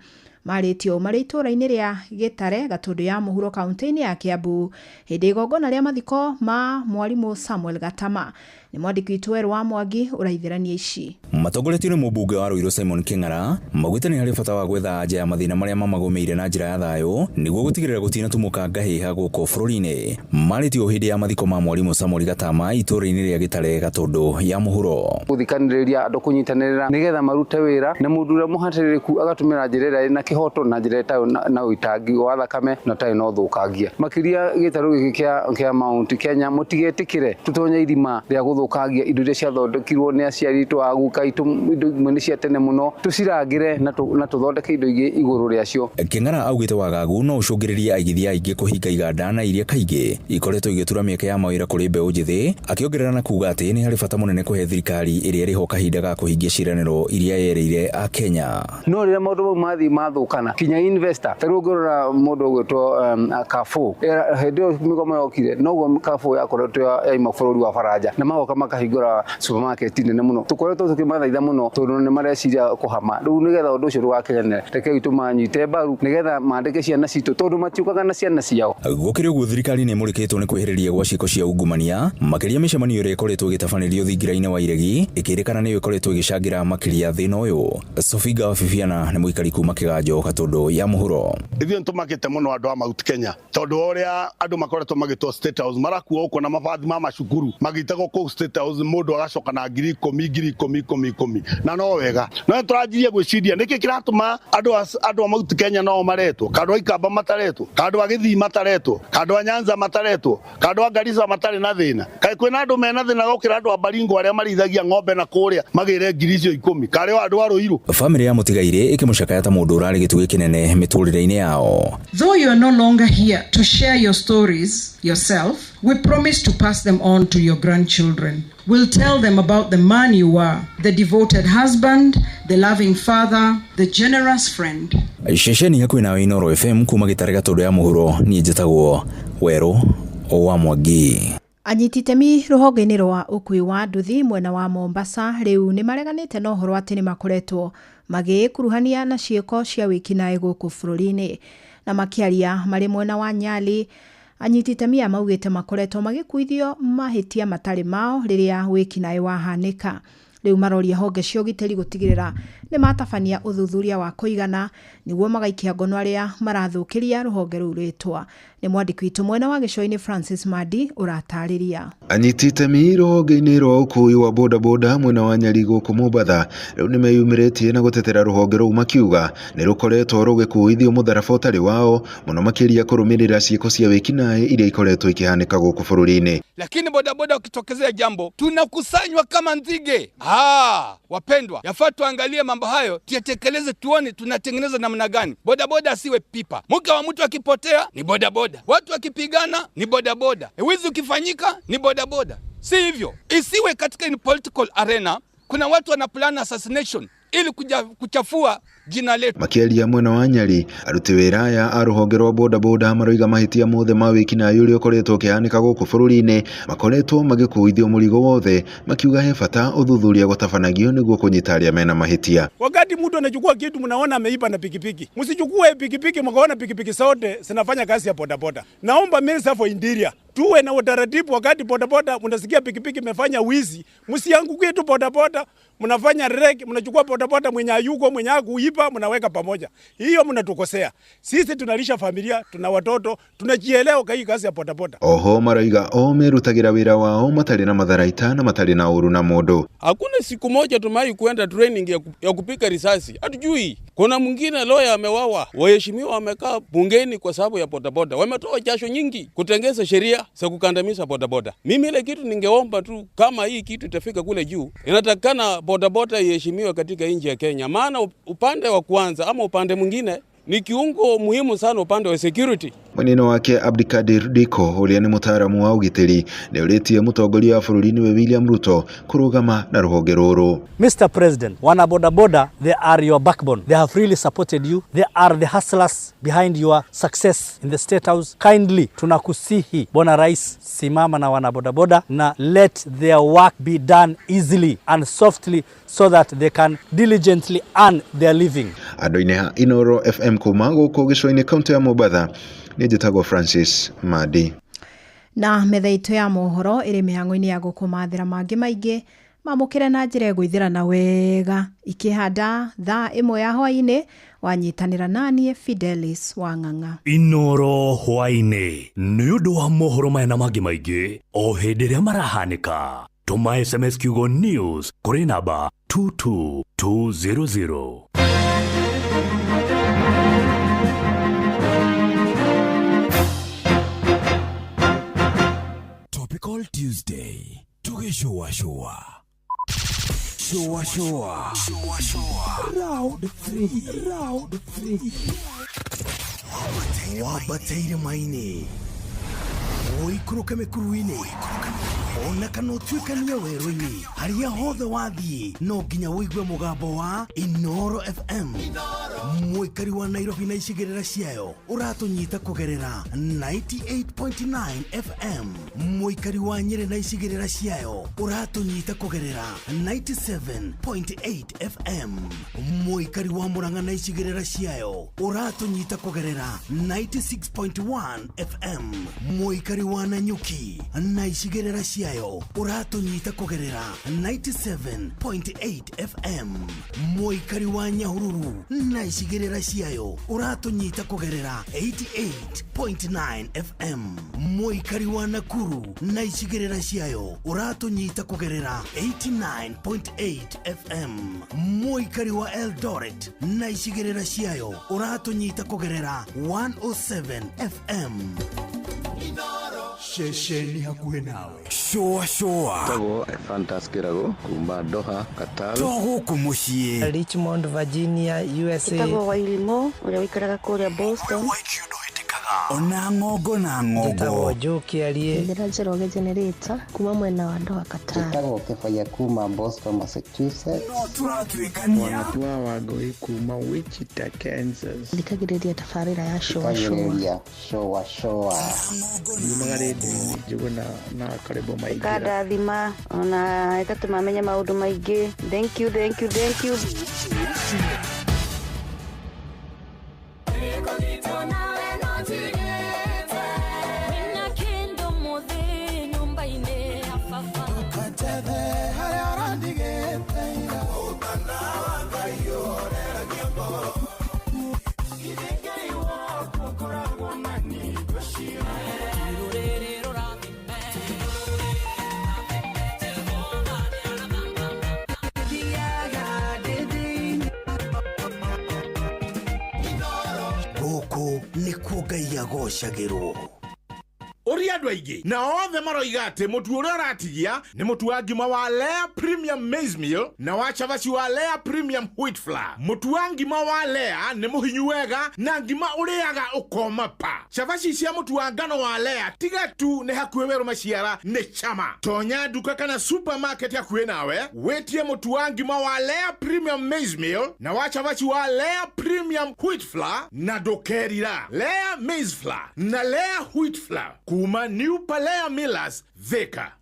Marĩtio marĩ itũra-inĩ rĩa Gĩtare Gatũndũ ya mũhuro kaunti-inĩ ya Kiambu hĩndĩ igongona rĩa mathiko ma mwarimũ Samuel Gatama. Nĩ mwandĩki witũ Werũ wa Mwangi ũraithĩrania ici. Matongoretio nĩ mũmbunge wa Ruiru Simon Kĩng'ara maugĩte nĩ harĩ bata wa gwetha anja ya mathĩna marĩa mamagũmĩire na njĩra ya thayũ nĩguo gũtigĩrĩra gũtinatũmũka ngahĩha gũkũ bũrũri-inĩ. Marĩtio hĩndĩ ya mathiko ma mwarimũ Samuel Gatama itũra-inĩ rĩa Gĩtare Gatũndũ ya mũhuro. Gũthikanĩrĩria andũ kũnyitanĩrĩra nĩgetha marute wĩra na mũndũ ũrĩa mũhatĩrĩrĩku agatũmĩra njĩra ĩrĩa ĩna kihoto na njira na uitangi wa thakame na tai no thukangia makiria gitaru giki kia Mount Kenya mutigetikire tutonye irima ria guthukangia indo iria ciathondekirwo ni aciari tu aguka itu indo imwe cia tene muno tucirangire na tuthondeke indo ingi iguru riacio. King'ara augite wagagu no ucungiririe aigithia aingi kuhinga iganda na iria kaingi ikoretwo igitura mieke ya mawira kuri mbeũ njithi akiongerera na kuga ati ni hari bata munene kuhe thirikari iria iriho kahinda ga kuhingia ciraniro iria yereire a Kenya. No rira maundu mathi mathukana kinya investor tarugurura mundu gwitwo Kafu hendio migoma yokire noguo Kafu yakoretwo ya mabũrũri wa Faraja na magoka makahingura supermarket nene muno tukoretwo tukimathaitha muno tondu ni mareciria kuhama riu nigetha undu ucio rugakinyane reke itu manyite mbaru nigetha mandike ciana citu tondu matiukaga na ciana ciao. Gukiri uguo thirikari ni murikitwo ni kwihiriria gwa ciiko cia ungumania makiria micemanio ire ikoretwo igitabanĩrio thingira-inĩ wa iregi ikirikana niyo ikoretwo igicangira makiria thina uyu. Sofiga Fifiana ni muikari kuma Kiganjo Gatundu ya muhuro. Ithio ntumakite muno andu a Mount Kenya tondu uria andu makoretwo magitwo State House marakuo uko na mabathi ma macukuru magitago ku State House mundu agacoka na 10,000 na no wega no turajirie gwiciria niki kiratuma andu a Mount Kenya no maretwo kandu a Ikamba mataretwo kandu a Githii mataretwo kandu a Nyanza mataretwo kandu a Garissa matari na thina kai kwina andu mena thina gukira andu a Baringo aria marithagia ng'ombe na kuria magire 10,000 kare wa andu a Ruiru. Family ya Mutigaire ikimucakaya ta mundu urari gitugi kinene miturire-ini yao. Though you are no longer here to share your stories yourself, we promise to pass them on to your grandchildren. We'll tell them about the man you are, the devoted husband, the loving father, the generous friend. Shesheni yaku ina Inoro FM kuma Gitare Gatundu ya muhuro ni njitagwo Weru wa Mwangi. Anyititemi ruhonge-ini rwa ukui wa nduthi mwena wa Mombasa riu ni mareganite na uhoro ati ni makoretwo magikuruhania na ciiko cia wikinae guku bururi-ini na makiaria mari mwena wa Nyali. Anyititemi amaugite makoretwo magikuithio mahitia matari mao riria wikinae wahanika. Riu maroria honge cia ugitiri gutigirira ni matabania uthuthuria wa kuigana niguo magaikia ngono aria marathukiria ruhonge ru rwitwa. Ni mwandiki witu mwena wa Gicoi-ini Francis Madi uratariria. Anyititemi ruhonge-ini rwa ukui wa bodaboda mwena wa Nyali guku Mombasa riu ni meyumiritie na gutetera ruhonge ru makiuga ni rukoretwo rugikuithio mutharaba utari wao muno makiria kurumirira ciiko cia wikinae iria ikoretwo ikihanika guku bururi-ini. Lakini bodaboda ukitokezea jambo tunakusanywa kama nzige. Wapendwa, yafaa tuangalie mambo hayo, tuyatekeleze, tuone tunatengeneza namna gani. Bodaboda asiwe pipa. Mke wa mtu akipotea ni bodaboda, watu wakipigana ni bodaboda, wizi ukifanyika ni bodaboda. Si hivyo, isiwe katika in political arena kuna watu wanaplan assassination ili kuchafua jina letu. Makiaria mwena wa Nyali aruti wira ya aruhonge rwa bodaboda maroiga mahitia mothe ma wikinae uria ukoretwo kihanika guku bururi-ini makoretwo magikuithio murigo wothe makiuga he bata uthuthuria gutabanagio niguo kunyita aria mena mahitia. Wakati mtu anachukua kitu mnaona ameiba na pikipiki, msichukue pikipiki mkaona pikipiki zote zinafanya kazi ya bodaboda. Naomba Minister for Interior tuwe na utaratibu, wakati bodaboda mnasikia pikipiki imefanya wizi, msiangukie tu bodaboda, mnafanya reg, mnachukua bodaboda mwenye ayuko mwenye kuiba mnaweka pamoja. Hiyo mnatukosea. Sisi tunalisha familia, tuna watoto, tunajielewa kwa hii kazi ya bodaboda. Oho maraiga o merutagira wira wao matari na matharaita na matari na uru na modo. Hakuna siku moja tumai kuenda training ya kupika risasi. Hatujui. Kuna mwingine lawyer amewawa, waheshimiwa wamekaa bungeni kwa sababu ya bodaboda. Wametoa jasho nyingi kutengeza sheria za kukandamiza bodaboda. Mimi ile kitu ningeomba tu, kama hii kitu itafika kule juu, inatakana bodaboda iheshimiwe katika nchi ya Kenya. Maana upande wa kwanza ama upande mwingine ni kiungo muhimu sana upande wa security. Mweneno wake Abdikadir Diko uria ni mutaaramu wa ugitiri ni uritie mutongoria wa bururi-ini we William Ruto kurugama na ruhonge ruru. Mr. President, wana bodaboda, they are your backbone. They have really supported you. They are the hustlers behind your success in the State House. Kindly tunakusihi Bwana Rais, simama na wana bodaboda na let their work be done easily and softly so that they can diligently earn their living. Andu-ini Inoro FM kuma guku Gicoi-ini kaunti ya Mombasa ni njitagwo Francis Madi. Na methaito ya mohoro iri mihango-ini ya gukumathira mangi maingi mamukire na njira gwithirana wega ikihanda thaa 1 ya hwaini wanyitanira nanie Fidelis Wang'ang'a. Inoro hwaini ni undu wa mohoro mena mangi maingi o hindi ria marahanika. Tuma SMS kiugo news kuri namba 22200. Tuesday tugishowa showa round 3 wabateire maini oikuruka mekuruini ona kana utuikania werũ-inĩ harĩa hothe wathiĩ no nginya wĩigue mũgambo wa Inoro FM mũikari wa Nairobi na icigĩrĩra ciayo ũratũnyita kũgerera 98.9 FM mũikari wa Nyĩrĩ na icigĩrĩra ciayo ũratũnyita kũgerera 97.8 FM mũikari wa Murang'a na icigĩrĩra ciayo ũratũnyita kũgerera 96.1 FM mũikari wa Nanyuki na icigĩrĩra ciayo ũratũnyita kũgerera 97.8 FM mũikari wa Nyahururu na icigĩrĩra ciayo ũratũnyita kũgerera 88.9 FM mũikari wa Nakuru na icigĩrĩra ciayo ũratũnyita kũgerera 89.8 FM mũikari wa Eldoret na icigĩrĩra ciayo ũratũnyita kũgerera 107 FM Shesheni hakuhe nawe showa Tago Fantaskirago kumba Doha Qatar Togo kumushie Richmond Virginia USA Tago Wailimo ule wikaraga kule Boston ona ngogo na ngogo Tago Joki alie Ndirajeroge generator kuma mwena wa Doha Qatar Tago Kefaya kuma Boston Massachusetts no turatwikania wanatua wagoi kuma Wichita Kansas ndikagiriria tafarira ya showa Magarede juguna na karibu maigira kada thima ona ekatumamenya maundu maingi thank you nikuo Ngai agocagĩrwo Uri andũ aingĩ na othe maroiga atĩ mũtu ũrĩa ũratigia nĩ mũtu wa ngima wa Lea Premium Maize Meal na wa chavaci wa Lea Premium Wheat Flour. Mũtu wa ngima wa Lea nĩ mũhinyu wega na ngima ũrĩaga ũkoma pa. Chavaci cia mũtu wa ngano wa Lea tiga tu nĩ hakuhĩ werũ maciara nĩ chama. Tonya duka kana supermarket hakuhĩ nawe wetie mũtu wa ngima wa Lea Premium Maize Meal na wa chavaci wa Lea Premium Wheat Flour na dokerira Lea Maize Flour na Lea Wheat Flour kuma New Palea Millers Thika.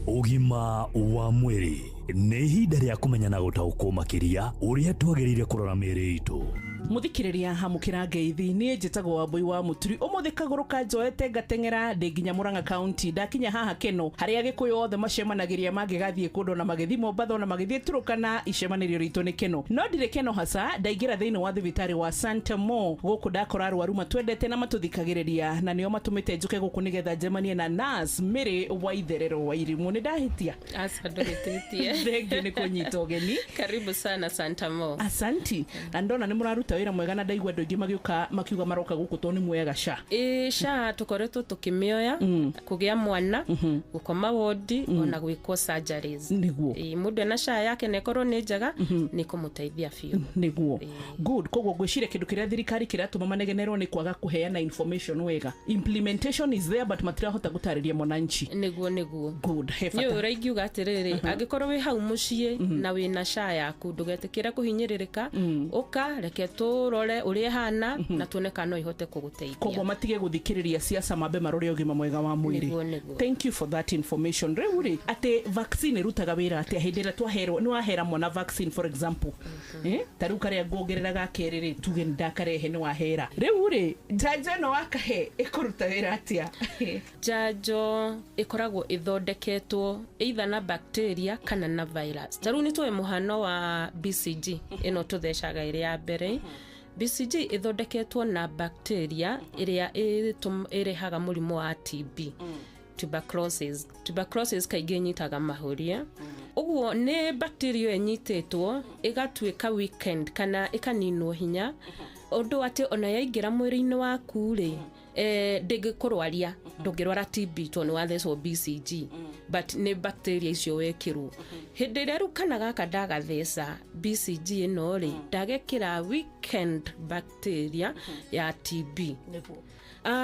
Ugima wa mwiri nĩ ihinda rĩa kũmenya na gũtaũkwo makĩria ũrĩa twagĩrĩire kũrora mĩĩrĩ itũ. Muthikiriria hamukira ngeithi ni njitagwo Wambui wa Muturi umuthi kagũrũka njoete ngateng'era ndĩ nginya Murang'a County ndakinya haha Keno harĩa Gĩkũyũ othe macemanagiria mangĩgathiĩ kũndũ na magĩthi Mombatha na magĩthi Turukana icemanĩrio ritũ nĩ Keno no ndirĩ Keno hasa ndaingĩra thĩinĩ wa thibitarĩ wa Santa Mo gũkũ ndakora arwaru matwendete na matũthikagĩrĩria na nĩo matũmĩte njũke gũkũ nĩgetha njemanie na nurse Mary Waitherero Wairimu nĩ ndahĩtia Asante Thengiũ nĩ kũnyita ũgeni karibu sana Santa Mo asanti na ndona nĩ mũraruta wĩra mwega na ndaigua andũ aingĩ makiuga maroka gũkũ to nĩ mwega sha sha tukoretwo tukimioya kũgĩa mwana gũkoma wodi ona gwĩkwo surgeries niguo mũndũ ena sha yake nekorwo nĩ njega nĩ kũmũteithia biũ niguo good koguo ngwĩciria kĩndũ kĩrĩa thirikari kĩratũma manegenerwo nĩ kwaga kũheana information wega implementation is there but matirahota gũtarĩria mwananchi niguo good nĩ ũraingiuga atĩrĩrĩ angĩkorwo wĩ hau mũciĩ na wĩna sha yaku ndũgetĩkĩre kũhinyĩrĩrĩka ũka reke turore uria hana na tuone kana ihote kuguteithia koguo matige guthikiriria siasa mabe marore ugima mwega wa mwiri thank you for that information reuri ate vaccine rutaga wira ate hindira twaherwo ni wahera mwana vaccine for example taru kare ngogereraga kerere tuge ndakarehe ni wahera reuri janjo no wakahe ikuruta wira atia janjo ikoragwo ithondeketwo either na bacteria kana na virus taru ni tuwe muhano wa BCG ino tuthecaga iri ya mbere BCG ithondeketwo na bacteria iria irehaga mũrimũ wa TB tuberculosis kaingĩ nyitaga mahuria uguo nĩ bacteria enyitĩtwo igatuĩka weekend kana ikaninwo hinya ũndũ atĩ ona yaingĩra mwĩrĩ-inĩ waku rĩ ndĩngĩkũrwaria ndungirwara TB to ni wathecwo BCG but ni bacteria icio wekirwo hindi iria riu kana gaka ndagatheca BCG ino ri ndagekira weekend bacteria ya TB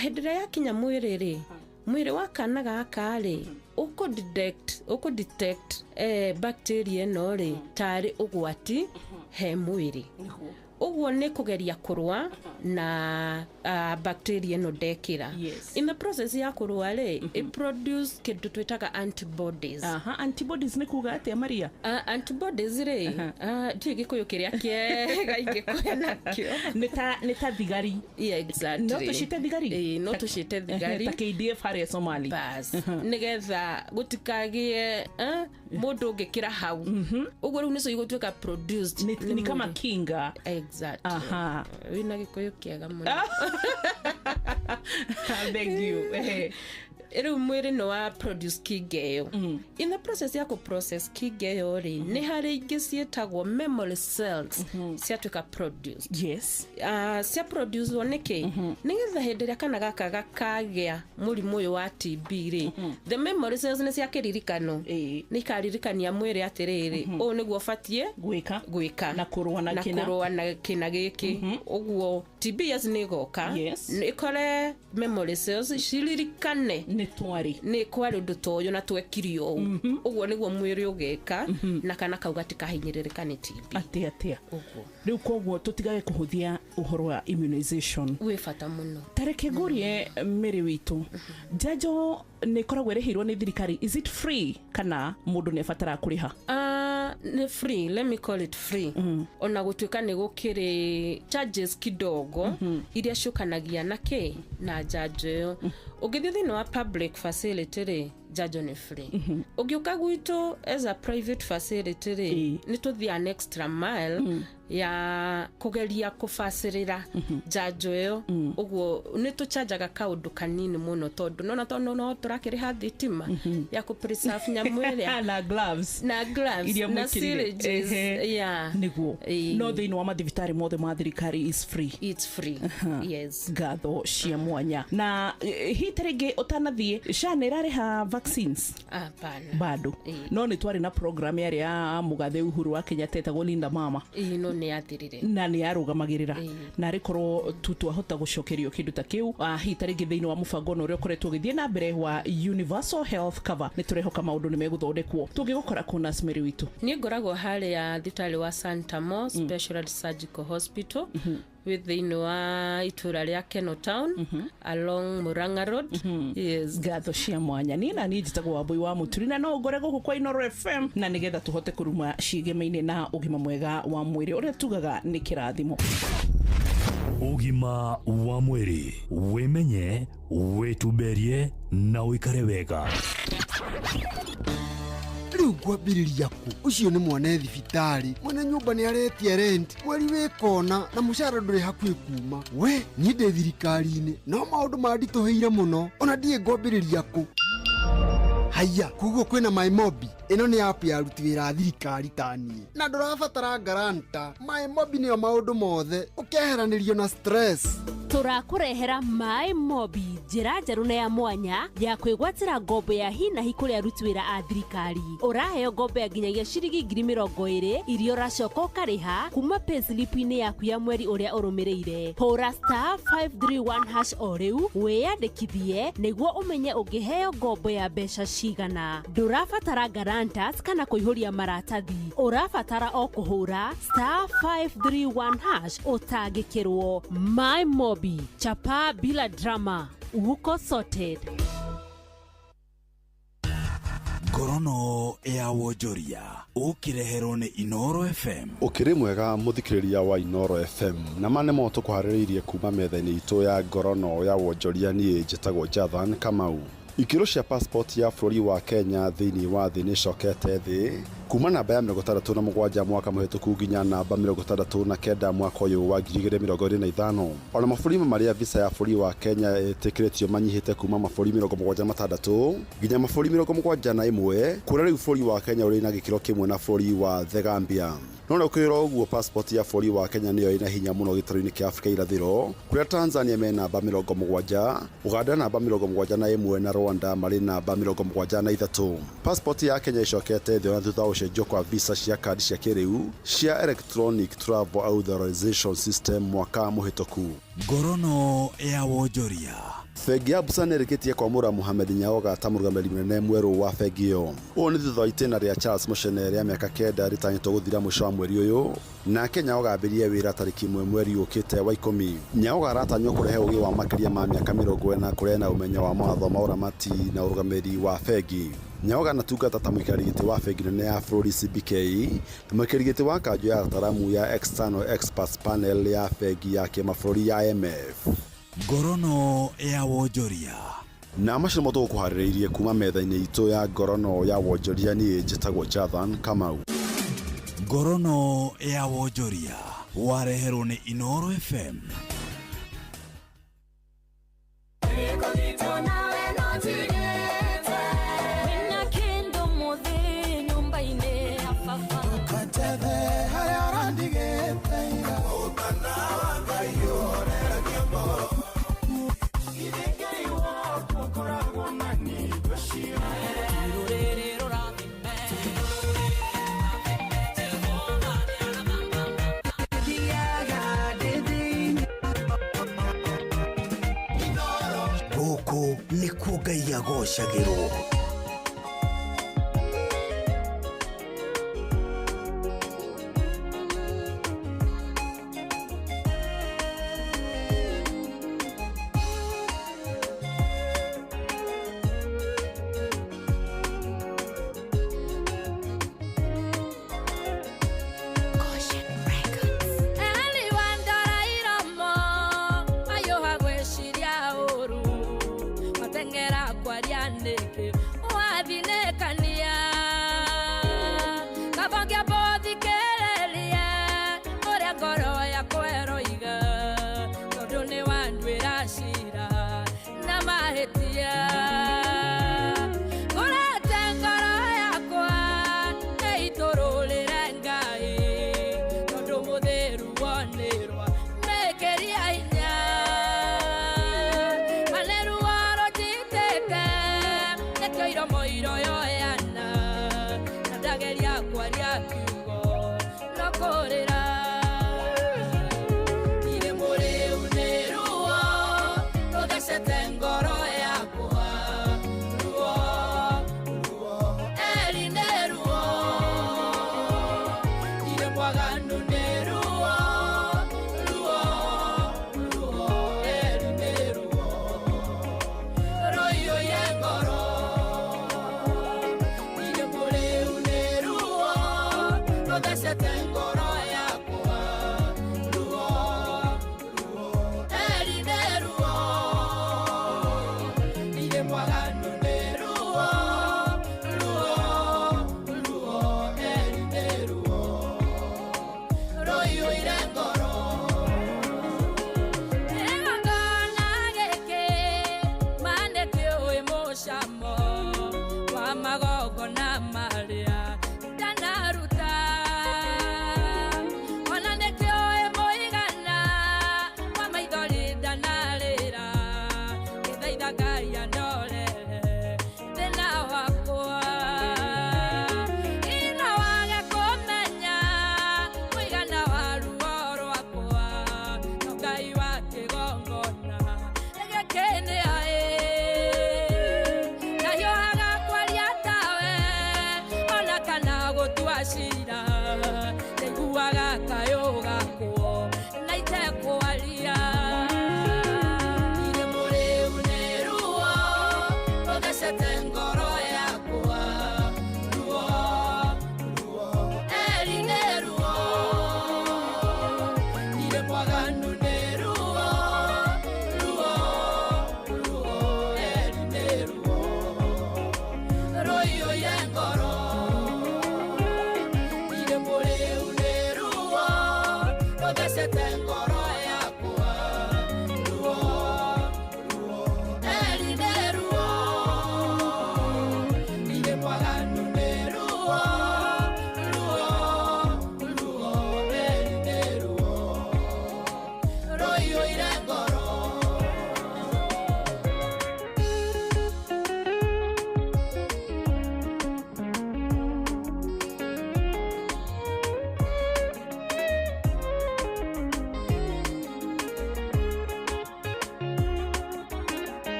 hindi iria yakinya mwiri ri mwiri wa kana gaka ri uko detect bacteria ino ri tari ugwati he mwiri uguo ni kugeria kurwa na bacteria no dekira in the process ya kurwa ri it produce kindu twitaga antibodies antibodies ni kuga ati Maria antibodies ri tigi kuyukiria kiega ingikuena kio ni ta thigari exactly no tushite thigari no tushite thigari ta KDF hari Somali bas nigetha gutikagie mundu ngikira hau uguo riu niso igutwika produced ni kama kinga exactly wina gikuyu kiega muno thank you Eru mwiri no wa produce kigeyo in the process ya ko process kigeyo ri ni hari ingi cietagwo memory cells ciatuka produce cia produce oneke nigetha henderia kana gaka gakagea murimu uyu wa TB ri the memory cells ni cia kiririkano ni karirikania mwiri atiriri o niguo fatie gwika na kurwa na kina giki uguo TB ni goka ni kore memory cells ciririkane ni kwari undu toyo na twekirio uguo niguo mwiri ugeka na kana kau gatikahinyiririka ni TB atia riu koguo tutigage kuhuthia uhoro wa immunization we fata muno tareke gurie meri witu jajo ni koragwo rehirwo ni thirikari is it free kana mundu ne fatara kuriha ni free, let me call it free. Ona gutuika ni gukiri charges kidogo iria shukanagia na jajo yo ugithii thini wa public facility ri jajo ni free ugiuka gwitu as a private facility ri ni tuthi an extra mile ya kugeria kufacirira jajo yo uguo ni tuchajaga kaundu kanini muno tondu no turakiriha thitima ya ku preserve nyamwere na gloves na syringes niguo no thini wa mathibitari mothe ma thirikari is free, it's free. Yes, gatho cia mwanya na hitarege utanathie shana irareha vaccines hapana bado no ni twari na program yari ya mugathe Uhuru wa Kenyatta etagwo Linda Mama no ni yathirire na ni yarugamagirira na rikorwo tutwahota gucokerio kindu ta kiu hitarege thini wa mubango no rio koretwo githie na mbere wa universal health cover ni turehoka maundu ni meguthondekwo tungigukora kuna smeri witu ni ngoragwo hali ya thitari wa Santa Mo Specialist Surgical Hospital within wa itura ria Keno Town along Murang'a Road. Yes, gatho cia mwanya ni na ni njitagwo Wambui wa Muturi na no ngore guku kwa Inoro FM na nigetha tuhote kuruma cigemeine na ugima mwega wa mwiri uria tugaga ni kirathimo. Ugima wa mwiri wimenye wituberie na uikare wega. Riu gwambiriria ku ucio ni mwana thibitari mwene nyumba ni aretie rent mweri wikona na mushara nduri hakwi kuma we ni ndi thirikari-ini no maundu mandituheire muno ona ndie gwambiriria ku haya kuguo kwina my mobi ino ni app ya ruti wira thirikari tani na ndurabatara garanta my mobi ni maundu mothe ukeheranirio na stress turakurehera my mobi njira njeru na ya mwanya ya kwigwatira ngombo ya hina hikuria ruti wira a thirikari uraheo ngombo ya nginyagia ciringi 20,000 irio racoka ukariha kuma payslip-ini yaku ya mweri uria urumireire hura *531# o riu wiyandikithie niguo umenye ungiheo ngombo ya mbeca cigana ndurabatara guarantors kana kuihuria maratathi urabatara o kuhura *531# utangikirwo my mobi chapa bila drama uko sorted. Gorono ya wonjoria ukirehero ni Inoro FM ukiri mwega muthikiriria wa Inoro FM na mane moto kuhaririirie kuma metha-ini itu ya gorono ya wonjoria ni njitagwo Jathan Kamau. Ikiro cia passport ya bũrũri wa Kenya thĩinĩ wa thĩ nĩ cokete thĩ kuma namba ya 67 mwaka muhituku nginya namba 69 mwaka uyu wa 2025. Ona mabũrũri marĩa visa ya bũrũri wa Kenya ĩtĩkĩrĩtio manyihĩte kuma mabũrũri 76 nginya mabũrũri 71, kuona rĩu bũrũri wa Kenya ũrĩ na gĩkĩro kĩmwe na bũrũri wa The Gambia. No ũkĩrora ũguo passport ya bũrũri wa Kenya nĩyo ĩna hinya mũno gĩtarũ-inĩ kĩa Afrika irathĩro, kũrĩa Tanzania me namba 70, Uganda namba 71 na Rwanda marĩ namba 73. Passport ya Kenya ĩcokete thĩ ona thutha ũcenjio kwa visa cia kadi cia kĩrĩu cia electronic travel authorization system mwaka mũhĩtũku. Ngorono ya wonjoria. Bengi ya Busa nĩrĩkĩtie kwamũra Mohamed Nyaoga ta mũrũgamĩrĩri mũnene mwerũ wa bengi ĩyo. Ũũ nĩ thutha wa itĩna rĩa Charles Muchene rĩa mĩaka 9 rĩtanyĩtwo gũthira mũico wa mweri ũyũ, nake Nyaoga ambĩrĩrie wĩra tarĩki 1 mweri ũkĩte wa 10. Nyaoga aratanywo kũrehe ũgĩ wa makĩria ma mĩaka 40 kũrĩa na ũmenyo wa mawatho ma ũramati na ũrũgamĩrĩri wa bengi. Nyaoga anatungata ta mũikarĩri gĩtĩ wa bengi nene ya bũrũri CBK na mũikarĩri gĩtĩ wa kanjũ ya ataramu ya External Experts Panel ya bengi ya kĩmabũrũri ya IMF. Ngorono ya wonjoria. Na macio mo tũkũharĩrĩirie kuma metha-inĩ itũ ya ngorono ya wonjoria niĩ njĩtagwo Jathan Kamau. Ngorono ya wonjoria wareherwo nĩ Inooro FM. Gũkũ nĩkuo Ngai agocagĩrwo. Ngai andorere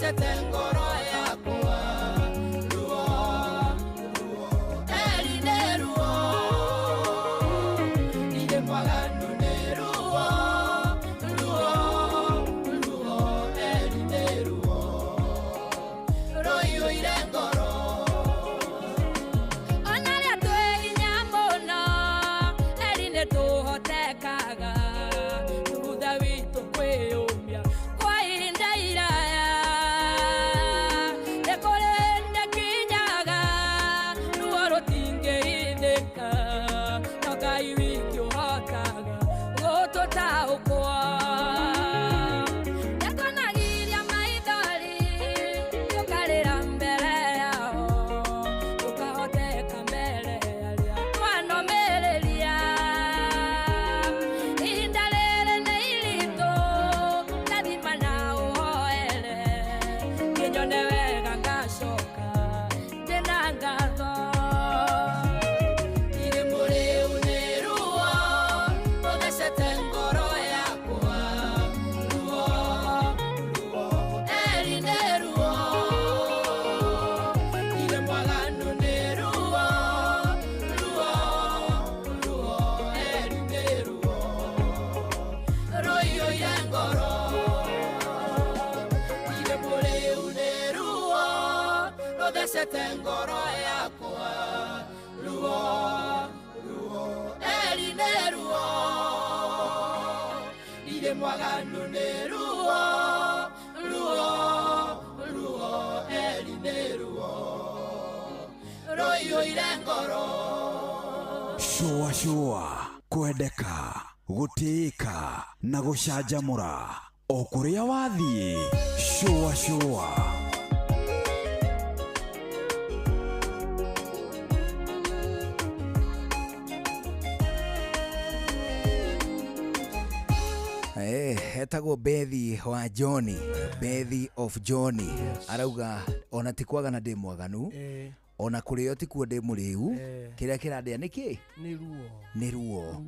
uthecete ngoro yakwa ruo eri nĩ ruo ire mwaganu nĩ ruo ruo eri nĩ ruo rũiyũire ngoro ona rĩa twĩ hinya mũno eri nĩ tũhotekaga thutha witũ kwĩyũmia kwa ihinda iraya nĩ kũrĩ ndĩkinyaga ruo rũtingĩhithĩka no Ngai wiki ũhotaga gũtũtaũkwo nĩtwanagiria maithori tũkarĩra mbere yao tũkahoteka mbere arĩa twanomĩrĩria ihinda rĩrĩ nĩ iritũ ndathima na ũhoere ngĩnyone wega ngacoka ndĩna ngatho irĩ mũrĩu nĩ ruo rũthecete ngoro yakwa ruo eri nĩ ruo irĩ mwaganu nĩ ruo eri nĩ ruo rũiyũire ngoro irĩ mũrĩu nĩ ruo rũthecete ngoro yakwa ruo eri nĩ ruo irĩ mwaganu nĩ ruo eri nĩ ruo rũiyũire ngoro shua kwendeka gũtĩĩka na gũcanjamũra o kũrĩa wathiĩ shua hetagwo Bethi wa Johnny, Bethi of Johnny. Arauga ona tikwaga na ndĩ mwaganu ona kũrĩo tikuo ndĩ mũrĩu kĩrĩa kĩrandĩa nĩkĩ nĩ ruo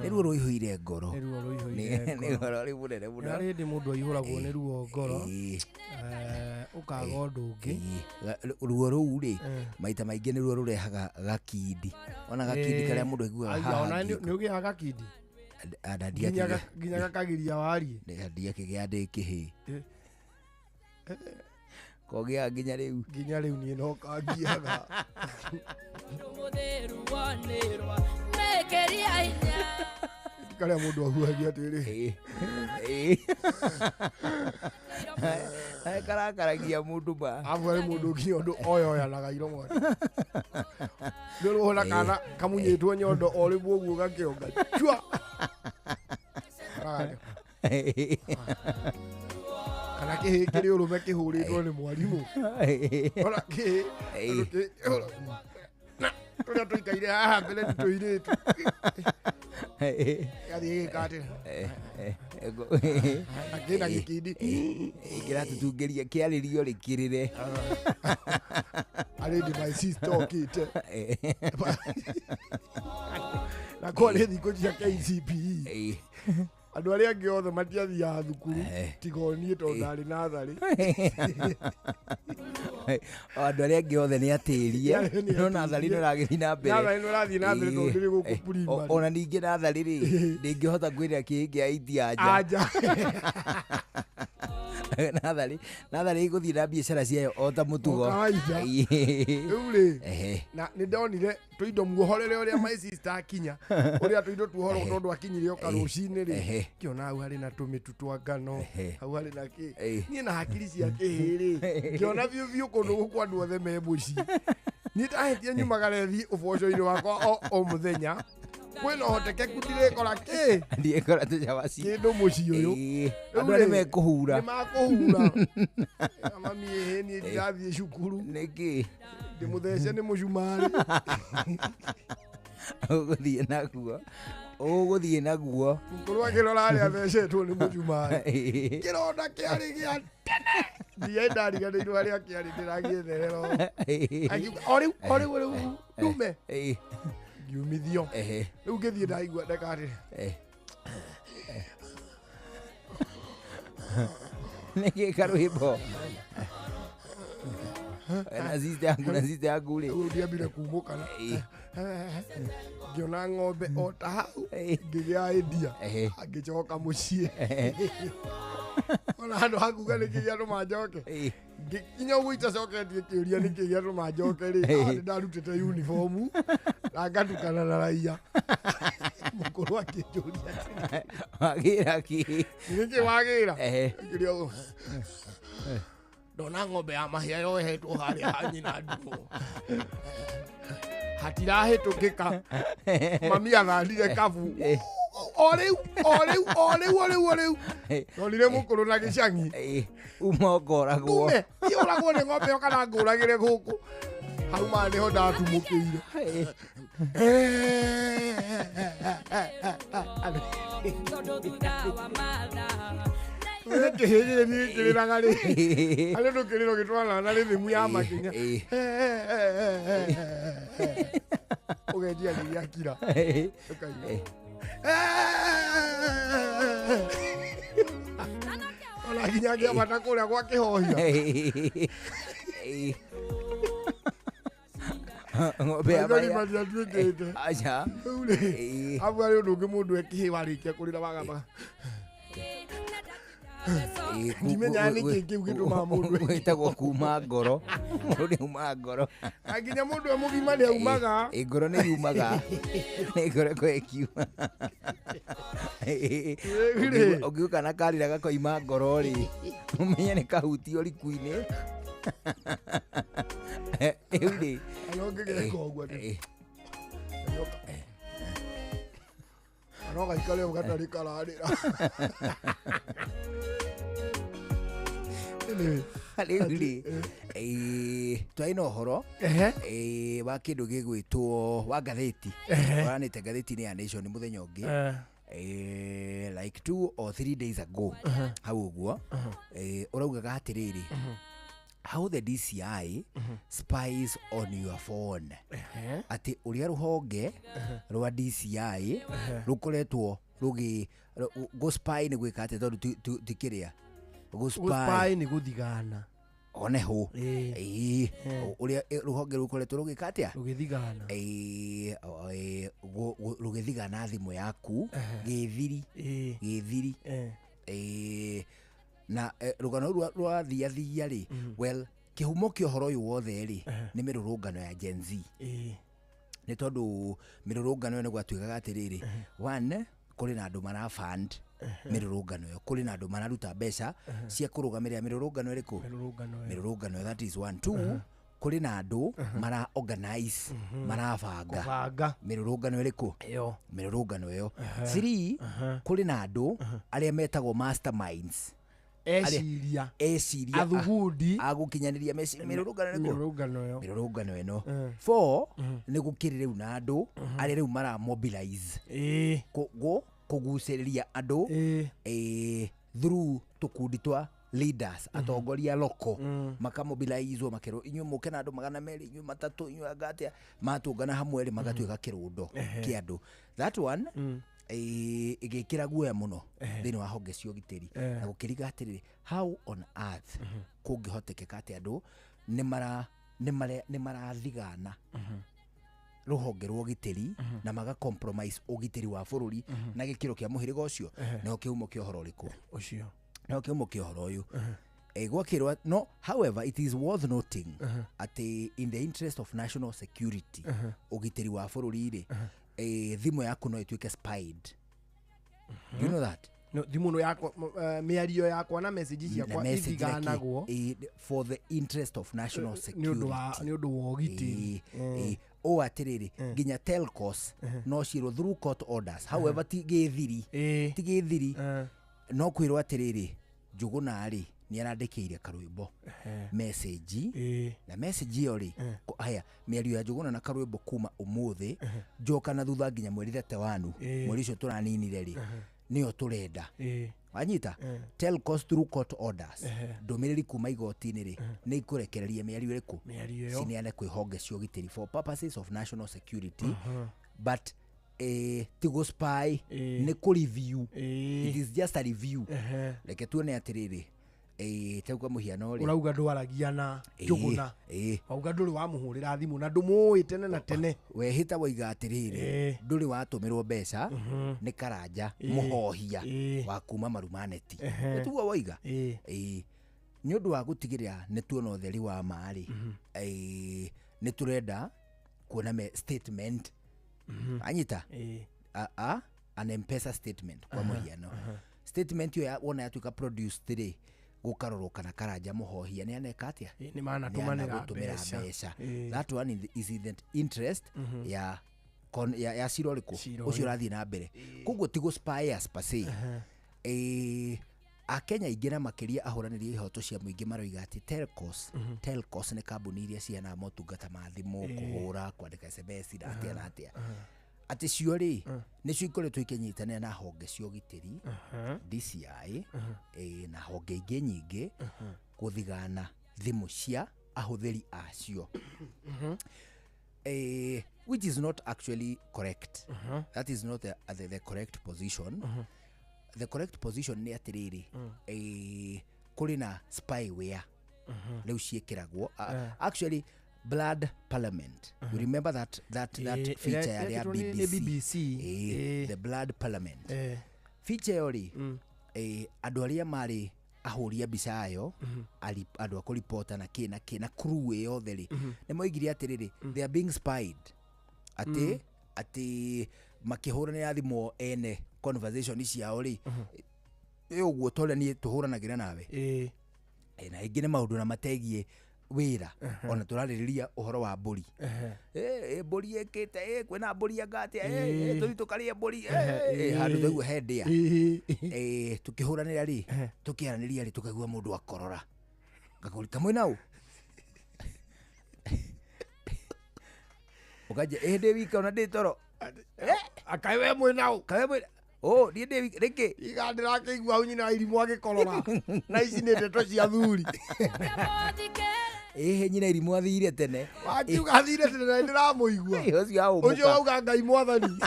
nĩ ruo rũihũire ngoro nĩ ngoro rĩ mũnene mũno rĩ ndĩ mũndũ aihũragwo nĩ ruo ngoro ũkaga ũndũ ũngĩ ruo rũu rĩ maita maingĩ nĩ ruo rũrehaga gakindi ona gakindi karĩa mũndũ aiguaga haha nĩ ũgĩaga gakindi nginya gakagiria warie ndia kĩgĩa ndĩ kĩhĩ kogĩa nginya rĩu niĩ no kangiaga mũtheru wonĩrwa mekĩria hinya karĩa mũndũ ahuhagia atĩrĩ karakaragia mũndũ ba arĩ mũndũ ũkinya ũndũ oyoyanaga iromo nĩ rũhona kana kamunyĩtwo nyondo o rĩmwe ũguo gakĩonga chua kana kĩhĩ kĩrĩ ũrũme kĩhũrĩtwo nĩ mwarimũ ona kĩhĩ tũrĩa tũikaire haha mbere nĩ tũirĩtu gathiĩ gĩkatĩ akĩna gĩkindi kĩratũtungĩria kĩarĩrio rĩkĩrĩre arĩndĩ my sister okĩte na kwarĩ thikũ cia KCPE andũ arĩa angĩ othe matiathiaga thukuru tiga niĩ tondũ ndarĩ natharĩ andũ arĩa angĩ othe nĩ atĩrie no natharĩ nĩ ũragĩthiĩ na mbere natharĩ nĩ ũrathiĩ na mbere tondũ ndĩrĩ gũkũ primary ona ningĩ natharĩ rĩ ndĩngĩhota kwĩrĩra kĩhĩ kĩa itia anja natharĩ gũthiĩ na biacara ciayo o ta mũtugo rĩu rĩ na nĩ ndonire tũindo muohorere ũrĩa my sister akinya ũrĩa tũindo tuohorwo tondũ akinyire oka rũcinĩ rĩ kĩona hau harĩ na tũmĩtu twa ngano hau harĩ na kĩ niĩ na hakiri cia kĩhĩ rĩ ngĩona biũ kũndũ gũkũ andũ othe me mũciĩ niĩ ndahĩtia nyumagara thiĩ ũboco-inĩ wakwa o mũthenya kwĩna ũhotekeku ndirĩkora ndiĩkora tũcabaci kĩndũ mũciĩ ũyũ andũ arĩa mekũhura mami ĩhĩ niĩ ndirathiĩ cukuru nĩkĩ ndĩmũthece nĩ mũcumarĩ ũgũthiĩ naguo kũrũa kĩrora arĩa thecetwo nĩ mũcumarĩ kĩronda kĩarĩ gĩa tene ndiĩ ndariganĩirwo harĩa kĩarĩ ndĩragĩetherera o rĩu ndume ngiumithio rĩu ngĩthiĩ ndaigua ndakarĩre Niki karwimbo. Na sisi yangu ule. Udia bila kumbuka na. Ngiona ng'ombe o ta hau. Ngigĩa idea. Agicoka muciĩ. Ona handu hakuga nĩkĩgĩa andũ manjoke. Nginya ũguo itacoketie kĩũria nĩkĩgĩa andũ manjoke rĩ. Nĩ ndarutĩte uniform na ngatukana na raia. Mũkũrũ akĩnjũria. Wagira ki. Nĩkĩ wagira? Ngĩria ũguo. Ndona ng'ombe ya mahĩa yohetwo harĩa hanyi na ndumũ. Hatirahĩtũkĩka. Mami athandire kabu. Oreu. Nonire mũkũrũ na gĩcang'i. Umongoragwo. Ũragwo nĩ ng'ombe kana ngũragĩre gũkũ. Hau ma nĩho ndatumũkĩire. Kĩhĩgĩrĩ nĩ kĩrĩraga rĩ. Arĩ ndũkĩrĩro gĩtwarana na rĩthĩmu ya makinya. Ũgendia nĩ gĩakira. Ona nginya ngĩambata kũrĩa gwa kĩhohia. Ng'ombe ya mahĩa tuĩkĩte. Acha. Abu arĩ ũndũ ũngĩ mũndũ ekĩhĩ warĩkia kũrĩra wagamba. Ndimenya nĩkĩ kĩu gĩtũmaga mũndũ gwĩtagwo kuma ngoro. Mũndũ nĩ uma ngoro. Nginya mũndũ e mũgima nĩ aumaga. Ngoro nĩ yumaga. Nĩ ngoro kwĩkiuma. Ũngĩũka na karira gakoima ngoro rĩ. Ũmenye nĩ kahutio riku-inĩ. Rĩu rĩ. Ngĩgeka ũguo rĩ. No gaikare ũgatarĩ kararĩra. Rĩu rĩ, twarĩ na ũhoro wa kĩndũ gĩgwĩtwo wa ngathĩti. Ũranĩte ngathĩti-inĩ ya Nation mũthenya ũngĩ. Like 2 or 3 days ago. Hau ũguo. Ũraugaga atĩrĩrĩ. How the DCI spies on your phone. Ati uria ruhonge rwa DCI rukoretwo rugi go spy ni gwika ati tondu tikiria go spy ni guthigana one ho uria ruhonge rukoretwo rugika atia rugithigana rugithigana thimu yaku githiri na rugano rwa thia ri well kihumo kio horo yu wothe ri ni mirurungano ya Gen Z ni tondu mirurungano ni gwatuikaga atiriri one kuri na andu mara fund mirurungano yo kuri na andu mararuta mbeca cia kurugamirira mirurungano iriku mirurungano that is 1 2 kuri na andu mara organize marabanga mirurungano iriku mirurungano yo 3 kuri na andu aria metagwo masterminds Esiria athugundi agukinyaniria mirurungano eno 4 ni gukiri riu na andu ari riu mara mobilize kuguciriria andu through tukundi twa leaders atongoria loko makamobilizwo makero inyu muke na andu 200 inyu 3 inyu agatia matungana hamwe ri magatuika kirundo ki andu that one igikira guoya muno thini wa honge cio gitiri na gukiriga atiriri how on earth kungihotekeka ati andu ni marathigana ruhonge rwo gitiri na maga compromise ugitiri wa bururi na gikiro kia muhiriga ucio no kiumo kio horo riku ucio no kiumo kio horo uyu gwakirwa no however it is worth noting at in the interest of national security ugitiri wa bururi ri thimu yaku no ituike spied. You know that? No, thimu no yako miario yakwa na messages yakwa ithiganagwo for the interest of national security. Ni undu wa ugitiri. O atiriri ginya telcos no shiro through court orders. However tigithiri no kwirwo atiriri Njuguna ari ni arandikiire Karwimbo message na message yo ri haya miario ya Njuguna na Karwimbo kuma umuthi njoka na thutha nginya mweri 31 mweri ucio turaninire ri niyo turenda wanyita telcos through court orders ndumiriri kuma igoti-ini ri ni ikurekereria miario iriku cineane kwi honge cio gitiri for purposes of national security but tigo spy ni ku review it is just a review like tuone atiriri tau kwa muhiano ri urauga ndwaragia na njuguna wauga nduri wa muhurira thimu na ndumuwi tene na tene wehita waiga atiriri nduri watumirwo mbeca ni karanja muhohia wa kuma marumaneti tuwa waiga ni undu wa gutigirira ni tuona utheri wa maari ni turenda kuona statement anyita an M-Pesa statement kwa muhiano statement yo wona yatuka produce today gukaroroka na karanja muhohia ni aneka atia ni maana tumanira mbeca that one is in the interest ya ciroriko ucio rathi na mbere koguo tigo spires pase Akenya ingĩ na makĩria ahũranĩri ihoto cia mũingĩ maroiga atĩ Telcos nĩ kambuni iria ciana motungata ma thimũ kũhũra kwandĩka SMS na atĩa na atĩa atĩ cio rĩ nĩcio ikoretwo ikĩnyitanĩra na honge cia ũgitĩri DCI na honge ingĩ nyingĩ gũthigana thimũ cia ahũthĩri acio which is not actually correct. That is not the correct position. The correct position ni atiriri kuri na spyware leo ciekiragwo actually blood parliament you remember that feature ya BBC the blood parliament feature yori andu aria mari ahuria mbica ayo andu akuripota na kina crew yothe ri ni moigire atiriri they are being spied ati makihũranĩra thimũ ene conversation ciao ri uguo tole ni tuhuranagira nawe na ingĩ nĩ maũndũ na mategie wira ona turarĩrĩria uhoro wa mbũri mbũri ĩkĩte kwĩna mbũri angatia tũthi tũkarĩe mbũri handũ thauo hendia tukĩhũranĩra ri tukĩaranĩria ri tukaigua mũndũ akorora ngakũri kamwe nao ukaje ndĩ wika ona ndĩ toro akaiwe mwenao kaiwe ni ndĩ wika rĩkĩ igandĩra kĩigua unyina irimũ agĩkorora na ici nĩ ndeto cia thuri nyina irimũ athire tene wakiuga athire tene na ndĩramũigua ũcio wauga Ngai mwathani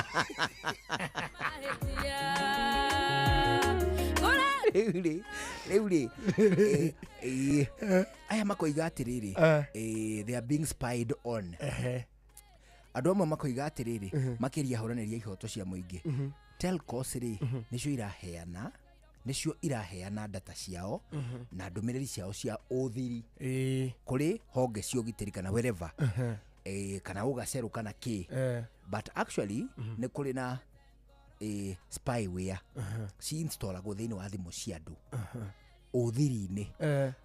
rĩu aya makoiga atĩrĩrĩ they are being spied on andũ amwe makoiga atĩrĩrĩ makĩria ahũranĩri ihoto cia mũingĩ Telcos rĩ nĩcio iraheana data ciao na ndũmĩrĩri ciao cia ũthiri kũrĩ honge cia ũgitĩri kana wherever kana ũgacerũ kana kĩ but actually nĩ kũrĩ na spyware ci installagwo thĩinĩ wa thimũ cia andũ ũthiri-inĩ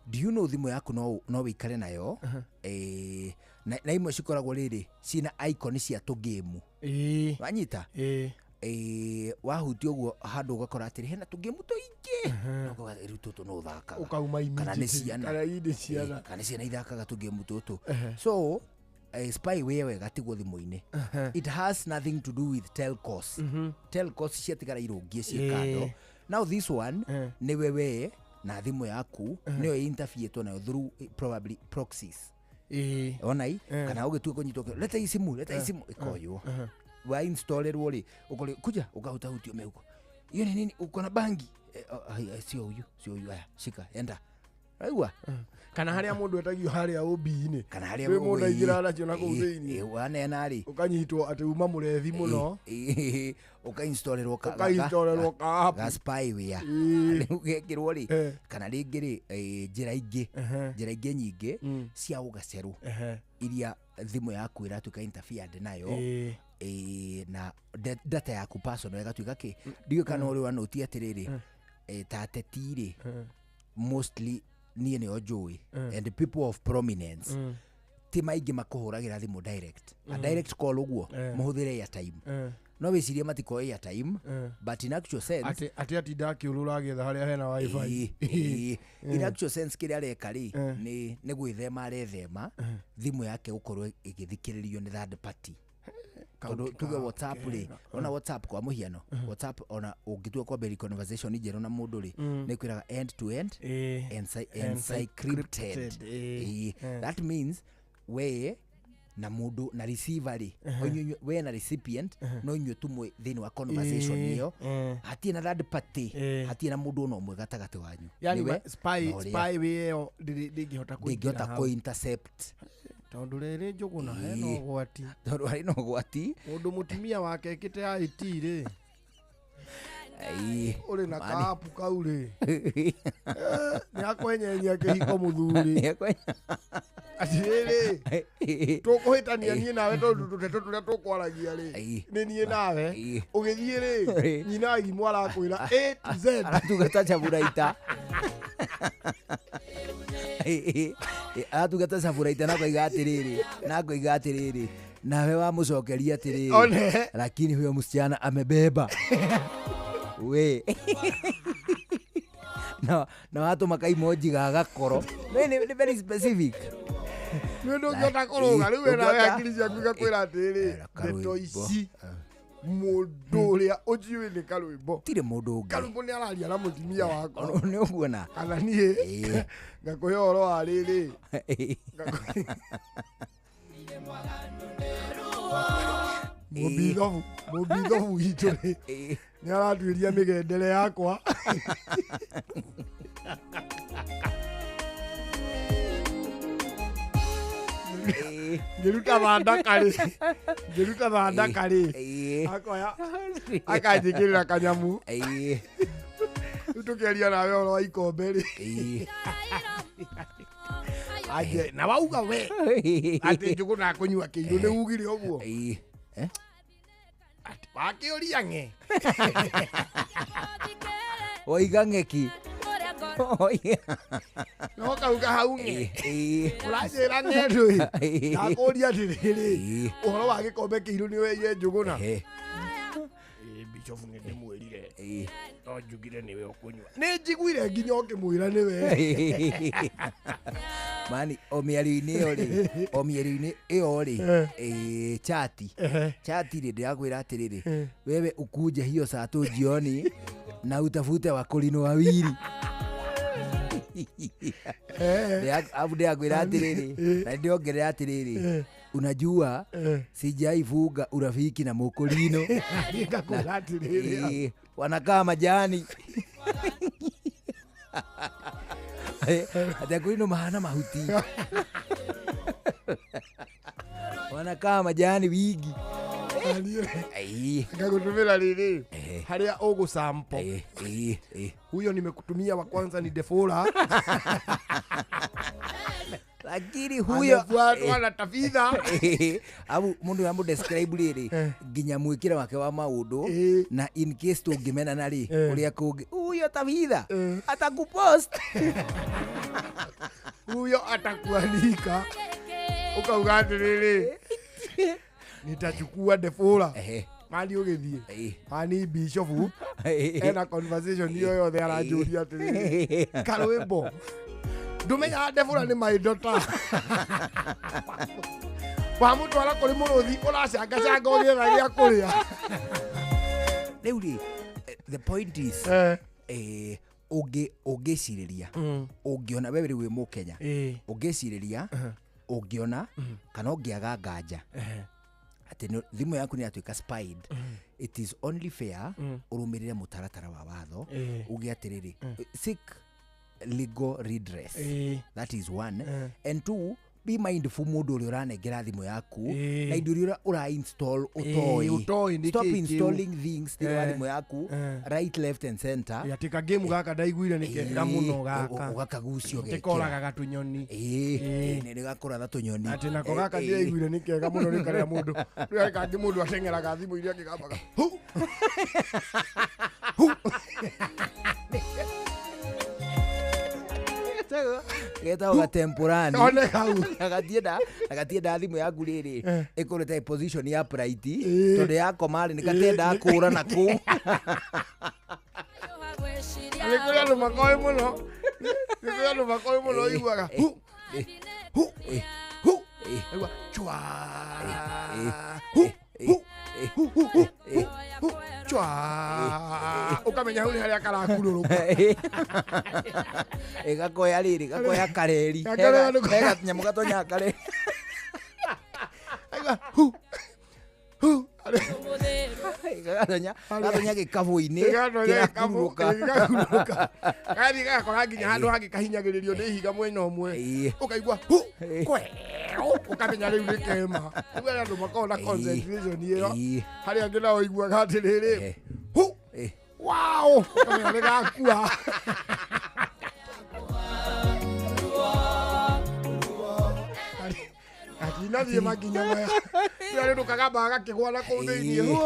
do you know thimũ yaku no wĩikare nayo na imwe cikoragwo rĩrĩ cina icon cia tũgemu wanyita wahutia ũguo handũ ũgakora atĩrĩ hena tũgemu tũingĩ rĩu tũtũ no thakaga kana nĩ ciana ithakaga tũgemu tũtũ so spyware wega tigwo thimũ-inĩ it has nothing to do with Telcos Telcos ciatigara irũngie ciĩkando now this one nĩwe we na thimũ yaku nĩyo interfere nayo through probably proxies onai kana ũgĩtua kũnyitwo leta isimu ikoywo wa installerwo ri ukore kuja ukahutahutio meuko hiyo ni nini uko na bangi sio huyu aya shika enda aigua kana haria mundu etagio haria OB-inĩ kana haria mundu aingira nacio na kũu thĩinĩ wanena ri ukanyitwo ati uma murethi muno ukainstollerwo ka spyware ugekirwo ri kana rĩngĩ ri njĩra ingĩ nyingĩ cia ũgacerũ iria thimũ yaku iratuka interfered nayo na data yaku personal igatuika ki ndio kana uri wa note atiriri ta tetire mostly nie ne ojoi and people of prominence ti maingĩ makuhũragĩra thimũ direct a direct call uguo muhuthire airtime no wicirie matiko airtime but in actual sense ati ndakiurura agitha haria hena wifi in actual sense kĩrĩa areka ri nĩ gwĩthema arethema thimũ yake gũkorwo igĩthikĩrĩrio nĩ third party tondũ tuge WhatsApp ri ona WhatsApp kwa muhiano WhatsApp ona ũngĩtua kwambĩrĩria conversation njerũ na mũndũ ri nĩ kwĩraga end to end encrypted that means we na mundu na receiver ri we na recipient no inyu tumwe thini wa conversation iyo hatie na third party hatie na mundu no mwe gatagati wanyu yani spy we ndingihota ko intercept tondu riri Njuguna heno gwati tondu hari no gwati mundu mutumia wake ekite IT ri uri na kapu kauri ni akwenyenya kihiko muthuri atiri tukuhitania nie nawe tondu tuteto turia tukwaragia ri ni nie nawe ugithie ri nyina igimu arakwira A to Z atugata chaburaita atugata chaburaita na kuiga atiriri nawe wa mucokeria atiriri lakini huyo msichana amebeba we na watu makai moji gagakoro ni very specific ndio ngota koroga riwe nawe akili ciaku igakwira atiri ndeto ici mundu uria ujiwe ni Karwimbo tire mundu ungi Karwimbo ni araria na mutumia wako ni uguona kana nie ngakuhoro ariri mobithofu witũ nĩ aratuĩria mĩgendere yakwa ngĩruta thandaka rĩ akoya akanjĩkĩrĩra kanyamu rĩu tũkĩaria nawe ũhoro wa ikombe rĩ aje na wauga we atĩ Njuguna akũnyua kĩirũ nĩ ugire ũguo wakiuria ng'e oiga ng'eki no kauga hau ng'e ũranjĩra ng'e ndũĩ ndakũria atĩrĩrĩ ũhoro wa gĩkombe kĩirũ nĩ weire Njuguna Bishop ng'e ndĩmwĩrire no njugire nĩwe ũkũnyua nĩ njiguire nginya ũkĩmwĩra nĩwe mani omiario-inĩ ĩyo rĩ chati rĩ ndĩrakwĩra atĩrĩrĩ wewe ukuje hiyo saa tu jioni na utafute wakulino wawili afu ndĩrakwĩra atĩrĩrĩ na ndĩongerera atĩrĩrĩ unajua sijaifuga urafiki na mukulino wanakaa majani atakulino mahana mahuti wanakaa majani wigi ngakutumira riri haria ugusampo huyo nimekutumia wa kwanza ni Defora lakini huyo wana tafitha abu mundu ya describe riri nginya mwikira wake wa maundu na in case tungimena nari uria kungi huyo tafitha atakupost huyo atakuandika ukauga atiriri nitachukua Defora mali ugithie mani Bishop ena conversation hiyo yothe aranjuria atiriri Karwimbo ndumenya Defora ni maidota wa mutwara kuri muruthi uracangacanga ũthiĩ gĩa kũrĩa rĩu rĩ the point is ũngĩcirĩria ũngĩona wewe wĩ Mũkenya ũngĩcirĩria ũngĩona kana ũngĩaga nganja atĩ thimũ yaku nĩ yatuĩka spied it is only fair ũrũmĩrĩre mũtaratara wa watho uge atĩrĩrĩ seek legal redress that is one and two be mindful mundu uri uranengera thimu yaku na indo iria ura install utoi stop installing things through thimu yaku right left and center yatika game gaka ndaiguire ni kega muno gaka ugakagucio geke tekoraga gatunyoni ni gakora tunyoni ati nako gaka ndaiguire ni kega muno ni karia mundu ria kangi mundu atengeraga thimu iria kigambaga geta oga temporani agatienda thimu yaku riri ikurete position ya pride tondu yakomari nikatenda akura naku alikuria ndo makoi muno iguaga aigua chwa chwa ukamenya hau ni haria karakurũrũka gakoya riri gakoya kareri ega nyamu gatonya kareri Gatonya gikabu-ini gikaburuka gathi gakora nginya handu hangi kahinyagiririo ni higa mwena umwe ukaigua ukamenya riu ni kema riu andu makona concentration iyo hari angi nao iguaga atiriri wow ukamenya ni gakua akina thie makinya maya yale ndukagamba gakigwa na kuu thiini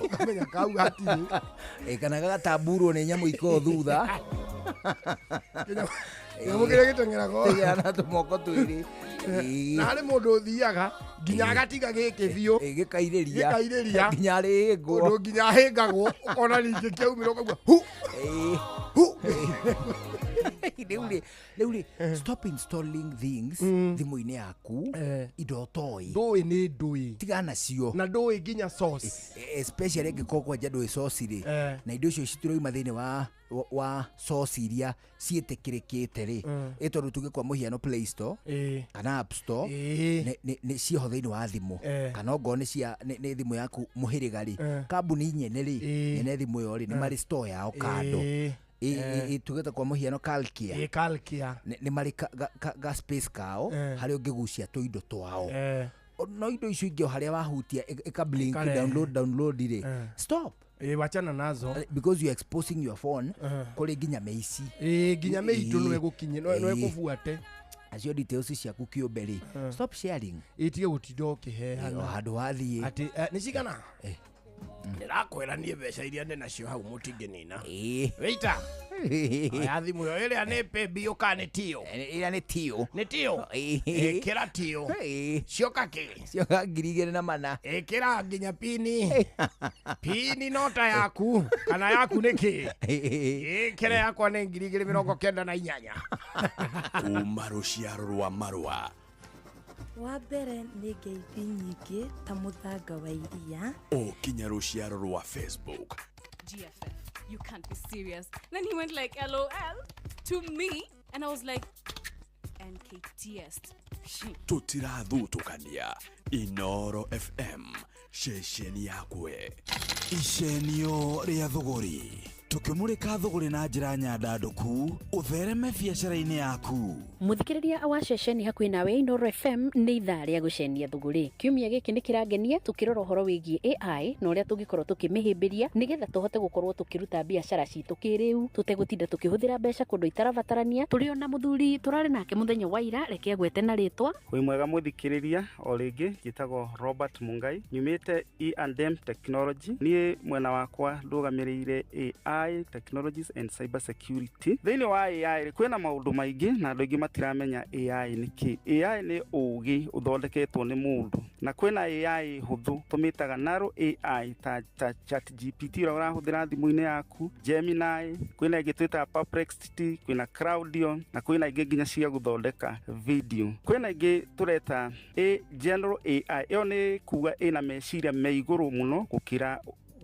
ukamenya kau hatiri kana gagatamburwo ni nyamu iko thutha nyamu kire giteng'eraga tigana tumoko twiri na hari mundu uthiaga nginya agatiga giki biu gikairiria nginya rihingwo mundu nginya hingagwo ukona ningi kiaumira ukagua Leuli, stop installing things thimu-ini yaku indo toi ndui ni ndui tigana cio na ndui nginya sauce especially ngikogwa ja ndui sauce ri na indo icio citiroima thini wa sauce iria cietekirikite ri itondu tugikwa muhiano Play Store kana App Store ni cioho thini wa thimu kana ongo ni thimu yaku muhiriga ri kambuni nyene ri nyene thimu yo ri ni mari store yao kando tugeta kwa muhiano Kalkia ni mari ga space kao hari ungigucia tuindo twao no indo icio ingĩ haria wahutia eka blink download ri stop wachana nazo because you are exposing your phone kuri nginya meici nginya meitu no egukinye no ekufuate acio details ciaku kĩũmbe stop sharing itige gutindo ukihehana handu wathie ati ni cigana ndirakwira nie mbeca iria ndi nacio hau mutinginina weita aya thimu yo iria ni pebi ukane tio iria ni tio kira tio cioka ki cioka 2,400 kira nginya pini nota yaku kana yaku niki kira yakwa ni 2,998 kuma ruciaro rwa Marua wa mbere nĩ ngeithi nyingĩ ta mũthanga wa iria kinya ruciaro rwa Facebook GFF, you can't be serious. Then he went like LOL to me and I was like NKTS. Tutirathutukania Inoro FM shesheni yakwe ishenio ria thogori tukimurika thogori na njira nyandanduku uthereme biacara-ini yaku muthikiriria wa ceceni hakuhi nawe Inoro FM ni ithaa ria gucenia thuguri kiumia giki ni kirangenia tukirora uhoro wigie AI na uria tungikorwo tukimihimbiria nigetha tuhote gukorwo tukiruta biacara citu kiriu tutegutinda tukihuthira mbeca kundu itarabatarania turi ona muthuri turari nake muthenya wa ira reke agwete na ritwa wi mwega muthikiriria o ringi njitagwo Robert Mungai nyumite E&M Technology ni mwena wakwa ndugamiriire AI Technologies and Cyber Security thini wa AI kwina maundu maingi na andu aingi matiramenya AI ni ki AI ni ugi uthondeketwo ni mundu na kwina AI huthu tumitaga narrow AI ta ChatGPT urahuthira thimu-ini yaku Gemini kwina ingi twita Perplexity kwina Claudio na kwina ingi nginya cia guthondeka video kwina ingi tureta general AI iyo ni kuga ina meciria me iguru muno gukira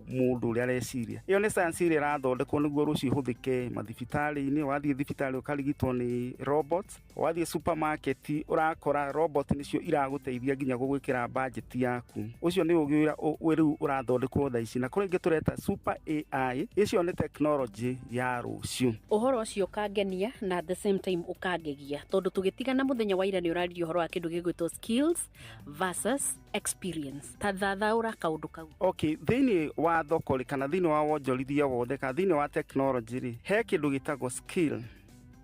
mundu uria areciria iyo ni science iria irathondekwo niguo rucio ihuthike mathibitari-ini wathie thibitari ukarigitwo ni robots wathie supermarket urakora robot nicio iraguteithia nginya gugwikira budget yaku ucio ni ugi riu urathondekwo thaa ici na kuri ingi tureta super AI icio ni technology ya rucio uhoro ucio kangenia na at the same time ukangegia tondu tugitigana muthenya wa ira ni uraririo uhoro wa kindu gigwitwo skills versus experience tathatha ura kaundu kau okay thini wa thoko kana thini wa wonjorithia wothe kana thini wa technology ri he kindu gitagwo skill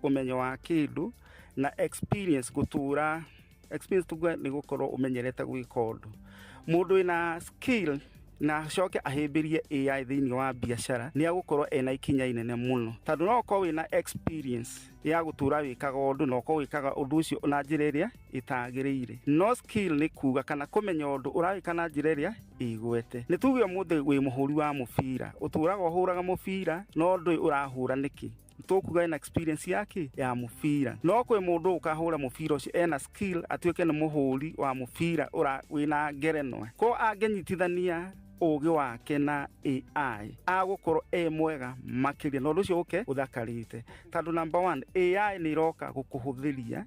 umenyo wa kindu na experience gutura experience tuga ni gukorwo umenyerete gwika undu mundu ina skill na coke ahimbirie AI thini wa biacara ni agukorwo ena ikinya inene muno tondu no ko wina experience ya gutura wikaga undu no ko wikaga undu ucio na njira iria itagiriire no skill ni kuga kana kumenya undu urawika na njira iria igwete ni tuge muthe wi muhuri wa mubira uturaga uhuraga mubira no ndu urahura niki tukuga ina experience yake ya mubira no kwe mundu ukahura mubira ucio ena skill atuike ni muhuri wa mubira ura wina ngerenwa ko angenyitithania ugi wake na AI agukorwo mwega makiria no rucio uke uthakarite tondu number 1 AI ni roka gukuhuthiria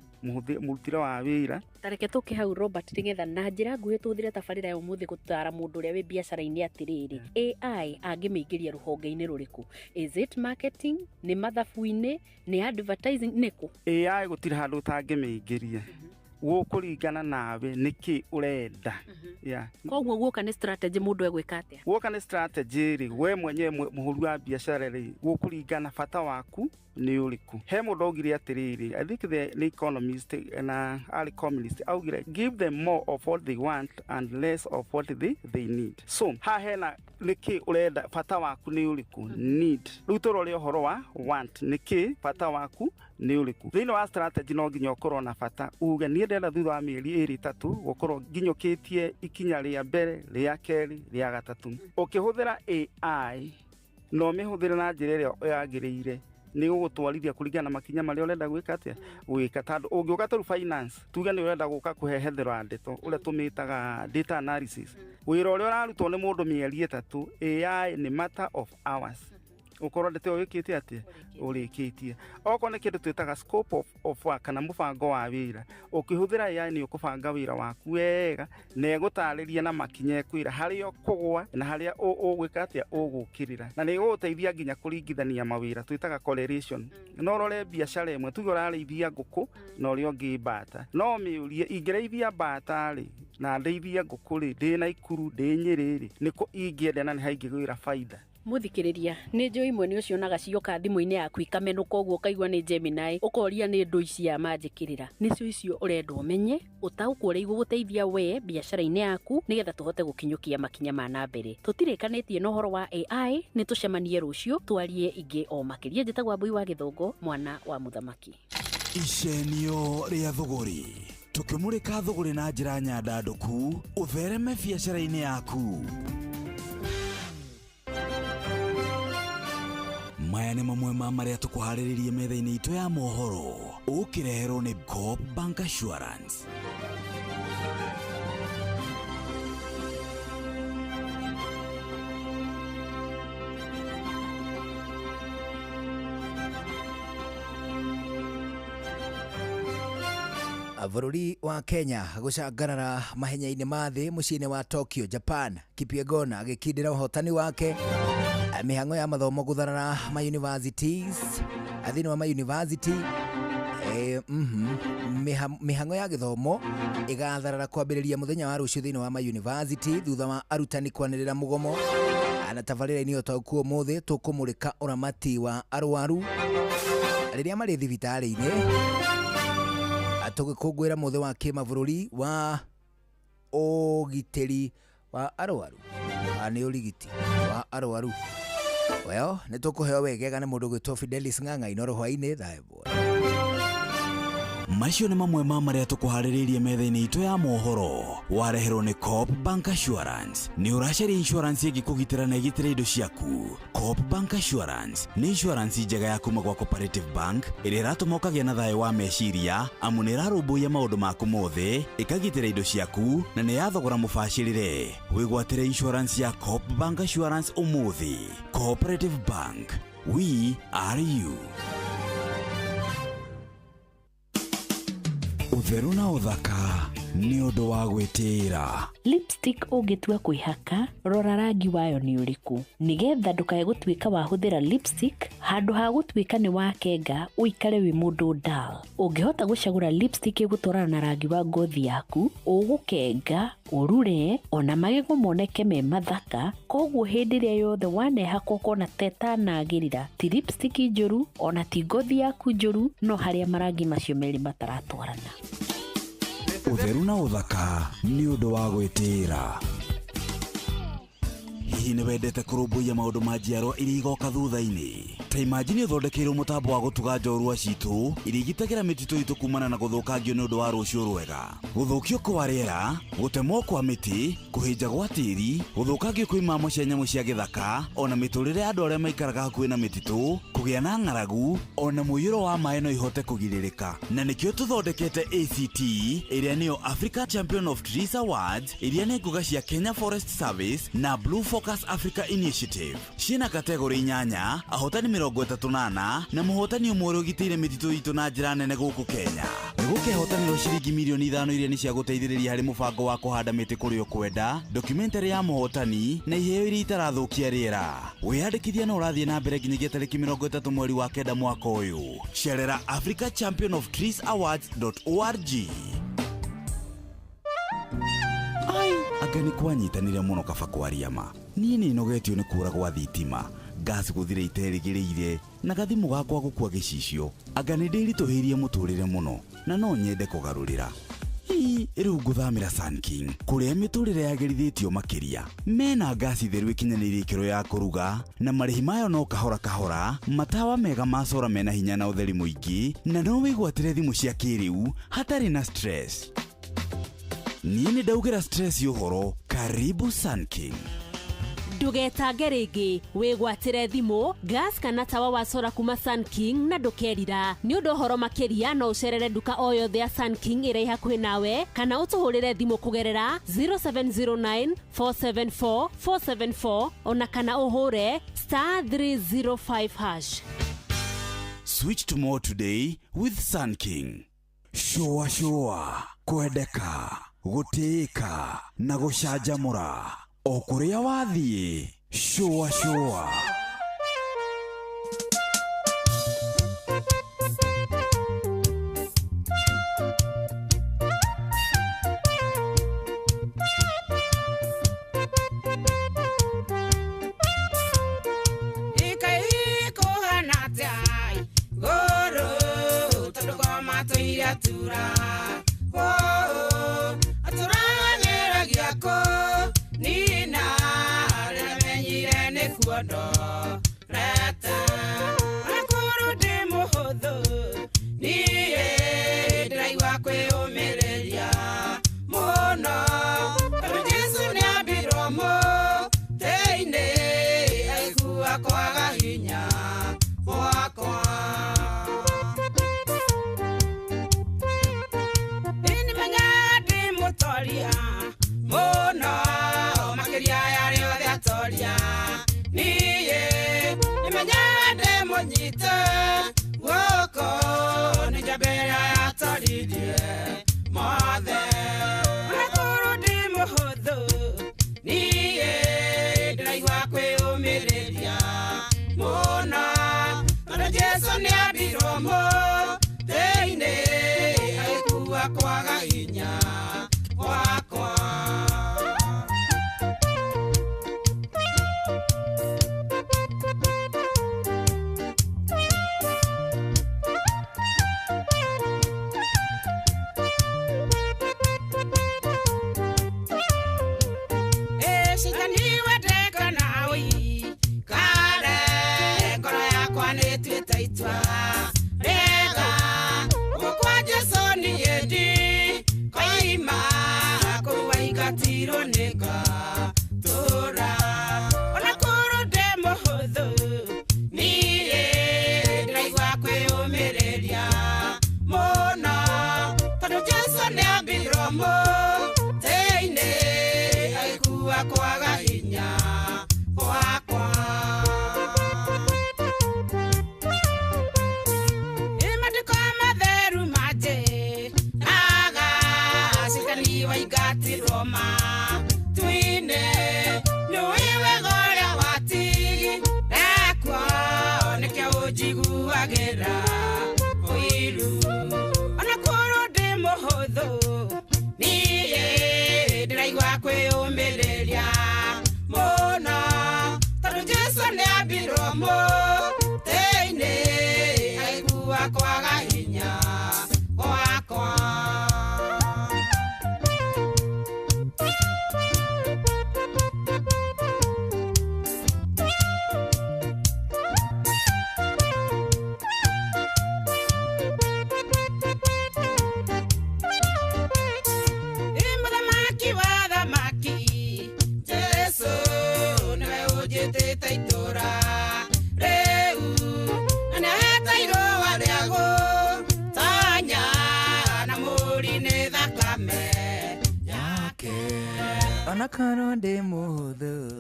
murutire wa wira tareke tuke hau Robert nigetha na njira nguhi tuthire tabarira ya umuthi gutara mundu uria wi biacara-ini atiriri AI angimiingiria ruhonge-ini ruriku? Is it marketing, ni mathabu-ini, ni advertising, niku? AI gutire handu utangimiingiria gukuringana nawe niki urenda koguo guoka ni strategy mundu egwika atia? Guoka ni strategy ri we mwenyewe muhuru wa biacara ri gukuringana bata waku ni uriku. He mundu augire atiriri, I think the economist na early communist augire give them more of what they want and less of what they need. So ha hena niki urenda bata waku ni uriku need rutoro ri ohoro wa want niki bata waku ni uriku. Thini wa strategy no nginya ukorwo na bata uge ni ndenda thutha wa mieri 2-3 gukorwo nginyukitie ikinya ria mbere ria keri ria gatatu. Ukihuthira AI no mihuthire na njira ria yagiriire ni gugutwarithia kuringana makinya maria urenda gwika atia gwika tondu ungiuka tu finance tuge ni urenda guka kuhehethera ndeto uria tumitaga data analysis wira uria urarutwo ni mundu mieri 3 AI ni matter of hours ukorwo ndete wikite atia urikitie oko ne kindu twitaga scope of work kana mubango wa wira ukihuthira AI ni ukubanga wira waku wega na egutariria na makinya kwira haria kugwa na haria ugwika atia ugukirira na ni guteithia nginya kuringithania mawira twitaga correlation no rore biacara imwe tuge urarithia nguku na uria ungi mbata no miurie ingireithia mbata ri na ndeithia nguku ri ndina ikuru ndi nyiriri niko ingienda na ni haingigwira faida muthikiriria ni njui imwe ni ucionaga cioka thimu-ini yaku ikamenuka uguo kaigua ni Gemini ukoria ni ndu icia manjikirira nicio icio urenda umenye utaukwo uri guguteithia we biacara-ini yaku nigetha tuhote gukinyukia makinya ma na mbere. Tutirikanitie no horo wa AI ni tucemanie rucio twarie ingi o makiria. Njitagwa Mbui wa Githungu mwana wa muthamaki. Icenio ria thuguri tukimurika thuguri na njira nyandanduku uthereme biacara-ini yaku. Maya ni mamwe ma maria tukuhariririe metha-ini itu ya mohoro ukireherwo ni Coop Bank Assurance. Bururi wa Kenya gucangarara mahenya-ini ma thi muciini wa Tokyo, Japan. Kipyegon agikindira uhotani wake mihango ya mathomo gutharara ma universities athini wa ma university mihango ya githomo igatharara kwambiriria muthenya wa rucio thini wa ma university thutha wa arutani kwanirira mugomo. Ana tabarira-ini otakuo muthi tukumurika uramati wa arwaru riria mari thibitari-ini tugikungwira muthi wa kimabũrũri wa ugitiri wa arwaru ani urigiti wa arwaru. Well, nitukuheo wegega ni mundu gwitwo Fidelis Ng'ang'a inoro hwaini thaibo. Macio ni mamwe ma maria tukuhariririe metha-ini itu ya mohoro wareherwo ni Coop Bank Assurance. Ni uracari insurance igikugitira na igitira indo ciaku. Coop Bank Assurance ni insurance njega ya kuma gwa Cooperative Bank iria iratuma ukagia na thayo wa meciria amu ni irarumbuia maundu maku mothe ikagitira indo ciaku na ni yathogora mubacirire. Wigwatire insurance ya Coop Bank Assurance umuthi. Cooperative Bank, we are you. Utheru na uthaka ni undu wa gwitira. Lipstick ungitua kwihaka rora rangi wayo ni uriku nigetha ndukae gutuika wa huthira lipstick handu ha gutuika ni wakenga uikare wi mundu dull. Ungihota gucagura lipstick igutwarana na rangi wa ngothi yaku ugukenga urure ona magego moneke me mathaka koguo hindi ria yothe wanehakwo kona teta nagirira ti lipstick njuru ona ti ngothi yaku njuru no haria marangi macio meri mataratwarana. Utheru na uthaka ni undu wa gwitira. Hihi ni wendete kurumbuia maundu ma njiarwa iria igoka thutha-ini? ta imagine uthondekeirwo mutambo wa gutuga njorua citu irigitagira mititu itu kumana na guthukangio ni undu wa rucio rwega, guthukio kwa riera, gutemwo kwa miti, kuhinja gwa tiri, guthukangio kwa imamo cia nyamu cia githaka, ona miturire andu aria maikaraga hakuhi na mititu, kugia na ng'aragu, ona muiyuro wa maĩ no ihote kugiririka. Na nikio tuthondekete ACT iria niyo Africa Champion of Trees Awards, iria ni nguga cia Kenya Forest Service na Blue Focus Africa Initiative. Ciina kategori 8, ahotani 38 na muhotani umwe ugitire mititu itu na njira nene guku Kenya. Gukehotaniro ciringi milioni 5 iria ni cia guteithiriria hari mubango wa kuhanda miti kuri ukwenda, documentary ya muhotani na iheo iria itarathukia riera. Wiyandikithia na urathie na mbere nginyagia tariki 30 mweri wa kenda mwaka uyu. Cerera Africa Champion of Trees Awards.org. Agani kwanyitanire muno kaba kwaria ma. Nie ni nogetio ni kura gwa thitima. Gas guthire iterigiriire na gathimu gakwa gukua gicicio. Agani ndirituhirie muturire muno na no nyende kugarurira. Riu nguthamira Sun King kuria miturire yagerithitio makiria. Mena gasi theru ikinyanirie ikiro ya kuruga na marihi mayo no kahora kahora, matawa mega macora mena hinya na utheri muingi, na no wigwatire thimu cia kiriu hatari na stress. Nini ndaugira stress yuhoro, karibu Sun King. Ndugetange ringi wigwatire thimu, gas kana tawa wa sora kuma Sun King na ndukerira. Ni undu horo makiria no ucerere duka o yothe ya Sun King iri hakuhi nawe, kana utuhurire thimu kugerera 0709 474 474 ona kana uhure *305#. Switch to more today with Sun King. Shua kwendeka, gutika na gucanjamura o kuria wathie. Shua ona korwo ndi muhuthu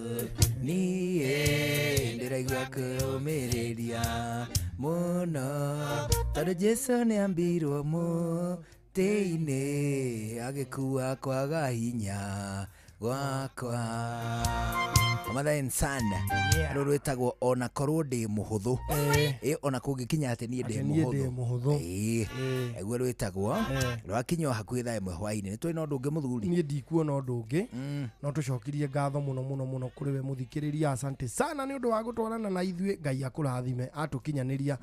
niĩ ndĩraigua kũrũmĩrĩria mũno tondũ Jesu nĩambirwo mũtĩ-inĩ agĩkua kwaga hinya gwakwa Omathain sana rũrũ rwĩtagwo ona korwo ndĩ mũhũthũ ona kũngĩkinya atĩ niĩ ndĩ mũhũthũ eguo rwĩtagwo rwakinywo hakuhĩ thaa ĩmwe hwainĩ nĩ twĩ na ũndũ ũngĩ mũthuri niĩ ndikuona ũndũ ũngĩ no tũcokirie ngatho mũno kũrĩ we mũthikĩrĩria asante sana nĩ ũndũ wa gũtwarana na ithuĩ Ngai akũrathime atũkinyanĩria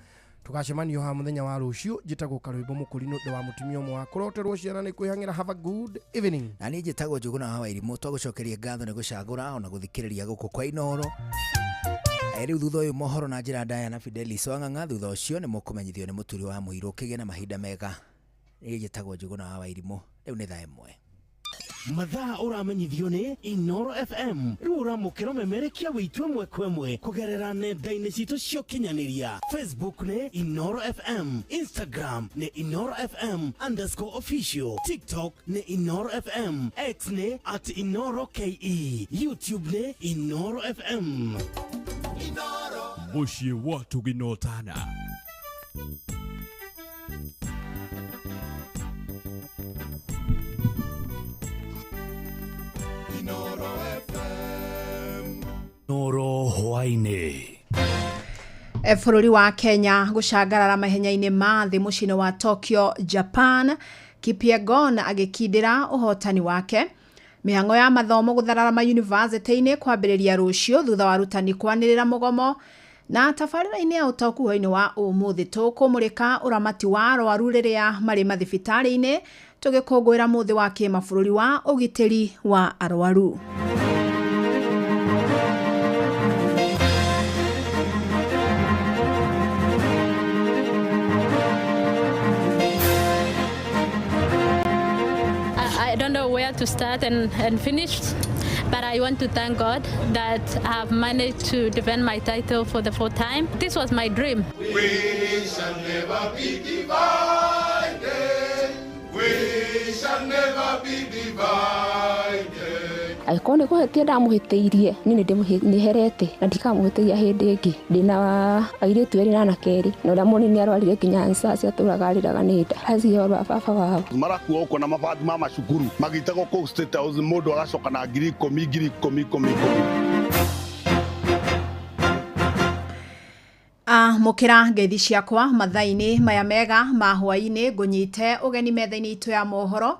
tugacemania ha muthenya wa rũciũ njĩtagwo Karwĩmbo Mũkũri nĩ ũndũ wa mũtumia ũmwe wa kũroterwo ciana nĩ kwĩhang'ĩra have a good evening na niĩ njĩtagwo Njũgũna wa Wairimũ twagũcokeria ngatho nĩ gũcagũra ona gũthikĩrĩria gũkũ kwa Inooro rĩu thutha ũyũ mohoro na njĩra ndaya na Fidelis Wang'ang'a thutha ũcio nĩ mũkũmenyithio nĩ mũturi wa mũirũ kĩgĩe na mahinda mega niĩ njĩtagwo Njũgũna wa Wairimũ rĩu nĩ thaa ĩmwe mathaa ũramenyithio nĩ Inooro FM rĩu ũramũkĩra ũmemerekia wĩitũ ĩmwe kwa ĩmwe kũgerera nenda-inĩ citũ cia ũkinyanĩria Facebook nĩ Inooro FM, Instagram nĩ Inooro FM_official, TikTok nĩ Inooro FM, X nĩ @InooroKE, YouTube nĩ Inooro FM. Mũciĩ wa tũginotana Inooro hwainĩ. Bũrũri wa Kenya gũcangarara mahenya-inĩ ma thĩ mũciĩ-inĩ wa Tokyo, Japan, Kipyegon agĩkindĩra ũhotani wake. Mĩhang'o ya mathomo gũtharara mayunivasĩtĩ-inĩ kwambĩrĩria rũciũ thutha wa arutani kwanĩrĩra mũgomo. Na tabarĩra-inĩ ya ũtaũkuo-inĩ wa ũmũthĩ tũkũmũrĩka ũramati wa arwaru rĩrĩa marĩ mathibitarĩ-inĩ tũgĩkũngũĩra mũthĩ wa kĩmabũrũri wa ũgitĩri wa arwaru. I don't know where to start and finish, but I want to thank God that I've managed to defend my title for the 4th time. This was my dream. We shall never be divided. We shall never be divided. Agĩkorwo nĩ kũhĩtia ndamũhĩtĩirie niĩ nĩherete na ndikamũhĩtĩria hĩndĩ ĩngĩ ndĩna airĩtu erĩ na anake erĩ na ũrĩa mũnini arwarire nginya nsasi atũraga arĩraga nĩ nda acio baba wao marakuo ũkwo na mabathi ma macukuru magĩtagwo kũu State House mũndũ agacoka na 10,000 mukira ngeithi ciakwa mathaini maya mega ma hwainĩ ngũnyite ũgeni metha-inĩ itũ ya mohoro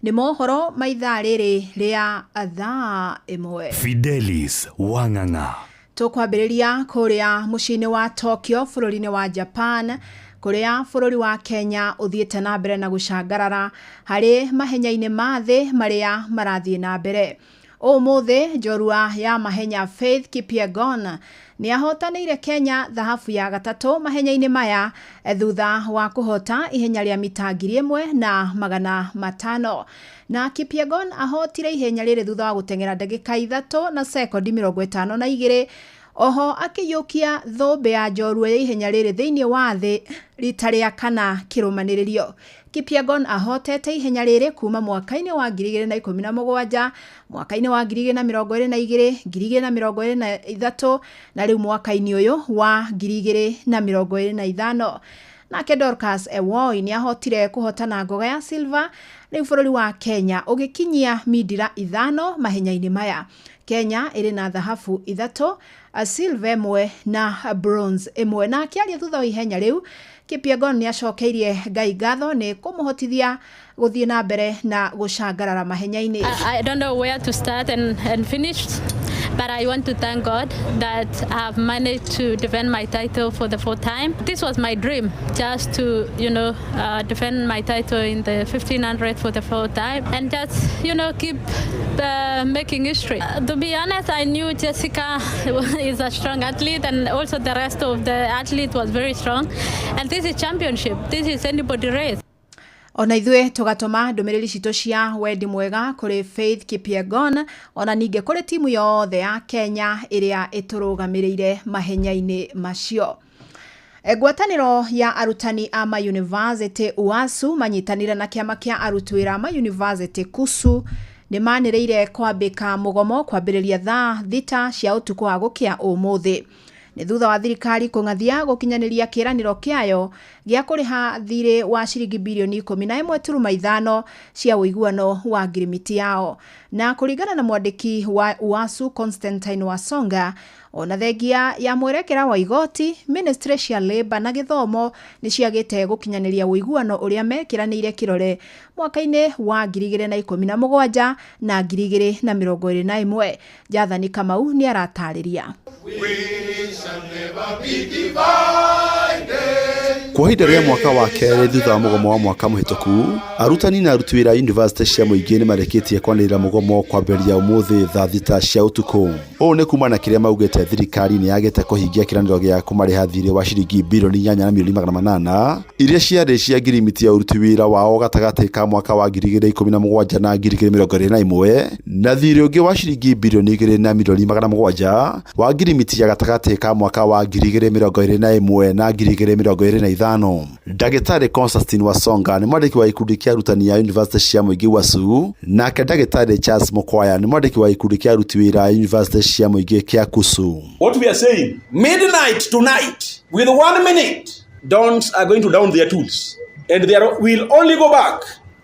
nĩ mohoro maithaa rĩrĩ rĩa thaa ĩmwe. Fidelis Wang'ang'a. Tũkwambĩrĩria kũrĩa mũciĩ-inĩ wa Tokyo bũrũri-inĩ wa Japan kũrĩa bũrũri wa Kenya ũthiĩte na mbere na gũcangarara harĩ mahenya-inĩ ma thĩ marĩa marathiĩ na mbere. Ũmũthĩ njorua ya mahenya Faith Kipyegon nĩ ahotanĩire Kenya thahabu ya gatatũ mahenya-inĩ maya thutha wa kũhota ihenya rĩa mita 1,500 na Kipyegon ahotire ihenya rĩrĩ thutha wa gũteng'era ndagĩka 3 na sekondi 52. Oho akĩiyũkia thũmbĩ ya njorua ya ihenya rĩrĩ thĩinĩ wa thĩ rita rĩa kana kĩrũmanĩrĩrio. Kipyegon ahotete ihenya rĩrĩ kuma mwaka-inĩ wa 2017, mwaka-inĩ wa 2022, 2023 na rĩu mwaka-inĩ ũyũ wa 2025. Nake Dorcas Ewoi nĩ ahotire kũhotana ngoga ya silver rĩu bũrũri wa Kenya ũgĩkinyia midira 5 mahenya-inĩ maya. Kenya ĩrĩ na thahabu 3, silver 1 na bronze 1. Na akĩaria thutha wa ihenya rĩu Kipyegon nĩ acokeirie Ngai ngatho nĩ kũmũhotithia gũthiĩ na mbere na gũcangarara mahenya-inĩ. I don't know where to start and finish, but I want to thank God that I've managed to defend my title for the 4th time. This was my dream, just to, defend my title in the 1500 for the 4th time and just, keep making history. To be honest, I knew Jessica is a strong athlete and also the rest of the athlete was very strong. And this is championship. This is anybody race. Ona ithuĩ tũgatũma ndũmĩrĩri citũ cia wendi mwega kũrĩ Faith Kipyegon ona ningĩ kũrĩ timu yothe ya Kenya ĩrĩa ĩtũrũgamĩrĩire mahenya-inĩ macio. Ngwatanĩro ya arutani a mayunivasĩtĩ UASU manyitanĩire na kĩama kĩa aruti wĩra a mayunivasĩtĩ KUSU nĩ manĩrĩire kwambĩka mũgomo kwambĩrĩria thaa 6 cia ũtukũ wa gũkĩa ũmũthĩ. Nĩ thutha wa thirikari kũng'athia gũkinyanĩria kĩĩranĩro kĩayo gĩa kũrĩha thirĩ wa ciringi bilioni 11.5 cia ũiguano wa ngirimiti yao. Na kũringana na mwandĩki wa UASU Constantine Wasonga, ona thengia ya mwerekera wa igoti, Ministry cia Labour na Gĩthomo nĩ ciagĩte gũkinyanĩria ũiguano ũrĩa mekiranĩire kĩrore mwaka-inĩ wa 2017 na 2021. Jathani Kamau nĩ aratarĩria. Kwa ihinda rĩa mwaka wa kerĩ thutha wa mũgomo wa mwaka mũhĩtũku, arutani na aruti wĩra university cia mũingĩ nĩ marĩkĩtie kwanĩrĩra mũgomo kwambĩrĩria ũmũthĩ thaa 6 cia ũtukũ. Ũũ nĩ kumana kĩrĩa maugĩte thirikari nĩ yagĩte kũhingia kĩranĩro gĩa kũmarĩha thirĩ wa ciringi bilioni 8.8 iria ciarĩ cia ngirimiti ya uruti wĩra wao gatagatĩ ka mwaka wa 2017 na 2021 na thirĩ ũngĩ wa ciringi bilioni 2.7 wa ngirimiti ya gatagatĩ ka mwaka wa 2021 na 2025. Ndagĩtarĩ Constantine Wasonga nĩ mwandĩki wa ikundi kĩa arutani ya university cia mũingĩ UASU, nake ndagĩtarĩ Charles Mukwaya nĩ mwandĩki wa ikundi kĩa aruti wĩra university cia mũingĩ kĩa KUSU. What we are saying, midnight tonight with 1 minute, dons are going to down their tools and they will only go back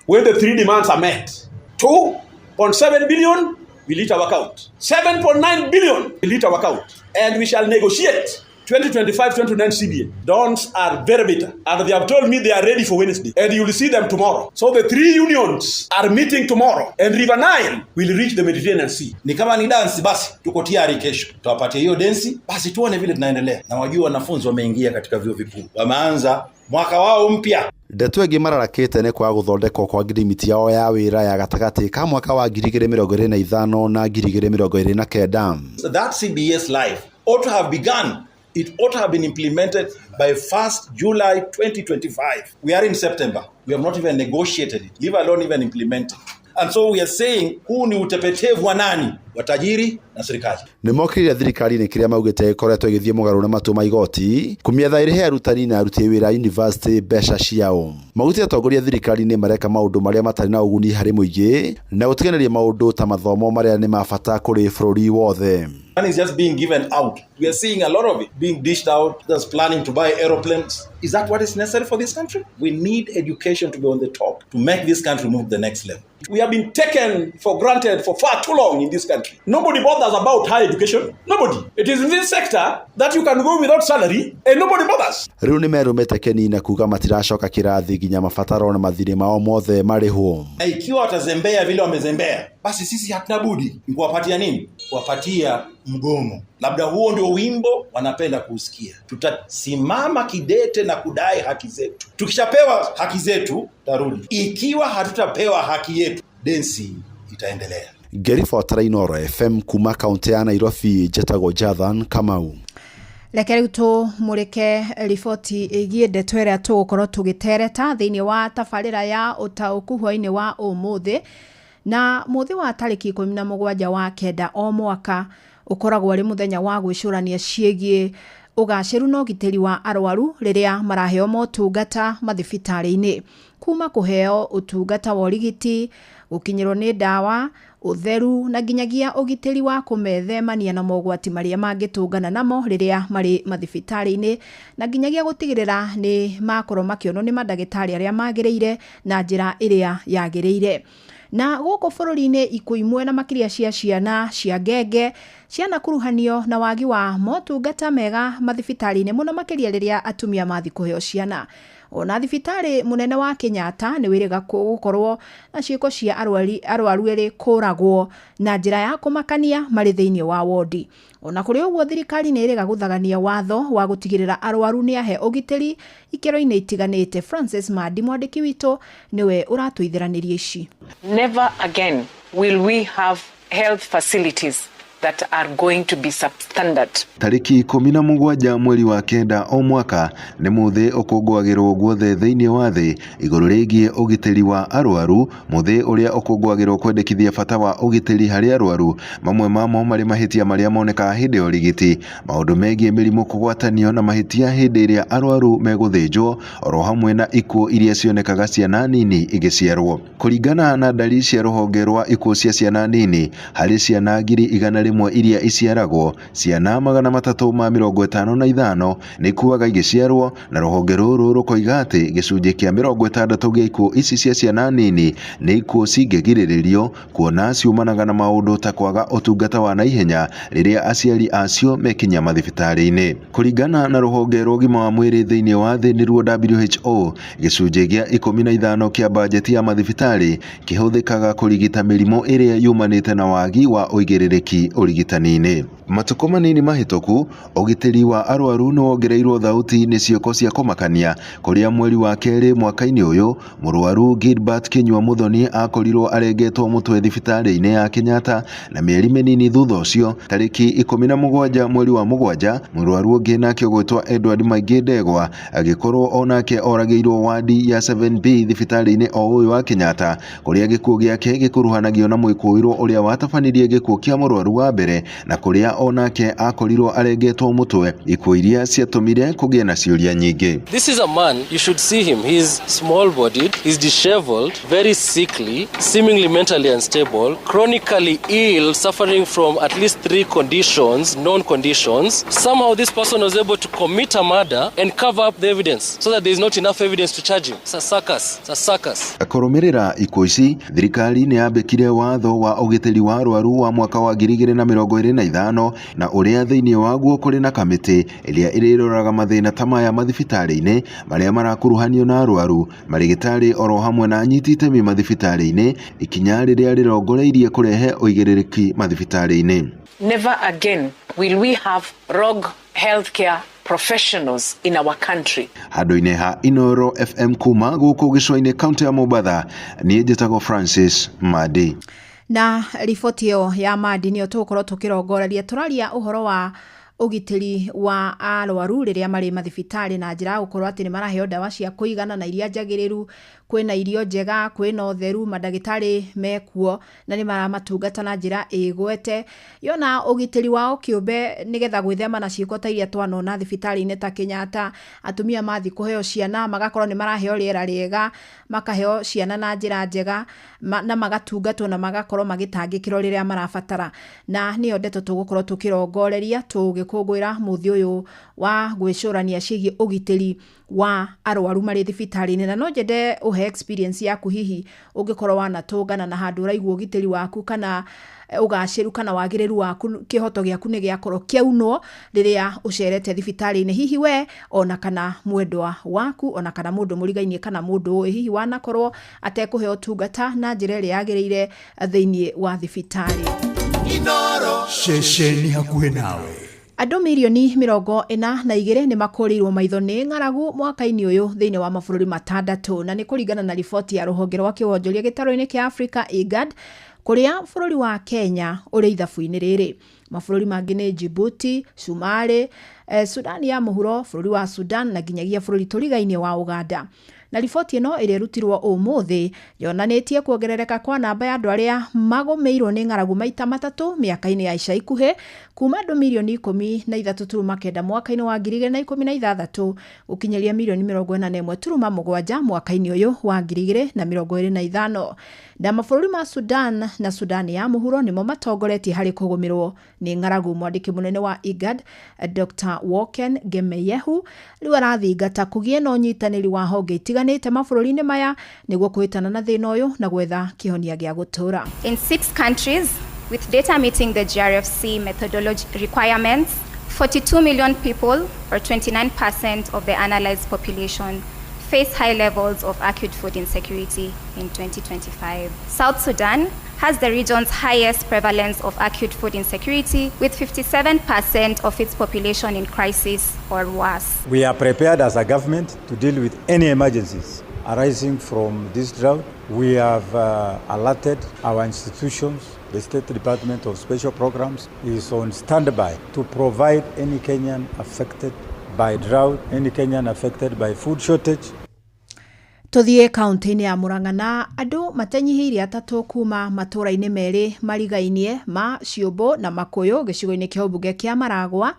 when the 3 demands are met. 2.7 billion will hit our account, 7.9 billion will hit our account, and we shall negotiate 2025-2029 CBA. Dons are very bitter, and they have told me they are ready for Wednesday, and you will see them tomorrow. So the 3 unions are meeting tomorrow, and River Nile will reach the Mediterranean Sea. Ni kama ni dance basi, tuko tayari kesho. Tuwapatie hiyo dance, basi tuone vile tunaendelea. Na wajua wanafunzi wameingia katika vyuo vikuu. Wameanza mwaka wao mpya. Ndeto ĩngĩ mararakĩte nĩ kwa gũthondekwo kwa ngirimiti yao ya wĩra ya gatagatĩ ka mwaka wa 2025 na 2029. So that CBS life ought to have begun. It ought to have been implemented by 1st July 2025. We are in September. We have not even negotiated it, leave alone even implemented. And so we are saying, huu ni utepetevu wa nani? Watajiri na serikali. Nĩ mokĩrĩre thirikari-inĩ kĩrĩa maugĩte ĩkoretwo ĩgĩthiĩ mũgarũ na matua ma igoti kũmietha ĩrĩhe arutani na aruti wĩra university mbeca ciao. Maugĩte atongoria thirikari-inĩ mareka maũndũ marĩa matarĩ na ũguni harĩ mũingĩ na gũtiganĩria maũndũ ta mathomo marĩa nĩ mabata kũrĩ bũrũri wothe. Money is just being given out. We are seeing a lot of it being dished out. There's planning to buy aeroplanes. Is that what is necessary for this country? We need education to be on the top to make this country move to the next level. We have been taken for granted for far too long in this country. Nobody bothers about higher education. Nobody. It is in this sector that you can go without salary and nobody bothers. Rĩu nĩ merũmĩte Keni na kuga matiracoka kĩrathi nginya mabataro na mathirĩ mao mothe marĩhwo. Na ikiwa watazembea vile wamezembea, basi sisi hatuna budi kuwapatia nini? Kuwapatia mgomo. Labda huo ndio wimbo wanapenda kusikia. Tutasimama kidete na kudai haki zetu. Tukishapewa haki zetu, tarudi. Ikiwa hatutapewa haki yetu, densi itaendelea. Gerifa Trainoro FM kuma kaunti ya Nairobi, Jetago Jathan Kamau. Reke rĩu tũmũrĩke riboti ĩgiĩ ndeto ĩrĩa tũgũkorwo tũgĩtereta thĩinĩ wa tabarĩra ya ũtaũku hwainĩ wa ũmũthĩ. Na mũthĩ wa tarĩki 17 wa kenda o mwaka ũkoragwo arĩ mũthenya wa gwĩcũrania ciĩgiĩ ũgacĩru na ũgitĩri wa arwaru rĩrĩa maraheo motungata mathibitarĩ-inĩ, kuma kũheo ũtungata wa ũrigiti, gũkinyĩrwo nĩ ndawa, ũtheru na nginyagia ũgitĩri wa kũmethemania na mogwati marĩa mangĩtũngana namo rĩrĩa marĩ mathibitarĩ-inĩ, na nginyagia gũtigĩrĩra nĩ makorwo makĩonwo nĩ mandagĩtarĩ arĩa magĩrĩire na njĩra ĩrĩa yagĩrĩire. Na gũkũ bũrũri-inĩ ikuũ imwe na makĩria cia ciana cia ngenge cianakuruhanio na wagi wa motungata mega mathibitarĩ-inĩ mũno makĩria rĩrĩa atumia mathi kũheo ciana. Ona thibitarĩ mũnene wa Kenyatta nĩ wĩrĩga gũkorwo na ciĩko cia arwaru erĩ kũragwo na njĩra ya kũmakania marĩ thĩinĩ wa wodi. Ona kũrĩ ũguo thirikari nĩ ĩrĩga gũthagania watho wa gũtigĩrĩra arwaru nĩ ahe ũgitĩri ikĩro-inĩ itiganĩte. Francis Madi mwandĩki witũ niwe ũratũithĩranĩria ici. Never again will we have health facilities that are going to be substandard. Tariki 17 mweri wa kenda o mwaka nĩ mũthĩ ũkũngũagĩrwo guothe thĩinĩ wa thĩ igũrũ rĩgiĩ ũgitĩri wa arwaru, mũthĩ ũrĩa ũkũngũagĩrwo kwendekithia bata wa ũgitĩri harĩ arwaru, mamwe mamo marĩ mahĩtia marĩa monekaga hĩndĩ ya ũrigiti, maũndũ megiĩ mĩrimũ kũgwatanio na mahĩtia hĩndĩ ĩrĩa arwaru megũthĩnjwo, oro hamwe na ikuũ iria cionekaga ciana nini igĩciarwo. Kũringana na ndari cia rũhonge rwa ikuũ cia ciana nini, harĩ ciana 100,000 iria iciaragwo, ciana 355 nĩ ikuaga igĩciarwo, na rũhonge rũrũ rũkoiga atĩ gĩcunjĩ kĩa 60 gĩa ikuũ ici cia ciana nini nĩ ikuũ cingĩgirĩrĩrio, kuona ciumanaga na maũndũ ta kwaga ũtungata wa naihenya rĩrĩa aciari acio mekinya mathibitarĩ-inĩ. Kũringana na rũhonge rwa ũgima wa mwĩrĩ thĩinĩ wa thĩ nĩruo WHO, gĩcunjĩ gĩa 15 kĩa bajeti ya mathibitarĩ kĩhũthĩkaga kũrigita mĩrimũ ĩrĩa yumanĩte na wagi wa ũigĩrĩrĩki ũrigitani-inĩ. Matukũ manini mahĩtũku, ũgitĩri wa arwaru nĩ wongereirwo thauti nĩ cioko cia kũmakania, kũrĩa mweri wa kerĩ mwaka-inĩ ũyũ mũrwaru Gilbert Kinyua Muthoni akorirwo arengetwo mũtwe thibitarĩ-inĩ ya Kenyatta, na mĩeri mĩnini thutha ũcio tarĩki 17 mweri wa mũgwanja mũrwaru ũngĩ nake ũgwĩtwo Edward Maingĩ Ndegwa agĩkorwo onake oragĩirwo wadi ya 7B thibitarĩ-inĩ o ũyũ wa Kenyatta, kũrĩa gĩkuũ gĩake gĩkuruhanagio na mũĩkũĩrwo ũrĩa watabanirie gĩkuũ kĩa mũrwaru wa mbere, na kũrĩa onake akorirwo arengetwo mũtwe, ikuũ iria ciatũmire kũgĩe na ciũria nyingĩ. This is a man, you should see him. He's small-bodied, he's disheveled, very sickly, seemingly mentally unstable, chronically ill, suffering from at least 3 conditions, known conditions. Somehow this person was able to commit a murder and cover up the evidence so that there is not enough evidence to charge him. It's a circus. Kũrũmĩrĩra ikuũ ici, thirikari nĩ yambĩkire watho wa ũgitĩri wa arwaru wa mwaka wa 2025, na ũrĩa thĩinĩ waguo kũrĩ na kamĩtĩ ĩrĩa ĩrĩroraga mathĩna ta maya mathibitarĩ-inĩ marĩa marakuruhanio na arwaru, marĩgĩtarĩ oro hamwe na anyiti itemi mathibitarĩ-inĩ, ikinya rĩrĩa rĩrongoreirie kũrehe ũigĩrĩrĩki mathibitarĩ-inĩ. Never again will we have rogue healthcare professionals in our country. Handũ-inĩ ha Inoro FM kuma gũkũ gĩcũa-inĩ kaunti ya Mombatha, niĩ njĩtagwo Francis Madi. Na riboti ĩyo ya Madi nĩyo tũgũkorwo tũkĩrongoreria, tũraria ũhoro wa ũgitĩri wa arwaru rĩrĩa marĩ mathibitarĩ na njĩra gũkorwo atĩ nĩ maraheo ndawa cia kũigana na iria njagĩrĩru, kwĩna irio njega, kwĩna ũtheru, mandagĩtarĩ mekuo na nĩ maramatungata na njĩra ĩgwete. Yona ũgitĩri wao kĩũmbe nĩgetha gwĩthema na ciĩko ta iria twanona thibitarĩ-inĩ ta Kenyatta, atumia mathi kũheo ciana magakorwo nĩ maraheo rĩera rĩega, makaheo ciana na njĩra njega, na magatungatwo na magakorwo magĩtangĩkĩrwo rĩrĩa marabatara. Na nĩyo ndeto tũgũkorwo tũkĩrongoreria tũgĩkũngũĩra mũthĩ ũyũ wa gwĩcũrania ciĩgiĩ ũgitĩri wa arwaru marĩ thibitarĩ-inĩ. Na no njende ũhe experience yaku, hihi ũngĩkorwo wanatũngana na handũ ũraigua ũgitĩri waku kana ũgacĩru kana wagĩrĩru waku, kĩhoto gĩaku nĩ gĩakorwo kĩaunwo rĩrĩa ũcerete thibitarĩ-inĩ, hihi we ona kana mwendwa waku, ona kana mũndũ mũrigainie kana mũndũ ũĩ, hihi wanakorwo atekũheo ũtungata na njĩra ĩrĩa yagĩrĩire thĩinĩ wa thibitarĩ. Inoro ceceni hakuhĩ nawe. Andũ milioni 42 nĩ makũrĩirwo maitho nĩ ng'aragu mwaka-inĩ ũyũ thĩinĩ wa mabũrũri 6, na nĩ kũringana na riboti ya rũhonge rwa kĩwonjoria gĩtarũ-inĩ kĩa Africa IGAD, kũrĩa bũrũri wa Kenya ũrĩ ithabu-inĩ rĩrĩ. Mabũrũri mangĩ nĩ Djibouti, Somali, Sudan ya mũhuro, bũrũri wa Sudan na nginyagia bũrũri tũrigainie wa Uganda. Na riboti ĩno ĩrĩa ĩrutirwo ũmũthĩ yonanĩtie kuongerereka kwa namba ya andũ arĩa magũmĩirwo nĩ ng'aragu maita 3 mĩaka-inĩ ya ica ikuhĩ, kuma andũ milioni 13.9 mwaka-inĩ wa 2016 gũkinyĩria milioni 41.7 mwaka-inĩ ũyũ wa 2025. Na mabũrũri ma Sudan na Sudan ya mũhuro nĩmo matongoretie harĩ kũgũmĩrwo nĩ ng'aragu. Mwandĩki mũnene wa IGAD Dr. Woken Gemeyehu rĩu arathingata kũgĩe na ũnyitanĩri wa honge itiganĩte mabũrũri-inĩ maya nĩguo kũhĩtana na thĩna ũyũ na gwetha kĩhonia gĩa gũtũra. In 6 countries with data meeting the GRFC methodology requirements, 42 million people or 29% of the analyzed population face high levels of acute food insecurity in 2025. South Sudan has the region's highest prevalence of acute food insecurity, with 57% of its population in crisis or worse. We are prepared as a government to deal with any emergencies arising from this drought. We have alerted our institutions The State Department of Special Programs is on standby to provide any Kenyan affected by drought, any Kenyan affected by food shortage. Tuthie kaunti-ini ya Murang'a, andu matanyihiire atatu kuma matura-ini meri marigainie ma Ciumbu na Makuyu gicigo-ini kia ubunge kia Maragwa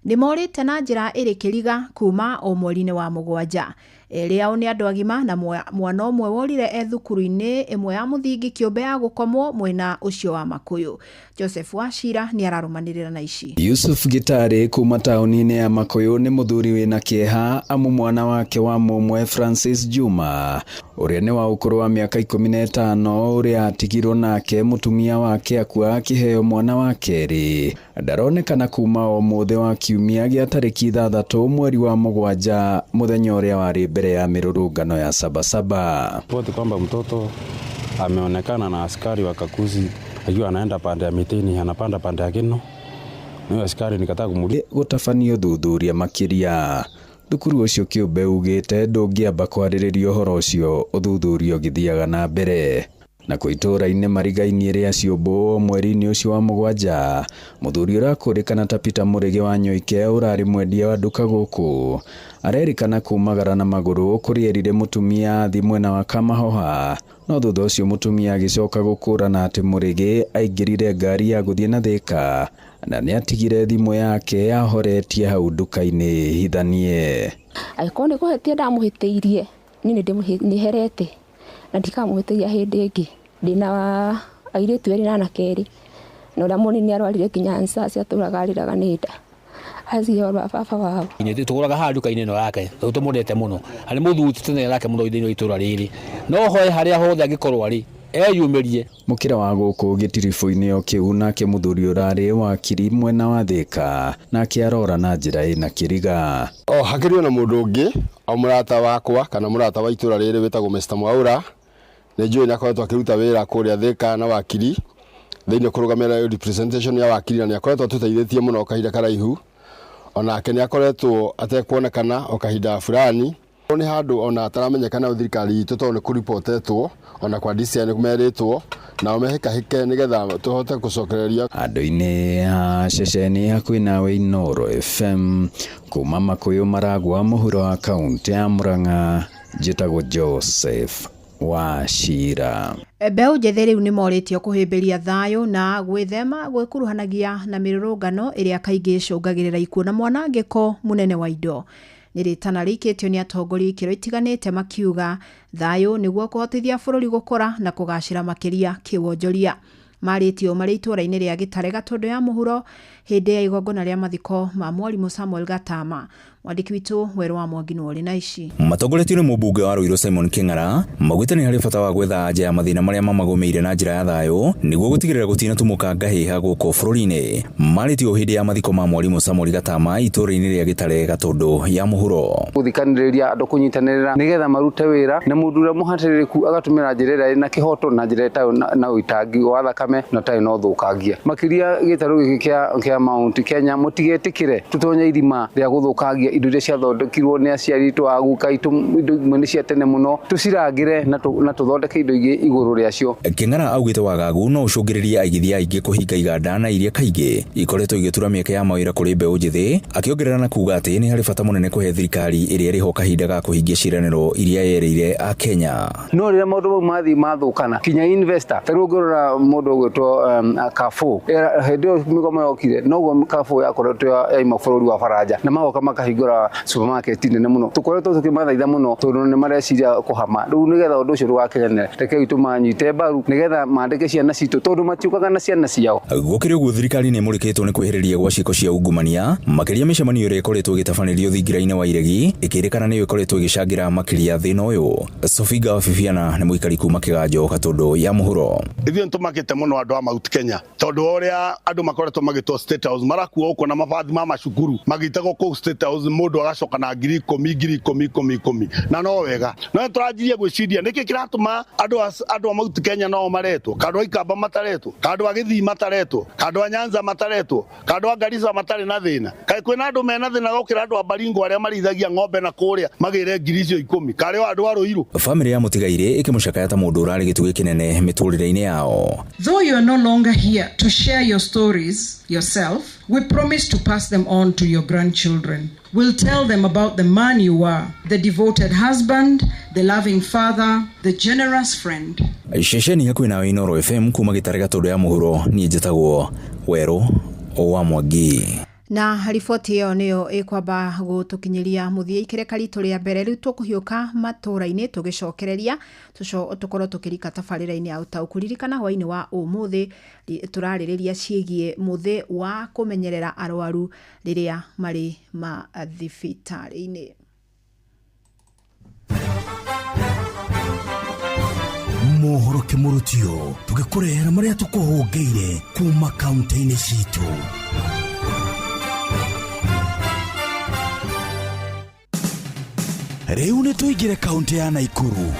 nimorite na njira iri kiriga kuma o mweri-ini wa Mugwanja. Eri ao ni andu agima na mwana umwe worire thukuru-ini imwe ya muthingi kiumbe ya gukomwo mwena ucio wa Makuyu. Joseph Wachira ni ararumanirira na ici. Yusuf Gitari kuma tauni-ini ya Makuyu ni muthuri wina kieha amu mwana wake wa mumwe Francis Juma uria ni wa ukuru wa miaka 15 uria atigirwo nake mutumia wake akua akiheo mwana wa keri. Ndaronekana kuma o muthe wa kiumia gia tariki 3 mweri wa Mugwanja muthenya uria wari mbere ya mirurungano ya Sabasaba. Ripoti kwamba mtoto ameonekana na askari wa Kakuzi akiwa anaenda pande ya Mitini, anapanda pande ya Kino. Na askari nikataa kumulia gutafanio thuthuria makiria. Thukuru ucio kiumbe ugite ndungiamba kwariririo horo ucio uthuthurio githiaga na mbere. Na kuitura-ini marigainie ria Ciumbu mweri-ini ucio wa Mugwanja, muthuri urakurikana ta Peter Murigi wa Nyoike urari mwendia wa nduka guku arerikana kumagara na maguru kurierire mutumia thi mwena wa Kamahoha. No thutha ucio mutumia agicoka gukurana ati Murigi aingirire ngari ya guthie na Thika na ni atigire thimu yake yahoretie hau nduka-ini hithanie. Aikorwo ni kuhetia ndamuhitiirie ni herete na ndikamuhitiria hindi ingi ndina airitu eri na anakeri na uria munini arwarire kinya nsasi aturagariraga ni nda acio baba wao ni tuguraga ha nduka-ini no yake tumurete muno ari muthuti tene yake muno ithini itura riri no hoye haria hothe angikorwo ari eyumirie. Mukira wa guku gitirifu-ini o kiu nake muthuri urari wakiri mwena wa Thika na kiarora na njira ina kiriga. Hakirio na mundu ungi o murata wakwa kana murata wa itura riri witagwo Mr. Mwaura ni njui na akoretwo akiruta wira kuria Thika na wakiri thiini kurugamira representation ya wakiri na ni akoretwo tuteithĩtie muno o kahinda karaihu. Onake ni akoretwo atekuonekana o kahinda fulani. Ni handu ona ataramenyekana o thirikari itu to ni kuripotetwo ona kwa DCI kumeritwo na omehika nigetha tuhote gucokereria andu-ini ha ceceni hakuhi nawe Inooro FM kuma Makuyu Maragwa muhuro wa kaunti ya Murang'a. Njitagwo Joseph Wachira. Mbeũ njĩthĩ rĩu nĩ moritio kũhĩmbĩria thayũ na gwĩthema gwĩkuruhanagia na mĩrũrũngano ĩrĩa kaingĩ ĩcũngagĩrĩra ikuũ na mwanangĩko mũnene wa indo. Nĩrĩtana rĩikĩtio nĩ atongoria ikĩro itiganĩte makiuga thayũ nĩguo kũhotithia bũrũri gũkũra na kũgacĩra makĩria kĩwonjoria. Marĩtio marĩ itũra-inĩ rĩa Gĩtare Gatũndũ ya mũhuro hĩndĩ ya igongona rĩa mathiko ma Mwarimũ Samuel Gatama. Mwandĩki witũ Werũ wa Mwangi nĩ na ici. Matongoretio nĩ mũmbunge wa Ruiru Simon Kĩng'ara maugĩte nĩ harĩ bata wa gwetha anja ya mathĩna marĩa mamagũmĩire na njĩra ya thayũ nĩguo gũtigĩrĩra gũtinatũmũka ngahĩha gũkũ bũrũri-inĩ. Marĩtio hĩndĩ ya mathiko ma Mwarimũ Samuel Gatama itũra-inĩ rĩa Gĩtare Gatũndũ ya mũhuro. Gũthikanĩrĩria andũ kũnyitanĩrĩra nĩgetha marute wĩra na mũndũ ũrĩa mũhatĩrĩrĩku agatũmĩra njĩra ĩrĩa ĩna kĩhoto na njĩra ĩtarĩ na ũitangi wa thakame na ũtarĩ na ũthũkangia. Makĩria gĩtarũ gĩkĩ kĩa Mount Kenya mũtigetĩkĩre tũtonye irima rĩa gũthũkangia indo iria ciathondekirwo nĩ aciari aitũ aguka aitũ indo imwe nĩ cia tene mũno tũcirangĩre na tũthondeke indo ingĩ igũrũ rĩacio. Kĩng'ara augĩte wagagu no ũcũngĩrĩrie aigithia aingĩ kũhinga iganda na iria kaingĩ ikoretwo igĩtura mĩeke ya mawĩra kũrĩ mbeũ njĩthĩ, akĩongerera na kuga atĩ nĩ harĩ bata mũnene kũhe thirikari ĩrĩa ĩrĩho kahinda ga kũhingia ciĩranĩro iria yereire a Kenya. No rĩrĩa maũndũ mau mathiĩ mathũkana kinya investor tarĩu ũngĩrora mũndũ ũgwĩtwo Carrefour hĩndĩ ĩyo mĩgomo yokire noguo Carrefour yakoretwo yaima bũrũri wa Faranja na magoka makahingũra supermarket nene muno. Tukoretwo tukĩmathaitha muno tondũ nĩ mareciria kũhama. Rĩu nĩgetha ũndũ ũcio ndũgakinyanĩre reke itũ manyite mbaru nĩgetha mandĩke ciana citũ tondũ matiũkaga na ciana ciao. Gũkĩrĩ ũguo thirikari nĩ ĩmũrĩkĩtwo nĩ kwĩhĩrĩria gwa ciĩko cia ungumania makĩria mĩcemanio ĩrĩa ĩkoretwo ĩgĩtabanĩrio thingira-inĩ wa iregi ĩkĩrĩkana nĩyo ĩkoretwo ĩgĩcangĩra makĩria thĩna ũyũ. Sofiga Wabibiana nĩ mũikari kuma Kĩganjo Gatũndũ ya mũhuro. Ithuĩ nĩtũmakĩte mũno andũ a Mount Kenya tondũ ũrĩa andũ makoretwo magĩtwo State House marakuo uko na mabathi ma macukuru magitagwo kuu State House mundu agacoka na 10,000 na no wega no turajirie gwiciria niki kiratuma andu a Mount Kenya no maretwo kandu a Ikamba mataretwo kandu a Githii mataretwo kandu a Nyanza mataretwo kandu a Garissa matari na thina kai kwina andu mena thina gukira andu a Baringo aria marithagia ng'ombe na kuria magire 10,000 kare wa andu a Ruiru. Family ya Mutigaire ikimucakaya mundu urari gitugi kinene miturire-ini yao. Though you are no longer here to share your stories yourself, we promise to pass them on to your grandchildren. We'll tell them about the man you are, the devoted husband, the loving father, the generous friend. Shesheni yaku na Inoro FM kuma Gitare Gatondo ya muhuro ni njitagwo Weru wa Mwangi. Na riboti iyo niyo ikwamba gutukinyiria muthia ikireka ritu ria mbere riu tukuhiuka matura-ini tugicokereria tukorwo tukirika tabarira-ini ya utaukuririkana hwaini wa umuthi turaririria ciegie muthi wa kumenyerera arwaru riria mari mathibitari-ini. Mohoro kimurutio tugikurehera maria tukuhungeire kuma kaunti-ini citu. Riu ni tuigire kaunti ya Naikuru.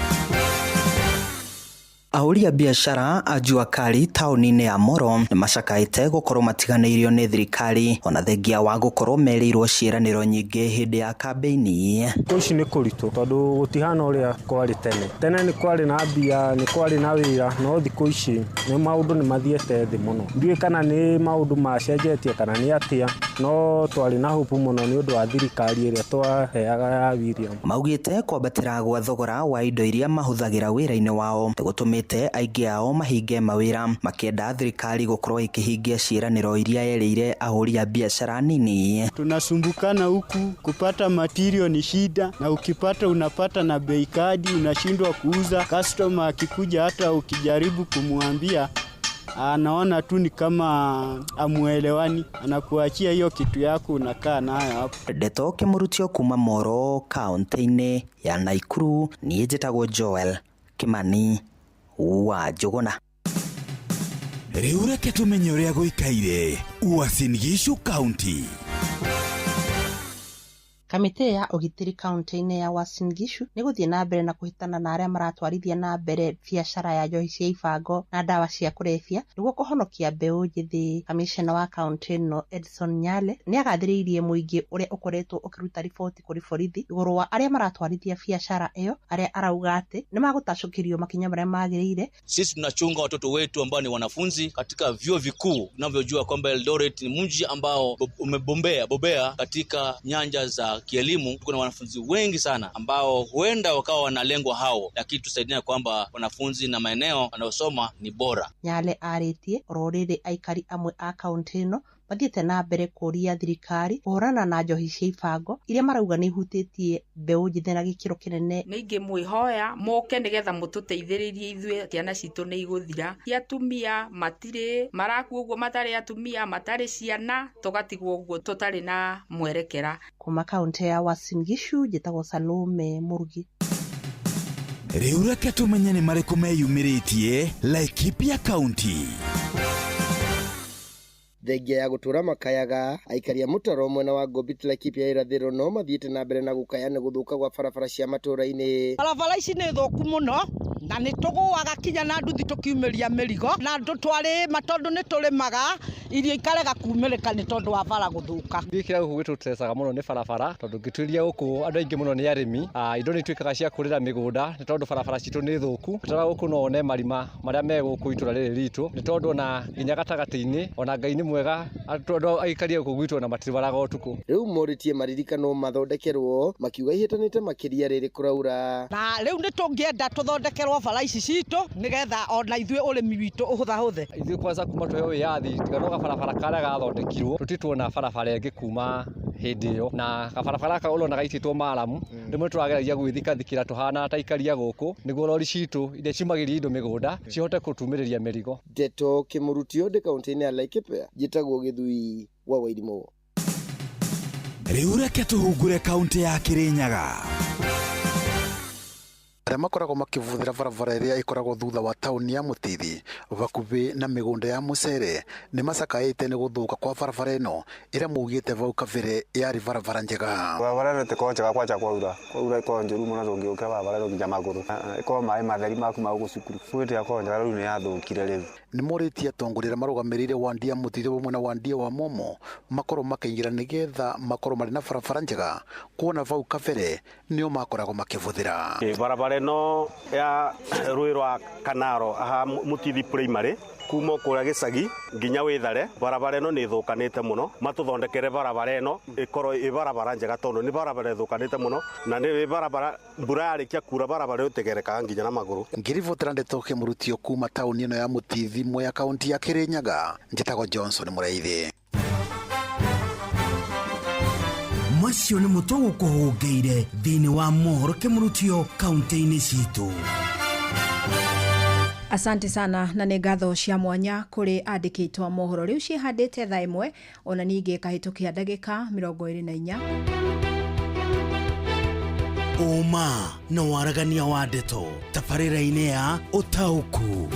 Ahuri a biashara a Jua Kali tauni-ini ya Moro ni macakaite gukorwo matiganeirio ni thirikari ona thengia wa gukorwo merirwo ciiraniro nyingi hindi ya kambeini. Kuici ni kuritu tondu gutihana uria kwari tene ni kwari na mbia ni kwari na wira no thiku ici ni maundu ni mathiete thi muno ndui kana ni maundu macenjetie kana ni atia no twari na hope muno ni undu wa thirikari iria twaheaga ya William. Maugite kwambatira gwa thogora wa indo iria mahuthagira wira-ini wao gutumite aingi ao mahinge mawira makienda thirikari gukorwo ikihingia ciiraniro iria yereire ahuri a biashara nini. Tunasumbukana huku kupata material ni shida na ukipata unapata na bei kadi unashindwa kuuza. Customer akikuja hata ukijaribu kumwambia anaona tu ni kama amuelewani anakuachia hiyo kitu yako unakaa nayo hapo. Deto Kimurutio kuma Moro kaunti-ini ya Naikuru ni njitagwo Joel Kimani wa Jogona. Riu reke tumenye uria guikaire Uasin Gishu County. Kamite ya ugitiri kaunti-ini ya Uasin Gishu ni guthie na mbere na kuhitana na aria maratwarithia na mbere biashara ya njohi cia ibango na dawa cia kurebia niguo kuhonokia mbeu njithi. Kamishna wa kaunti no Edson Nyale ni agathiriirie muingi uria ukoretwo ukiruta riboti kuri borithi iguru wa aria maratwarithia biashara iyo aria arauga ati ni magutacukirio makinya maria magiriire. Sisi tunachunga watoto wetu ambao ni wanafunzi katika vyuo vikuu. Tunavyojua kwamba Eldoret ni mji ambao umebombea katika nyanja za kielimu. Kuna wanafunzi wengi sana ambao huenda wakawa wanalengwa hao, lakini tusaidia kwamba wanafunzi na maeneo wanayosoma ni bora. Nyale aritie rorire aikari amwe a kaunti ino mathiete na mbere kuria thirikari kuhurana na njohi cia ibango iria marauga ni ihutitie mbeu njithi na gikiro kinene. Ni ingi mwihoya moke nigetha mututeithiririe ithue ciana citu ni iguthira. Atumia matire maraku uguo matari atumia matari ciana tugatigwo uguo tutari na mwerekera. Kuma kaunti ya Uasin Gishu njitagwo Salome Murugi. Riu reke tumenye ni mariku meyumiritie Laikipia County. Thengia ya gutura makayaga aikaria mutaro mwena wa Gobit Laikipia irathiro no mathiite na mbere na gukaya ni guthuka gwa barabara cia matura-ini. Barabara ici ni thuku muno na ni tuguaga kinya na nduthi tukiumiria mirigo na ndutwari matondu ni turimaga irio ikarega kumirika ni tondu wa bara guthuka. Gikira guku gitutesaga muno ni barabara tondu gituiria guku andu aingi muno ni arimi indo ni twikaga cia kurira migunda ni tondu barabara citu ni thuku. Tara guku no one marima maria me guku itura riri ritu ni tondu na nginya gatagati-ini ona Ngai ni mwega andu aikaria guku gwitu na matiribaraga utuku. Riu moritie maririkano mathondekerwo makiuga ihitanite makiria riri kuraura. Na riu ni tungienda tuthondekerwo bara ici citu nigetha ona ithue urimi witu uhuthahuthe. Ithue kwanza kuma tuhe wiyathi tiganoga barabara karia gathondekirwo tutitwona barabara ingi kuma hindi iyo na barabara ka ulona gaititwo malamu rimwe turageragia gwithikathikira tuhana ta ikaria guku niguo lori citu inde cimagiria indo migunda cihote kutumiriria mirigo. Deto Kimurutio de kaunti-ini ya Laikipia njitagwo Githui wa Wairimo. Riu reke tuhungure kaunti ya Kirinyaga. aria makoragwo makivuthira barabara iria ikoragwo thutha wa tauni ya Mutithi bakubi na migunda ya mucere ni macakaite ni guthuka kwa barabara ino iria mugite vau kabere yari barabara njega. Barabara ino tiko njega kwacha kwaura iko njuru muno thungiuka barabara ino nginya maguru iko mai matheri maku ma gucukuru fuite yako njega riu ni yathukire riu. Ni muritie atongorera marugamirire wandi ya Mutithi bamwe na wandi wa Momo makorwo makaingira nigetha makorwo mari na barabara njega kuona vau kabere nio makoragwo makivuthira. Barabara ino ya rui rwa Kanaro aha Mutithi primary kuma kuria gicagi nginya withare barabara ino ni thukanite muno matuthondekere barabara ino ikorwo ibarabara njega tondu ni barabara ithukanite muno na ni barabara mbura yarikia kura barabara utegereka nginya na maguru. Ngirivutira ndetoke murutio kuma tauni ino ya Mutithi Mwea kaunti ya Kirinyaga njitagwo Johnson Mureithi. Macio nĩ mũtugo kũhũngĩire thĩinĩ wa mohoro kĩmurutio kaunti-inĩ citũ. Asante sana na nĩ ngatho cia mwanya kũrĩ andĩki a mohoro rĩu ciĩhandĩte thaa ĩmwe ona ningĩ kahĩtũkia ndagĩka 24. Ũma na waragania wa ndeto tabarĩra-inĩ ya ũtaũku.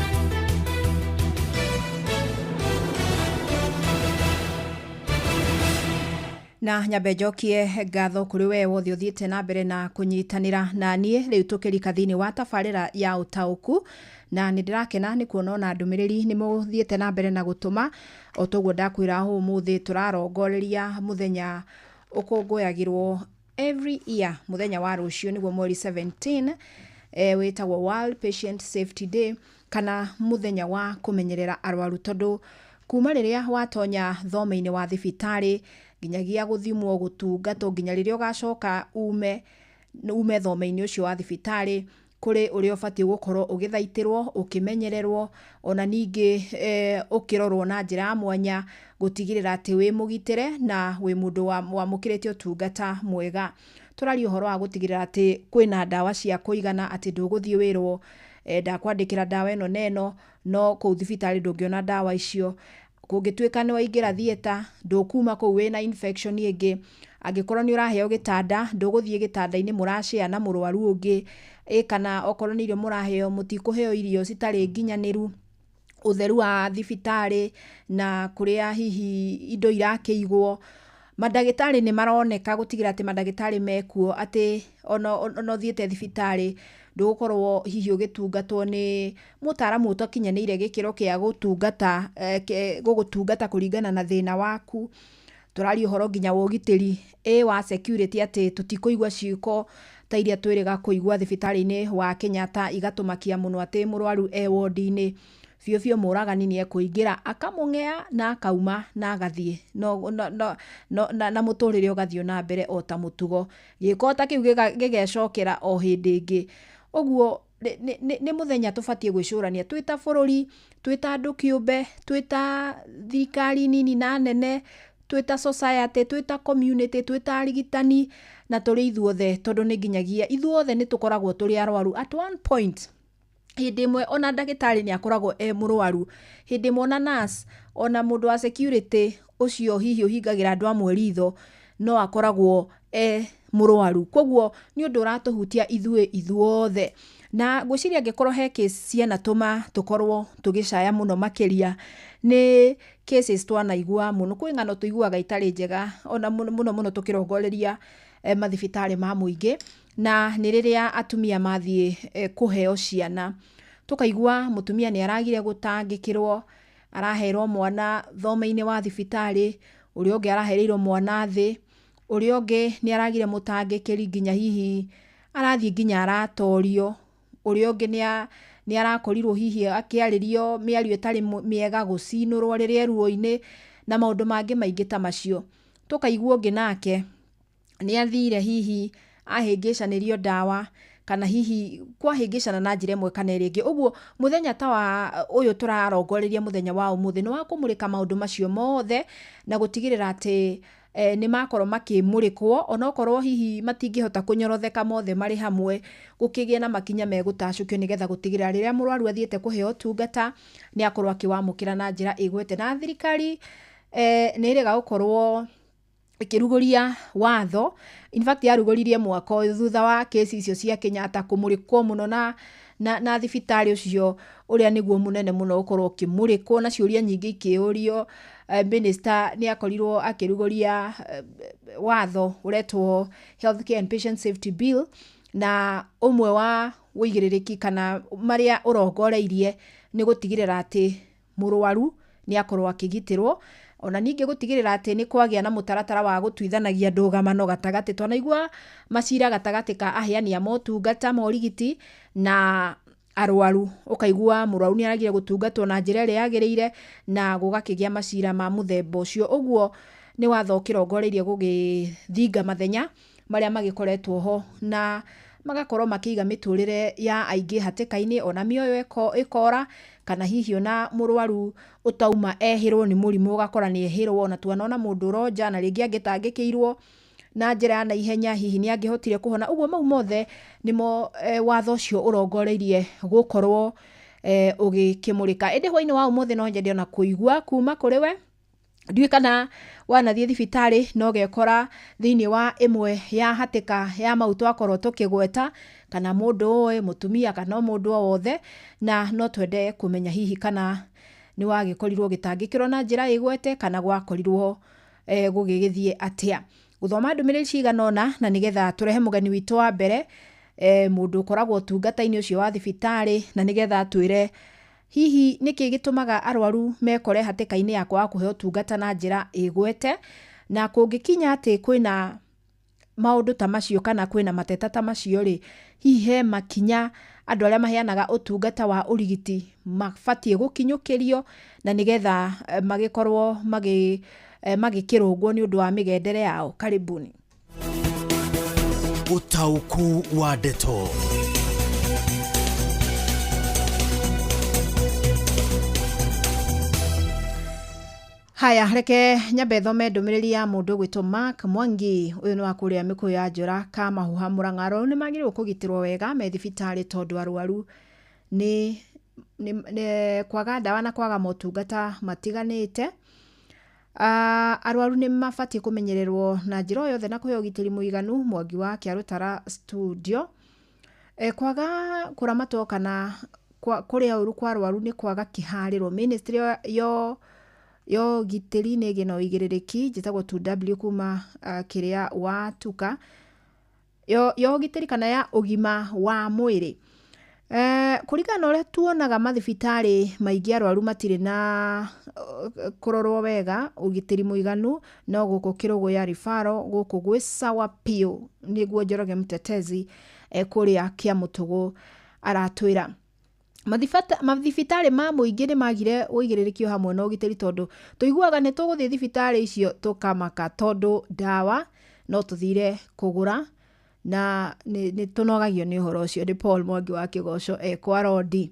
Na nyambe njokie ngatho kũrĩ we wothe ũthiĩte na mbere na kũnyitanĩra na niĩ rĩu tũkĩrika thĩinĩ wa tabarĩra ya ũtaũku na nĩ ndĩrakena nĩ kuona ona ndũmĩrĩri nĩ mũthiĩte na mbere na gũtũma o toguo ndakwĩra ũmũthĩ tũrarongoreria mũthenya ũkũngũyagĩrwo every year mũthenya wa rũciũ nĩguo mweri 17 wĩtagwo World Patient Safety Day kana mũthenya wa kũmenyerera arwaru tondũ kuma rĩrĩa watonya thome-inĩ wa thibitarĩ nginyagia guthimwo gutungatwo nginya riria ugacoka ume thome-inĩ ucio wa thibitarĩ kuri uria ubatie gukorwo ugithaitirwo ukimenyererwo ona ningi ukirorwo na njira ya mwanya gutigirira ati wi mugitire na wi mundu wa mukirite utungata mwega. Turari uhoro wa gutigirira ati kwina dawa cia kuigana ati nduguthie wirwo ndakwandikira dawa eno neno no ku thibitarĩ ndungiona dawa icio kungituika ni waingira thieta ndukuma ku wina infection ĩngĩ angikorwo ni uraheo gitanda nduguthie gitanda-inĩ murashia na mũrwaru ũngĩ kana okorwo ni irio muraheo mutikuheo irio citari nginyaniru utheru wa thibitarĩ na kuria hihi indo irakĩigwo. Madagĩtarĩ nĩ maroneka gũtigira ati madagĩtarĩ mekuo ati ono thiete thibitarĩ ndugukorwo hihi ugitungatwo ni mutaramu utakinyanĩire gĩkĩro kĩa gũgũtungata kũringana na thĩna waku. Turari uhoro nginya wa ũgitĩri wa security ati tutikuigwa ciiko ta iria twĩrĩga kũigwa thibitarĩ-inĩ wa Kenyatta igatumakia mũno ati mũrwaru wodi-inĩ biũ mũragani ni ekũingĩra akamũng'ea na akauma na agathie na mũtũrĩre ũgathio na mbere o ta mũtugo gĩko ta kĩu gĩgecokera o hĩndĩ ĩngĩ. Ũguo nĩ mũthenya tũbatie gwĩcũrania twĩta bũrũri twĩta andũ kĩũmbe twĩta thirikari nini na nene twĩta society twĩta community twĩta arigitani na tũrĩ ithuothe tondũ nĩ nginyagia ithuothe nĩ tũkoragwo tũrĩ arwaru at one point. Hĩndĩ ĩmwe ona ndagĩtarĩ nĩ akoragwo mũrwaru, hĩndĩ ĩmwe ona nurse ona mũndũ wa security ũcio hihi ũhingagĩra andũ amwe ritho no akoragwo mũrwaru. Koguo nĩ ũndũ ũratũhutia ithuothe na ngwĩciria angĩkorwo he case cianatũma tũkorwo tũgĩcaya mũno makĩria nĩ cases twanaigua mũno. Kwĩ ng'ano tũiguaga itarĩ njega ona mũno tũkĩrongoreria mathibitarĩ ma mũingĩ na nĩ rĩrĩa atumia mathiĩ kũheo ciana tukaigua mutumia nĩ aragire gũtangĩkĩrwo araherwo mwana thome-inĩ wa thibitarĩ, ũrĩa ũngĩ arahereirwo mwana thĩ, ũrĩa ũngĩ nĩ aragire mũtangĩkĩri nginya hihi arathiĩ nginya aratorio, ũrĩa ũngĩ nĩ arakorirwo hihi akĩarĩrio mĩario ĩtarĩ mĩega gũcinũrwo rĩrĩa ruo-inĩ na maũndũ mangĩ maingĩ ta macio. Tukaigua ũngĩ nake nĩ athire hihi ahĩngĩcanĩrio dawa kana hihi kwahĩngĩcana na njĩra ĩmwe kana ĩrĩa ĩngĩ. Ũguo mũthenya ta wa ũyũ tũrarongoreria mũthenya wa ũmũthĩ nĩ wa kũmũrĩka maũndũ macio mothe na gũtigĩrĩra atĩ nĩ makorwo makĩmũrĩkwo onokorwo hihi matingĩhota kũnyorotheka mothe marĩ hamwe, gũkĩgĩa na makinya megũtacũkio nĩgetha gũtigĩrĩra rĩrĩa mũrwaru athiĩte kũheo tungata nĩ akorwo akĩwamũkĩra na njĩra ĩgwete. Na thirikari nĩ ĩrĩga gũkorwo ikiruguria watho, in fact yaruguririe mwaka ũyũ thutha wa kesi icio cia Kenyatta kũmũrĩkwo mũno na thibitari ũcio ũrĩa nĩguo mũnene mũno ũkorwo ũkĩmũrĩkwo na ciũria nyingĩ ikĩũrio. Minister nĩ akorirwo akĩruguria watho ũretwo Healthcare and Patient Safety Bill, na ũmwe wa ũigĩrĩrĩki kana marĩa ũrongoreirie nĩ gũtigĩrĩra atĩ mũrwaru nĩ akorwo akĩgitĩrwo, ona ningĩ gũtigĩrĩra atĩ nĩ kwagĩa na mũtaratara wa gũtuithanagia ndũgamano gatagatĩ. Twanaigua macira gatagatĩ ka aheani a motungata ma ũrigiti na arwaru, ukaigua mũrwaru nĩ aragire gũtungatwo na njĩra ĩrĩa yagĩrĩire na gũgakĩgĩa macira ma mũthemba ũcio. Ũguo nĩ watho ũkĩrongoreirie gũgĩthinga mathenya marĩa magĩkoretwo ho na magakorwo makĩiga mĩtũrĩre ya aingĩ hatĩka-inĩ, ona mĩoyo ĩkora, kana hihi ona mũrwaru ũtauma ehĩrwo nĩ mũrimũ ũgakora nĩ ehĩrwo, na tuanona mũndũ ũronja na rĩngĩ angĩtangĩkĩirwo na njĩra ya naihenya hihi nĩ angĩhotire kũhona. Ũguo mau mothe nĩmo watho ũcio ũrongoreirie gũkorwo ũgĩkĩmũrĩka. Ĩndĩ hwainĩ wa ũmũthĩ no nyende ona kũigua kuma kũrĩ we, ndiũĩ kana wanathiĩ thibitarĩ no gekora thĩinĩ wa ĩmwe ya hatĩka ya mau twakorwo tũkĩgweta, kana mũndũ ũĩ, mũtumia kana mũndũ o wothe, na no twende kũmenya hihi kana nĩ wagĩkorirwo gĩtangĩkĩrwo na njĩra ĩgwete kana gwakorirwo gũgĩgĩthiĩ atĩa. Gũthoma ndũmĩrĩri cigana ũna na nĩgetha tũrehe mũgeni witũ wa mbere, mũndũ ũkoragwo ũtungata-inĩ ũcio wa thibitarĩ, na nĩgetha twĩre hihi nĩkĩ gĩtũmaga arwaru mekore hatĩka-inĩ ya kwaga kũheo ũtungata na njĩra ĩgwete, na kũngĩkinya atĩ kwĩna maũndũ ta macio kana kwĩna mateta ta macio rĩ, hihi he makinya andũ arĩa maheanaga ũtungata wa ũrigiti mabatiĩ gũkinyũkĩrio na nĩgetha magĩkorwo magĩkĩrũngwo nĩ ũndũ wa mĩgendere yao. Karibuni. Ũtaũku wa ndeto. Haya, reke nyambe thome ndũmĩrĩri ya mũndũ gwĩtwo Mark Mwangi. Ũyũ nĩ wa kũrĩa mĩkũyũ ya Njora ka Mahuha Mũrang'a. Arwaru nĩ magĩrĩirwo kũgitĩrwo wega me thibitarĩ tondũ arwaru nĩ kwaga ndawa na kwaga motungata matiganĩte. Arwaru nĩ mabatiĩ kũmenyererwo na njĩra yothe na kũheo ũgitĩri mũiganu. Mwangi wa Kĩarũtara studio. Kwaga kũramatwo kana kũrĩa ũru kwa arwaru nĩ kwaga kĩharĩro. Ministry yo gitĩri nĩgĩ na ũigĩrĩrĩki njĩtagwo 2W kuma kĩrĩa wa tuka yo gitĩri kana ya ũgima wa mwĩrĩ. Kũringana ũrĩa tuonaga mathibitarĩ maingĩ arwaru matirĩ na kũrorwo wega, ũgitĩri mũiganu, no gũkũ Kĩrũgũ ya Rifaro gũkũ gwĩ sawa piũ, nĩguo Njoroge Mũtetezi kũrĩa Kĩamũtũgũ aratwĩra. Mathibitarĩ ma mũingĩ nĩ magire ũigĩrĩrĩki hamwe na ũgitĩri, tondũ tũiguaga nĩ tũgũthiĩ thibitarĩ icio tũkamaka tondũ ndawa no tũthire kũgũra, na nĩ tũnogagio nĩ ũhoro ũcio. Nĩ Paul Mwangi wa Kĩgoco kwa Rodi.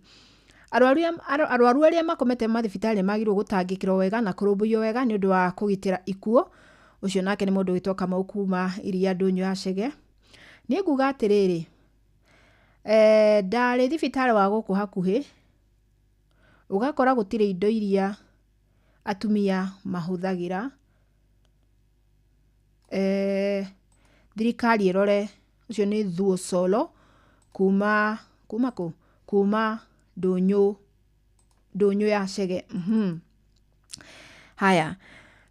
Arwaru arĩa makomete mathibitarĩ magirwo gũtangĩkĩrwo wega na kũrũmbũiyo wega nĩ ũndũ wa kũgitĩra ikuũ. Ũcio nake nĩ mũndũ wĩtwo Kamau kuma Iria Ndũnyũ ya Chege. Nĩ nguga atĩrĩrĩ, ndarĩ thibitarĩ wa gũkũ hakuhĩ, ũgakora gũtirĩ indo iria atumia mahũthagĩra. Thirikari ĩrore. Ũcio nĩ Thuo Solo kuma Ndũnyũ ya Chege. Haya,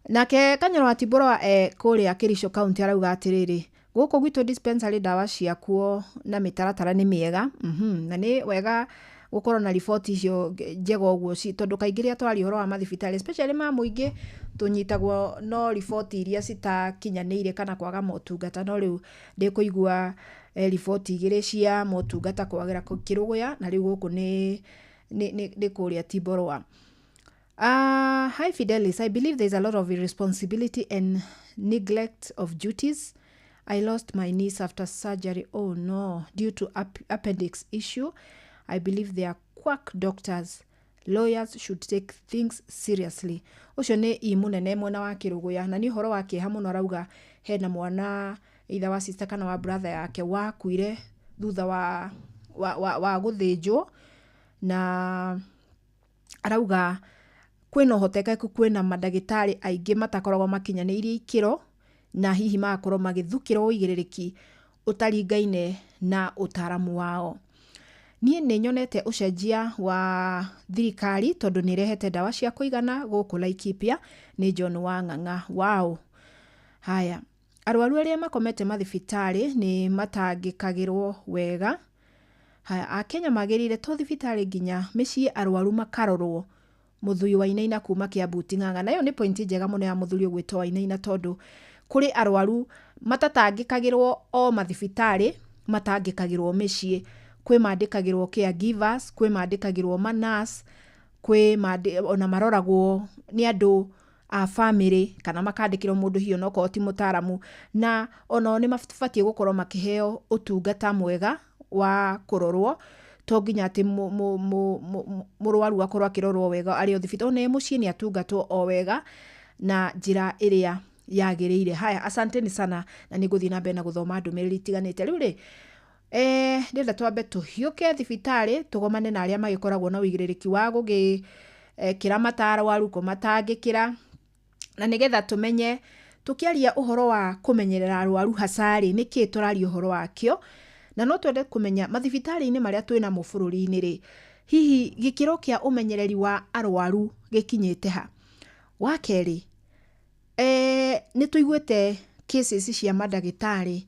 nake Kanyoro wa Tibũra kũrĩa Kericho County arauga atĩrĩrĩ, gũkũ gwitũ dispensary ndawa ciakuo na mĩtaratara nĩ mĩega, na nĩ wega gũkorwo na riboti icio njega ũguo, tondũ kaingĩ rĩrĩa twari ũhoro wa mathibitarĩ especially ma mũingĩ tũnyitagwo no riboti iria citakinyanĩire kana kwaga motungata. No rĩu ndĩkũigua riboti igĩrĩ cia motungata kwagĩra Kĩrũgũ na rĩu gũkũ nĩ kũrĩa Tibũra. Hi Fidelis, I believe there's a lot of irresponsibility and neglect of duties. I lost my niece after surgery. Oh no, due to appendix issue. I believe they are quack doctors. Lawyers should take things seriously. Ucio nĩ imunene mwena wa Kĩrũgũ, na nĩ ũhoro wa kĩeha mũno. Arauga hena mwana either wa sister kana wa brother yake wakuire thutha wa gũthĩnjwo, na arauga kwĩna ũhotekeku kwĩna mandagĩtarĩ aingĩ matakoragwo makinyanĩirie ikĩro na hihi magakorwo magithukirwo uigiririki utaringaine na utaramu wao. Niĩ nĩ nyonete ucenjia wa thirikari tondu nĩ rehete dawa cia kuigana gũkũ Laikipia nĩ John Wang'ang'a wao. Haya, arwaru arĩa makomete mathibitarĩ nĩ matangĩkagĩrwo wega. Haya, Akenya magĩrĩire to thibitarĩ nginya mĩciĩ arwaru makarorwo. Mũthuri Wainaina kuma Kiambu Ting'ang'a, nayo nĩ point njega mũno ya mũthuri ũgwĩtwo Wainaina tondu kuri arwaru matatangĩkagĩrwo o mathibitarĩ, matangĩkagĩrwo mĩciĩ. Kwĩ mandĩkagĩrwo caregivers, kwĩ mandĩkagĩrwo manas, kwĩ ona maroragwo nĩ andũ a family, kana makandĩkĩrwo mũndũ hiyo no ko ti mũtaramu, na ono nĩ mabatie gũkorwo makĩheo ũtungata mwega wa kũrorwo, to nginya atĩ mũrwaru akorwo akĩrorwo wega arĩ o thibitarĩ, ona mũciĩ nĩ atungatwo o wega na njĩra ĩrĩa yagĩrĩire. Haya, asanteni sana na nĩngũthiĩ na mbere na gũthoma ndũmĩrĩri itiganĩte. Rĩu rĩ ndĩrenda twambe tũhiũke thibitarĩ tũgomane na arĩa magĩkoragwo na ũigĩrĩrĩki wa gũgĩkĩra matarwaru kũmatangĩkĩra, na nĩgetha tũmenye tukiaria uhoro wa kumenyerera arwaru hasari niki turaria uhoro wakio, na no twende kumenya mathibitarĩ-inĩ marĩa twĩna mũbũrũri-inĩ rĩ, hihi gĩkĩro kia umenyereri wa arwaru gĩkinyĩte ha. Wa kerĩ, nĩ tuiguĩte cases cia mandagĩtarĩ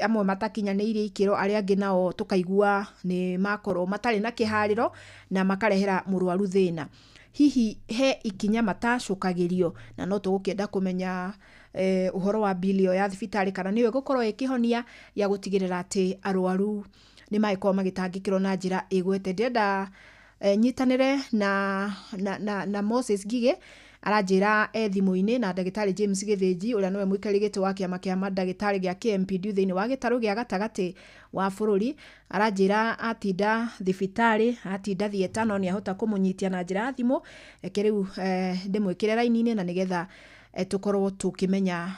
amwe matakinyanĩirie ikĩro, arĩa angĩ nao tukaigua nĩ makorwo matarĩ na kĩharĩro na makarehera mũrwaru thĩna. Hihi he ikinya matacũkagĩrio, na no tũgũkĩenda kũmenya uhoro wa bilio ya thibitarĩ kana nĩwe gũkorwo ĩkĩhonia ya gũtigĩrĩra atĩ arwaru nĩ magĩkorwo magĩtangĩkĩrwo na njĩra ĩgwete. Ndĩrenda nyitanĩre na Moses Ngigĩ aranjĩra thimũ-inĩ na ndagĩtarĩ James Gĩthĩnji ũrĩa nĩwe mũikarĩri gĩtĩ wa kĩama kĩa mandagĩtarĩ gĩa KMPDU thĩinĩ wa gĩtarũ gĩa gatagatĩ wa bũrũri. Aranjĩra atinda thibitarĩ, atinda thieta, no nĩ ahota kũmũnyitia na njĩra ya thimũ. Reke rĩu ndĩmwĩkĩre raini-inĩ na nĩgetha tukorwo tukimenya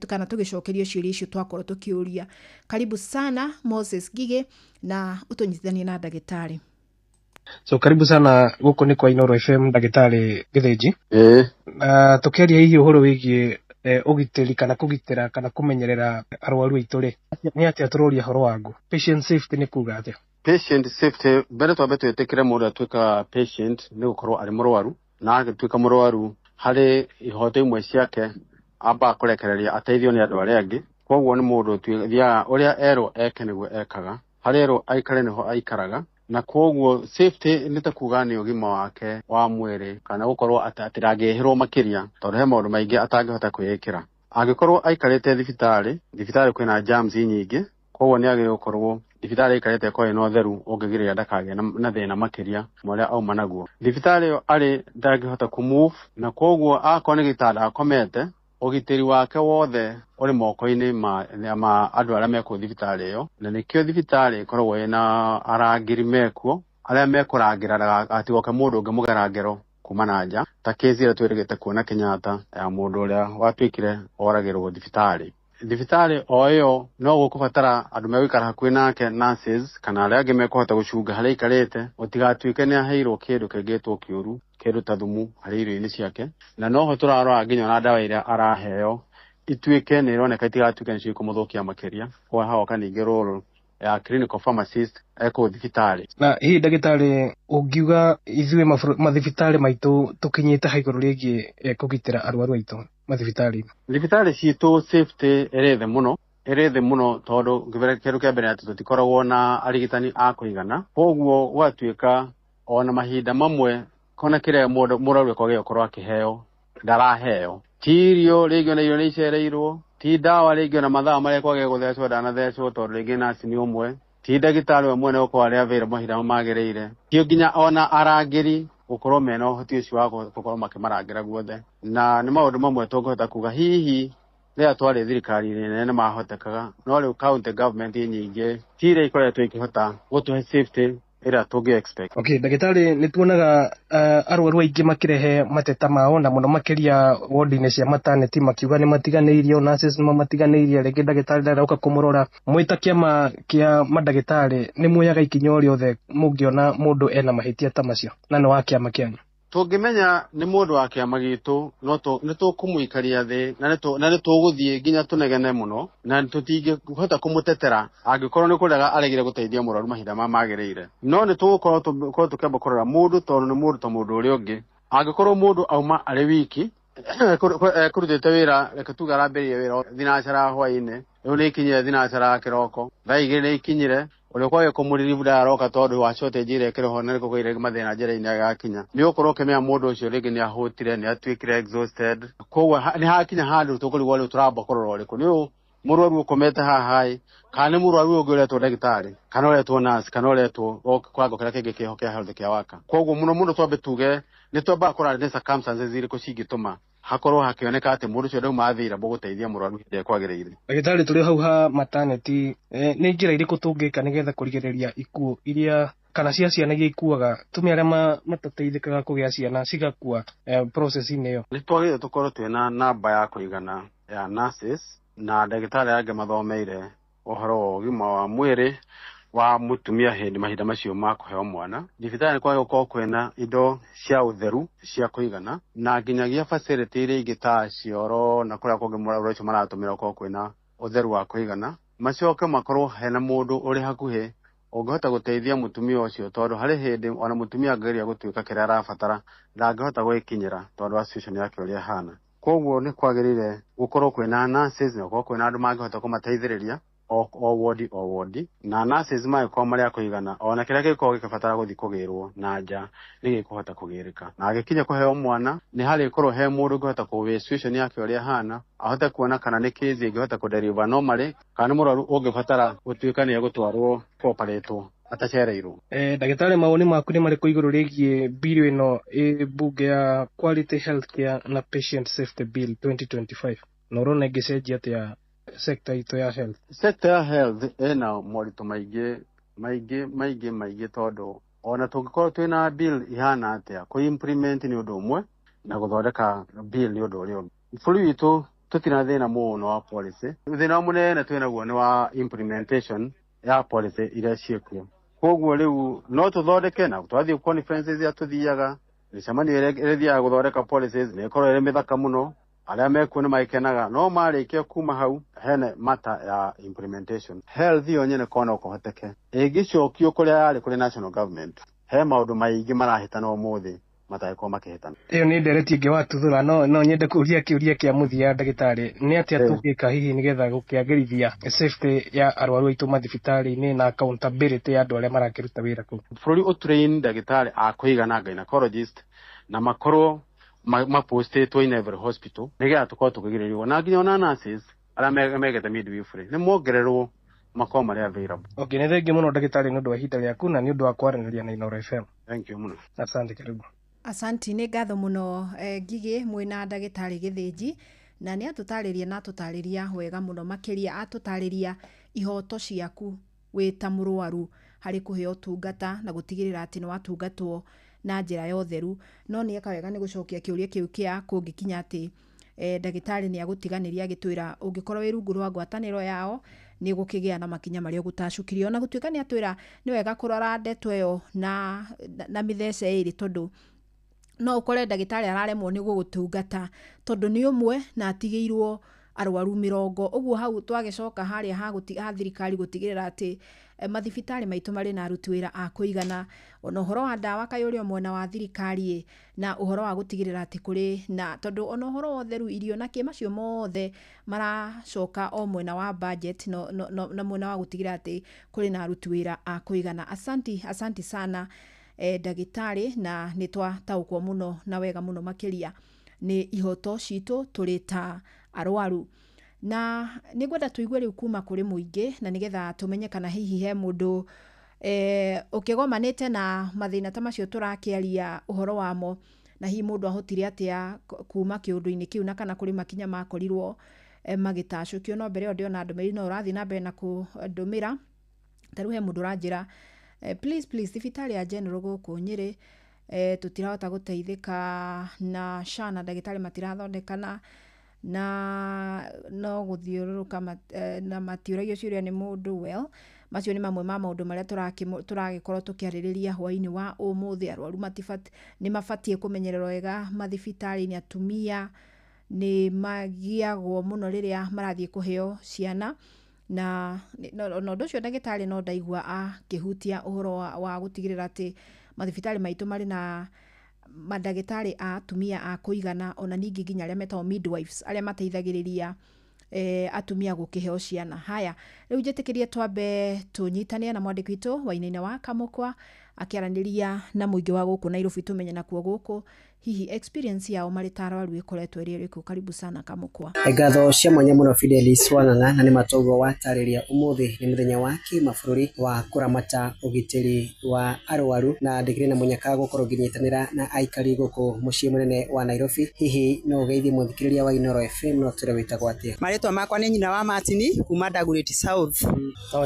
kana tũgĩcokerio ciũria icio twakorwo tukiuria. Karibu sana Moses Ngigĩ na utunyitithanie na ndagĩtarĩ. So karibu sana guko ni kwa Inooro FM ndagĩtarĩ Gĩthĩnji. Tukiaria hihi uhoro wĩgiĩ ugitĩri kana kũgitĩra kana kũmenyerera arwaru aitũ rĩ, nĩ atĩa tũroria horo wangu? Patient safety nĩ kuga atĩa? Patient safety mbere twambe twĩtĩkĩre mũndũ atuĩka patient nĩ gũkorwo arĩ mũrwaru, na agĩtuĩka mũrwaru harĩ ihoto imwe ciake amba kũrekereria ateithio nĩ andũ arĩa angĩ. Koguo nĩ mũndũ thiaga ũrĩa erwo eke nĩguo ekaga, harĩa erwo aikare nĩho aikaraga, na koguo safety nĩ ta kuga nĩ ũgima wake wa mwĩrĩ kana gũkorwo atirangĩhĩrwo makĩria, tondũ he maũndũ maingĩ atangĩhota kwĩĩkĩra. Angĩkorwo aikarĩte thibitarĩ kwĩna germs nyingĩ, koguo nĩ agĩrĩirwo gũkorwo thibitarĩ aikarĩte kwa ĩno theru ũngĩgirĩrĩria ndakagĩe na thĩna makĩria marĩa auma naguo. Thibitarĩ ĩyo arĩ ndangĩhota kũmove, na koguo akorwo nĩ gĩtanda akomete, ũgitĩri wake wothe ũrĩ moko-inĩ ma andũ arĩa mekuo thibitarĩ ĩyo, na nĩkĩo thibitarĩ ĩkoragwo ĩna arangĩri mekuo arĩa mekũrangĩra atigoke mũndũ ũngĩ mũgerangĩro kuma na nja, ta kesi ĩrĩa twĩrĩgĩte kuona Kenyatta ya mũndũ ũrĩa watuĩkire oragĩrwo thibitarĩ. Thibitarĩ o ĩyo no gũkũbatara andũ megũikara hakuhĩ nake, nurses kana arĩa angĩ mekũhota gũcunga harĩa aikarĩte, ũtigatuĩke nĩ aheirwo kĩndũ kĩngĩtwo kĩũru, kĩndũ ta thumu harĩ irio-inĩ ciake, na noho tũrarora nginya na ndawa iria araheo ituĩke nĩ ironeka itigatuĩke nĩcio ikũmũthũkia makĩria. Kwa haoka ningĩ rũrũ ya clinical pharmacist eko thibitarĩ. Na hihi ndagĩtarĩ ũngiuga ithuĩ mathibitarĩ maitũ tũkinyĩte ha igũrũ rĩgiĩ kũgitĩra arwaru aitũ mathibitarĩ? Thibitarĩ citũ safety ĩrĩ thĩ mũno tondũ kĩndũ kĩa mbere atĩ tũtikoragwo na arigitani a kũigana, koguo gwatuĩka ona mahinda mamwe kona kĩrĩa mũrwaru ekwaga gũkorwo akĩheo ndaraheo. Ti irio rĩngĩ ona irio nĩ icereirwo, ti ndawa rĩngĩ ona mathaa marĩa kwagĩrĩire gũthecwo ndanathecwo tondũ rĩngĩ naci nĩ ũmwe, ti ndagĩtarĩ we mwene gũkorwo arĩa avĩire mahinda magĩrĩire, ti nginya ona arangĩri gũkorwo mena ũhoti ũcio wa gũkorwo makĩmarangĩra guothe. Na nĩ maũndũ mamwe tũngĩhota kuga hihi rĩrĩa twarĩ thirikari-inĩ nene mahotekaga, no rĩu county government nyingĩ ti iria ikoretwo ikĩhota gũtũhe safety ĩrĩa tũngĩ expect. Okay, ndagĩtarĩ nĩ tuonaga arwaru aingĩ makĩrehe mateta mao, na mũno makĩria ward-inĩ cia maternity makiuga nĩ matiganĩirio, nurses nĩ matiganĩirie, rĩngĩ ndagĩtarĩ ndarauka kũmũrora. Mwĩta kĩama kĩa mandagĩtarĩ nĩ muoyaga ikinya o rĩothe mũngĩona mũndũ ena mahĩtia ta macio, na nĩ wa kĩama kĩanyu? tungimenya ni mundu wa kiama gitu ni tukumuikaria thi na ni tuguthie nginya tunegene muno na tutingihota kumutetera angikorwo ni kurega aregire guteithia muraru mahinda magirire no ni tugukorwo tukamba kurora mundu tondu ni mundu ta mundu uri ungi angikorwo mundu auma ari wiki kurutite wira reke tuga arambirie wira thinacara hwaine riu ni ikinyire thinacara kiroko thaa igiri ni ikinyire uri kwaga kumuriribuda aroka tondu wa shortage ire kiroho na riko ire mathina njira-ini agakinya ni ukorwo kimenya mundu ucio ringi ni ahutire ni atwikire exhausted koguo ni hakinya handu tukurigwo ri turamba kurora riku ni murwaru ukomete hahai kana murwaru ugiretwo ndagitari kana uretwo nurse kana uretwo kwago kira kingi kiho kia health kia waka koguo muno twambe tuge ni twamba kurara ni circumstances iriko cingituma hakorwo hakioneka ati mundu ucio ndauma athira guteithia murwaru hindi kwagiriire. Ndagitari turi hau ha maternity ni njira iriku tungika nigetha kurigiriria ikuo iria kana ciana iria ikuaga tumia aria matateithikaga kugia ciana cigakua process-ini iyo. Ni twagire tukorwo twina namba ya kuigana ya nurses na ndagitari ange mathomeire uhoro wa ugima wa mwiri wa mutumia hindi mahinda macio ma kuheo mwana. Thibitari kwa gukorwo kwina indo cia utheru cia kuigana na nginyagia facility iria ingi ta cioro na kuria kungi muraru ucio maratumira gukorwo kwina utheru wa kuigana macoke makorwo hena mundu uri hakuhi ungihota guteithia mutumia ucio tondu hari hindi ona mutumia angeria gutuika kiria arabatara ndangihota gwikinyira tondu wa situation yake uria hana. Koguo ni kwagirire gukorwo kwina nurses na gukorwo kwina andu mangihota kumateithiriria o wodi na nurses maiko maria kuigana ona kiria giko gikibatara guthi kugirwo na nja ni gikuhota kugirika na agikinya kuheo mwana ni hari ikorwo he mundu ngihota kuwe situation yake uria hana ahote kuona kana ni case ingihota kuderiva normally kana muraru ungibatara gutuika ni gutwarwo operate atacereirwo. Ndagitari maoni maku ni mariko iguru rigie bill ino bunge ya Quality Healthcare na Patient Safety Bill 2025 na urona igicenjia atia sector ito ya health? Sector ya health ena moritu maigi tondu ona tungikorwo twina bill ihana atia ku implement ni undu umwe na guthondeka bill ni undu uria ungi. Bũrũri witu tutina thina muno wa policy, thina munene twina guo ni wa implementation ya policy iria ciekuo. Koguo riu no tuthondeke na twathie conferences ya tuthiaga micemani iria thiaga guthondeka policies ni ikorwo iri mithaka muno aria mekuo ni maikenaga no marikia kuma hau hene mata ya implementation. Health yo nyene kona ukohoteke igicokio kuria yari kuri national government he maundu maingi marahitana umuthi matayiko makihitana. Iyo ni ndereti ingi watuthura no nyende kuria kiuria kia muthia ndagitari ni atia tungika hihi nigetha gukiagirithia safety ya arwaru aitu mathibitari-ini na accountability ya andu aria marakiruta wira ku. Bũrũri utrain ndagitari akuigana gynecologist na makorwo mapostitwo in every hospital nigetha tukorwo tukigiririrwo na nginya ona nurses aria megete midwifery ni mongererwo makorwo mari available. Okay, ni thengi muno ndagitari ni undu wa ihinda riaku na ni undu wa kwaraniria na Inooro FM. Thank you muno. Asante, karibu. Asanti, ni ngatho muno Ngigi mwina ndagitari Githinji na ni atutariria na atutariria wega muno makiria atutariria ihoto ciaku wita murwaru hari kuheo tungata na gutigirira ati ni watungatwo na njira ya utheru. No ni eka wega ni gucokia kiuria kiu kia kungikinya ati ndagitari ni agutiganiria agitwira ungikorwo wirungu rwa ngwataniro yao ni gukigia na makinya mari ugutacukirio na gutuika ni atwira ni wega kurora ndeto iyo na mithece iri tondu no ukore ndagitari araremwo ni gugutungata tondu ni umwe na atigiirwo arwaru 40. Uguo hau twagicoka haria ha thirikari gutigirira ati mathibitari maitu mari na aruti wira a kuigana ona uhoro wa ndawa kayurio mwena wa thirikari na uhoro wa gutigirira ati kuri na tondu ona uhoro wa theru irio na kimacio mothe maracoka o mwena wa budget na mwena wa gutigirira ati kuri na aruti wira a kuigana. Asanti sana ndagitari na nitwa taukwo muno na wega muno makiria ni ihoto citu turita arwaru na nigwenda tuigue riu kuma kuri muingi na nigetha tumenye kana hihi he mundu ukigomanite na mathina ta macio turakiaria uhoro wamo na hihi mundu ahotire atia kuma kiundu-ini kiu na kana kuri makinya makorirwo magitacukio. No mbere ndio na ndumiri no urathi na mbere na kundumira taru he mundu ranjira please thibitari ya general guku Nyeri tutirahota guteithika na shana ndagitari matirathondekana na no guthiururuka na matiuragio ciuria ni mundu macio ni mamwe ma maundu maria turagikorwo tukiaririria hwaini wa umuthi. Arwaru ni mabatie kumenyererwo wega mathibitari-ini. Atumia ni magiagwo muno riria marathie kuheo ciana, na undu ucio ndagitari no ndaigua akihutia uhoro wa gutigirira ati mathibitari maitu mari na madagitari a atumia a kuigana, ona ningi nginya aria metao midwives aria mateithagiriria atumia gukiheo ciana. Haya, riu njetikirie twambe tunyitane na mwandiki witu Wainaina wa Kamukwa akiaraniria na muingi wa guku Nairobi, tumenye na kuo guku hihi experience yao mari tarwaru ikoretwo iri riku. Karibu sana Kamukwa. Ngatho cia mwanya muno Fidelis Wang'ang'a, na ni matogo watariria umuthi ni muthenya wa kimabũrũri wa kuramata ugitiri wa arwaru, na ndikire na munyaka gukorwo nginyitanira na aikari guku mucii munene wa Nairobi. Hihi no geithi muthikiriria wa Inoro FM no tire witagwo atia? Maritwa makwa ni nyina wa Martini kuma Dagoretti South.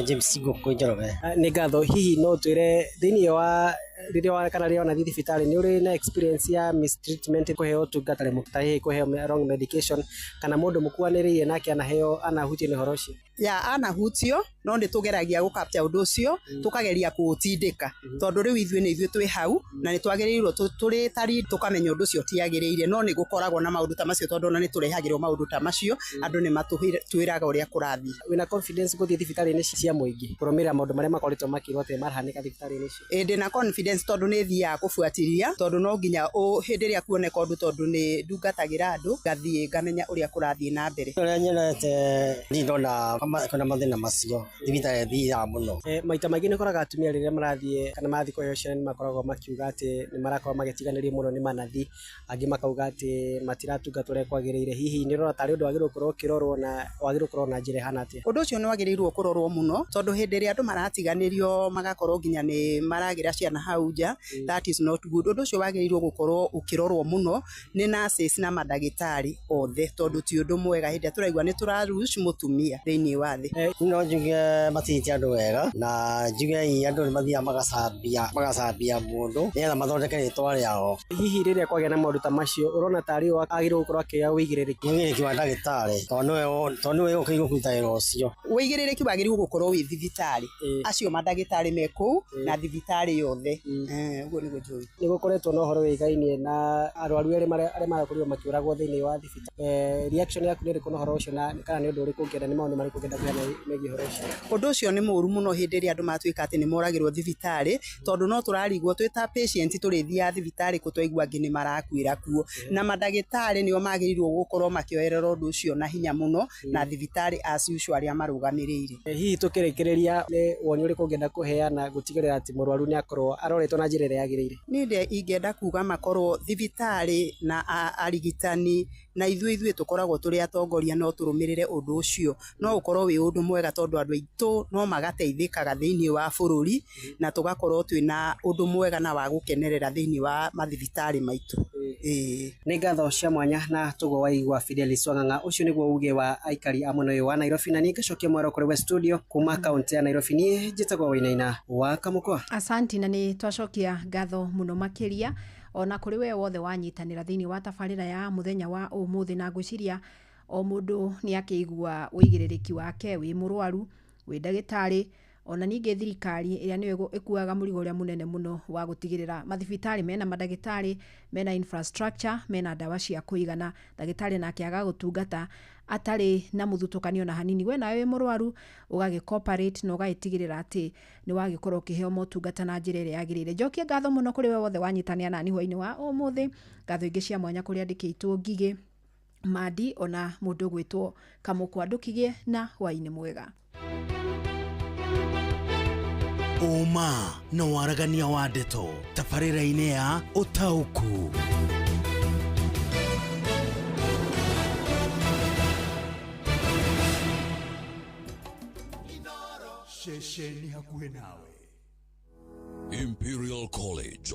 James Goko Njoroge. Ni ngatho, hihi no twire thiini wa riria kana riona thibitari ni uri na experience ya mistreatment, kuheo tugatare mutahi, kuheo wrong medication, kana mundu mukuaniririe nake anahutio ni horocio? Ya anahutio, no ndi tugeragia gukapta undu ucio, tukageria kuutindika tondu riu ithuĩ ni ithuĩ twi hau na ni twagereirwo turi tari tukamenya undu ucio tiagiriire, no ni gukoragwo na maundu ta macio tondu na ni turehagirwo maundu ta macio, andu ni matwiraga uria kurathi. Wina confidence guthii thibitari-ini cia muingi kurumira maundu maria makoretwo makirwo te marahanika thibitari-ini icio? Ndi na confidence tondu ni thia kufuatilia, tondu no nginya hindi ria kuoneka undu tondu ni ndungatagira andu gathie ngamenya uria kurathie na mbere. Uria nyonete ni ndona kana mathina macio thibitari thia muno. Maita maingi ni koraga atumia riria marathie kana marathie kuheo ciana ni makoragwo makiuga ati ni marakorwo magitiganirio muno ni manathi, angi makauga ati matiratungatwo uria kwagiriire. Hihi ni rora tari undu wagirwo kurwo kirorwo na wagirwo kurwo na njira hana atia? Undu ucio ni wagirirwo kurorwo muno tondu hindi ria andu maratiganirio magakorwo nginya ni maragira ciana hau nja, that is not good. Undu ucio wagirirwo gukorwo ukirorwo muno ni nurses na madagitari othe tondu ti undu mwega hindi turaigwa ni turarush mutumia thiini wa thi. No njuge matiti andu wega, na njuge andu ni mathia magacambia mundu nigetha mathondeke ritwa riao. Hihi riria kwagia na maundu ta macio urona tari agirwo gukorwo akia wigiriri wa ndagitari tondu we ukaigo kuruta wira ucio? Wigiriri wagirwo gukorwo wi thibitari acio madagitari meku na thibitari yothe. Uguo ni gujui ni gukoretwo no horo wigainie na arwaru aria marakorirwo makiuragwo thiini wa thibitari. Reaction yaku ni riku no horo ucio, na kana ni undu uriku ngenda ni maundu mariku ngenda kuona megie horo ucio? Undu ucio ni muru muno hindi ria andu matuika ati ni moragirwo thibitari tondu no turarigwo twita patient turithia thibitari kutwaigwa ngi ni marakwira kuo, na madagitari nio magirirwo gukorwo makioerera undu ucio na hinya muno, na thibitari as usual aria marugamirire. Hihi tukirikiriria ni woni uriku ngenda kuheana gutigirira ati murwaru ni akorwo aroretwo na njira iria yagiriire? Ni nde ingenda kuga makorwo thibitari na arigitani na ithuĩ tukoragwo turi atongoria no turumirire undu ucio, no ukorwo wi undu mwega tondu andu aitu no magateithikaga thiini wa bururi na tugakorwo twina undu mwega na wa gukenerera thiini wa mathibitari maitu. Ni ngatho cia mwanya na tugo waigwa Fidelis Wang'ang'a. Ucio niguo uge wa aikari a mwena uyu wa Nairobi, na ningacokia mwaro kuri we studio kuma kaunti ya Nairobi. Ni njitagwo Wainaina wa Kamukwa. Asanti, na ni twacokia ngatho muno makiria ona kuri we wothe wanyitanira thiini wa tabarira ya muthenya wa umuthi, na ngwiciria o mundu ni akigua wigiririki wake wi murwaru wi ndagitari ona ninge thirikari iria niyo ikuaga murigo uria munene muno wa gutigirira mathibitari mena madagitari, mena infrastructure, mena dawa cia kuigana, ndagitari nake aga gutungata atari na muthutukanio na hanini. We nawe murwaru ugagi cooperate no ugaitigirira ati ni wagikorwo kiheo motungata na njira iria yagirire. Njokia ngatho muno kuri we wothe wanyitania nani hwaini wa umuthi. Ngatho ingi cia mwanya kuri andikitwo Ngige, Madi ona mundu gwitwo Kamukwa. Ndukigie na hwaini mwega. Uma na waragania wa ndeto tabarĩra-inĩ ya Ũtaũku. Shesheni hakuhe nawe. Imperial College